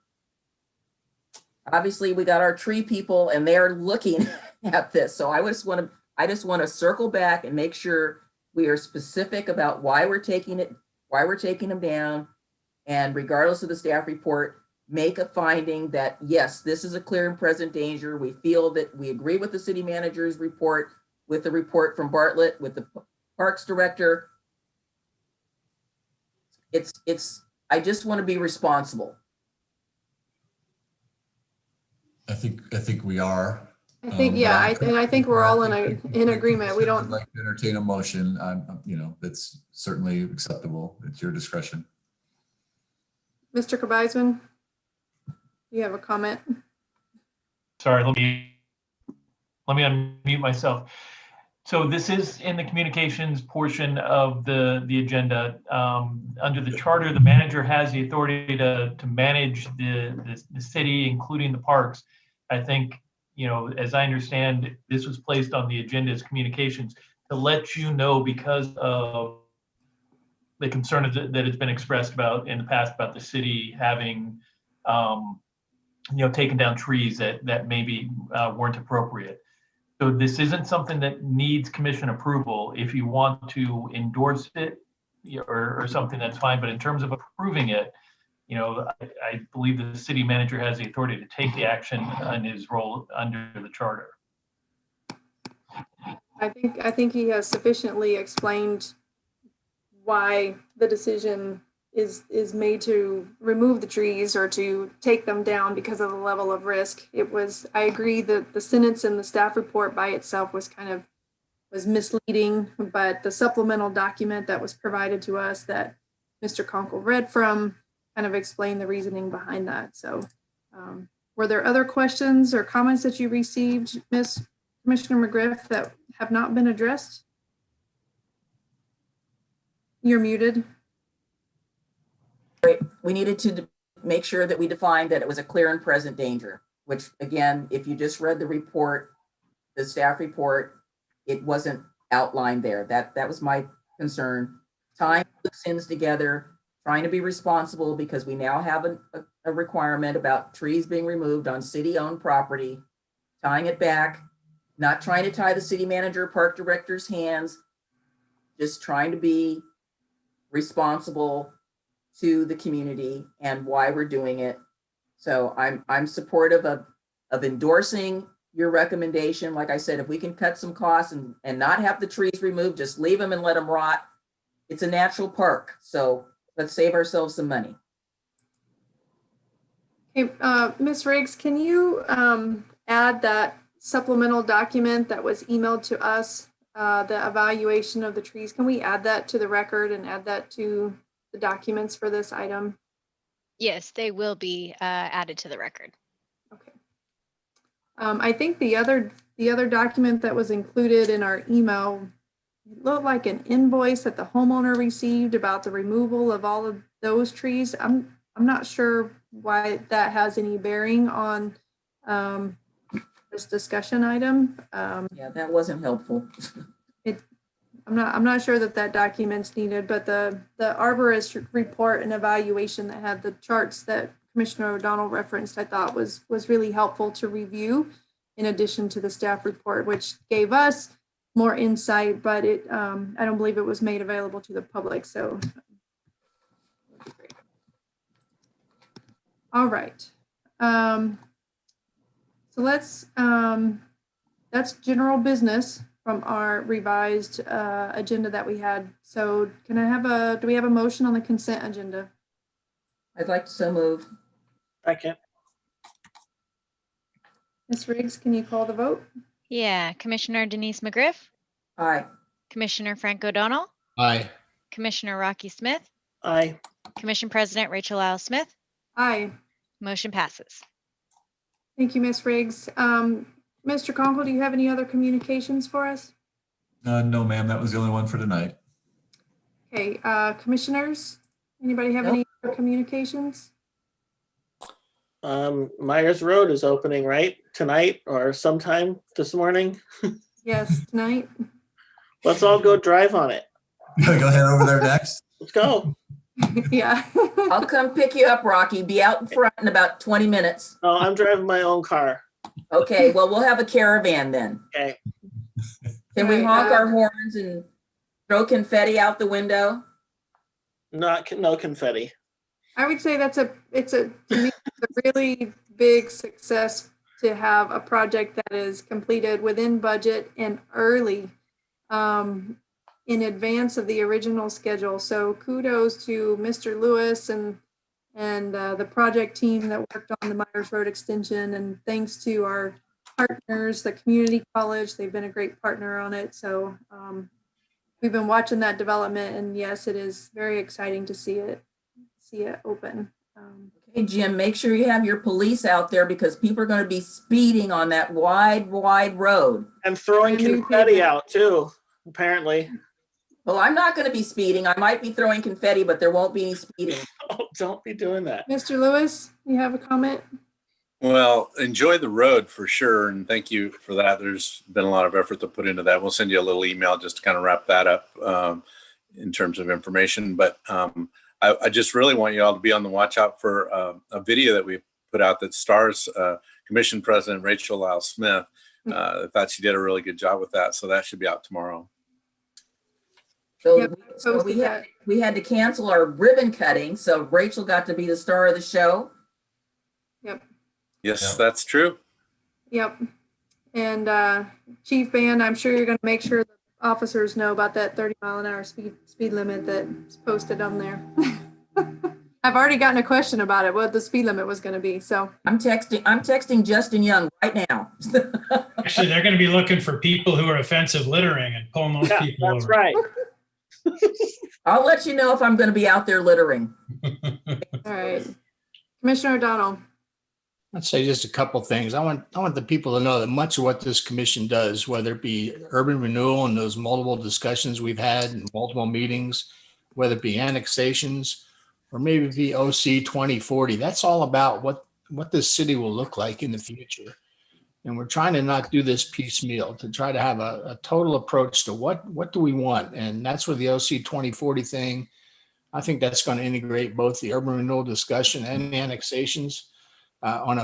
obviously we got our tree people and they're looking at this. So I just want to circle back and make sure we are specific about why we're taking them down. And regardless of the staff report, make a finding that, yes, this is a clear and present danger. We feel that we agree with the city manager's report, with the report from Bartlett, with the parks director. I just want to be responsible. I think we are. I think, I think we're all in agreement. We I'd don't, like to entertain a motion. That's certainly acceptable. It's your discretion. Mr. Kabizman, you have a comment? Sorry, let me unmute myself. So this is in the communications portion of the agenda. Under the charter, the manager has the authority to manage the city, including the parks. I think, as I understand, this was placed on the agenda as communications to let you know, because of the concern that has been expressed about in the past about the city having, taken down trees that maybe weren't appropriate. So this isn't something that needs commission approval. If you want to endorse it or something, that's fine. But in terms of approving it, I believe the city manager has the authority to take the action in his role under the charter. I think he has sufficiently explained why the decision is made to remove the trees or to take them down because of the level of risk. I agree that the sentence in the staff report by itself was misleading, but the supplemental document that was provided to us that Mr. Conkle read from kind of explained the reasoning behind that. So were there other questions or comments that you received, Ms. Commissioner McGriff, that have not been addressed? You're muted. We needed to make sure that we defined that it was a clear and present danger, which again, if you just read the report, the staff report, it wasn't outlined there. That was my concern. Tying loose ends together, trying to be responsible, because we now have a requirement about trees being removed on city-owned property, tying it back, not trying to tie the city manager, park director's hands, just trying to be responsible to the community and why we're doing it. So I'm supportive of endorsing your recommendation. Like I said, if we can cut some costs and not have the trees removed, just leave them and let them rot. It's a natural park, so let's save ourselves some money. Okay, Ms. Riggs, can you add that supplemental document that was emailed to us, the evaluation of the trees? Can we add that to the record and add that to the documents for this item? Yes, they will be added to the record. Okay. I think the other document that was included in our email looked like an invoice that the homeowner received about the removal of all of those trees. I'm not sure why that has any bearing on this discussion item. Yeah, that wasn't helpful. I'm not sure that document's needed, but the arborist report and evaluation that had the charts that Commissioner O'Donnell referenced, I thought was really helpful to review, in addition to the staff report, which gave us more insight, but I don't believe it was made available to the public. So, all right. So that's general business from our revised agenda that we had. So do we have a motion on the consent agenda? I'd like to so move. Second. Ms. Riggs, can you call the vote? Yeah, Commissioner Denise McGriff, Aye. Commissioner Frank O'Donnell, Aye. Commissioner Rocky Smith, Aye. Commission President Rachel Lyle Smith. Aye. Motion passes. Thank you, Ms. Riggs. Mr. Conkle, do you have any other communications for us? No, ma'am, that was the only one for tonight. Okay, commissioners, anybody have Nope. any other communications? Myers Road is opening, right? Tonight or sometime this morning? Yes, tonight. Let's all go drive on it. You gotta go head over there next. Let's go. Yeah. I'll come pick you up, Rocky. Be out in front in about 20 minutes. No, I'm driving my own car. Okay, well, we'll have a caravan then. Okay. Can we Right, honk our horns and throw confetti out the window? No confetti. I would say to me, it's a really big success to have a project that is completed within budget and early, in advance of the original schedule. So kudos to Mr. Lewis and the project team that worked on the Myers Road extension, and thanks to our partners, the community college. They've been a great partner on it. So we've been watching that development, and yes, it is very exciting to see it open. Hey, Jim, make sure you have your police out there because people are going to be speeding on that wide road. And throwing Brand new confetti pavement. out too, apparently. Well, I'm not going to be speeding. I might be throwing confetti, but there won't be any speeding. Oh, don't be doing that. Mr. Lewis, you have a comment? Well, enjoy the road for sure. And thank you for that. There's been a lot of effort to put into that. We'll send you a little email just to kind of wrap that up in terms of information. But I just really want you all to be on the watch out for a video that we put out that stars Commission President Rachel Lyle Smith. I thought she did a really good job with that. So that should be out tomorrow. So, Yep, so posted that. we had to cancel our ribbon cutting. So Rachel got to be the star of the show. Yep. Yes, Yeah. that's true. Yep. And Chief Band, I'm sure you're going to make sure the officers know about that 30-mile-an-hour speed limit that's posted on there. I've already gotten a question about it, what the speed limit was going to be. So I'm texting Justin Young right now. Actually, they're going to be looking for people who are offensive littering and pulling those Yeah, people that's over. right. I'll let you know if I'm going to be out there littering. all right, Commissioner O'Donnell. I'd say just a couple things. I want the people to know that much of what this commission does, whether it be urban renewal and those multiple discussions we've had in multiple meetings, whether it be annexations or maybe it be OC 2040, that's all about what this city will look like in the future. And we're trying to not do this piecemeal, to try to have a total approach to what do we want. And that's where the OC 2040 thing, I think that's going to integrate both the urban renewal discussion and the annexations. On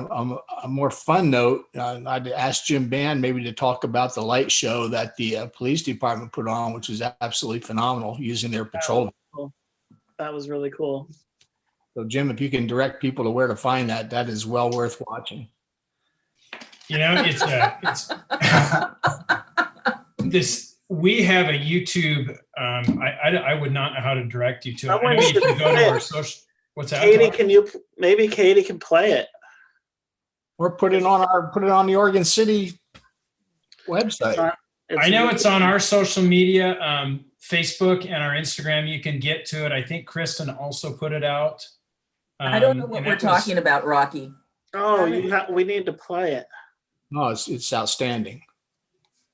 a more fun note, I'd ask Jim Band maybe to talk about the light show that the police department put on, which was absolutely phenomenal, using their patrol. That was really cool. So Jim, if you can direct people to where to find that, that is well worth watching. You know, it's this. We have a YouTube. I would not know how to direct you to it. I I want know you you to can go play to our it. social. What's that? Katie, maybe Katie can play it. Or put it on the Oregon City website. I know it's on our social media, Facebook and our Instagram. You can get to it. I think Kristen also put it out. I don't know what and we're that was- talking about, Rocky. Oh, we need to play it. No, it's outstanding.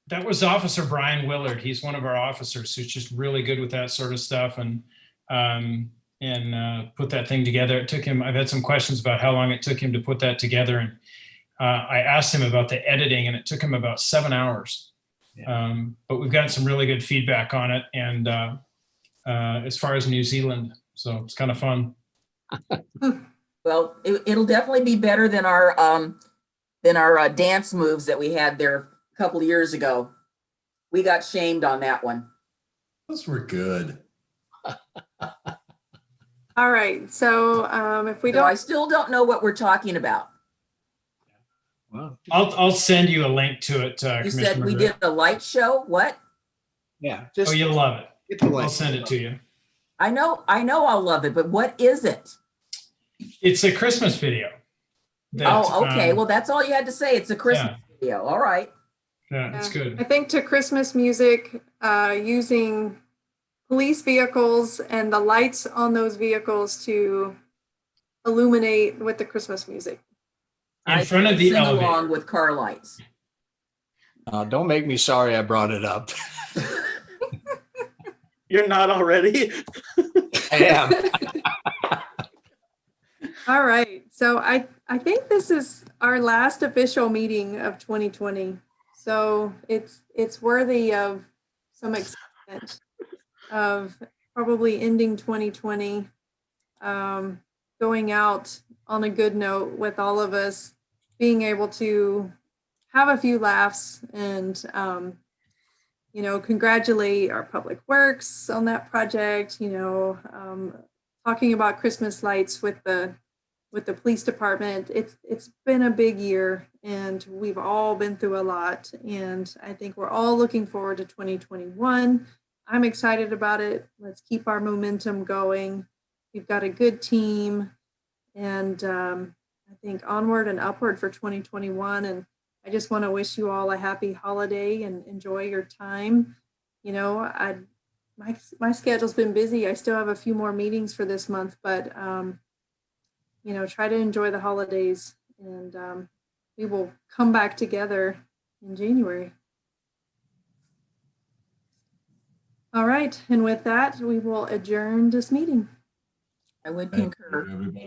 That was Officer Brian Willard. He's one of our officers who's just really good with that sort of stuff and put that thing together. It took him, I've had some questions about how long it took him to put that together. And I asked him about the editing and it took him about 7 hours. Yeah. But we've gotten some really good feedback on it. And as far as New Zealand, so it's kind of fun. Well, it'll definitely be better than our dance moves that we had there a couple of years ago. We got shamed on that one. Those were good. All right, so if we So I don't, still don't know what we're talking about. Well, I'll send you a link to it. You Commissioner said we McGriff. did a light show? What? yeah. Oh, Just you'll love it. get the I'll link. send it to you. I know I'll love it, but what is it? It's a Christmas video. that, Oh, okay. Well, that's all you had to say. It's a Christmas yeah. video. All right. Yeah, that's Yeah. good. I think to Christmas music, using police vehicles and the lights on those vehicles to illuminate with the Christmas music. In front of the sing elevator. along with car lights. Don't make me sorry I brought it up. You're not already? I am. All right. So I think this is our last official meeting of 2020. So it's worthy of some excitement of probably ending 2020, going out on a good note with all of us being able to have a few laughs and congratulate our public works on that project, talking about Christmas lights with the police department. It's been a big year and we've all been through a lot. And I think we're all looking forward to 2021. I'm excited about it. Let's keep our momentum going. We've got a good team and I think onward and upward for 2021. And I just want to wish you all a happy holiday and enjoy your time. My schedule's been busy. I still have a few more meetings for this month, but try to enjoy the holidays and we will come back together in January. All right. And with that, we will adjourn this meeting. I would Thank concur. you, everybody.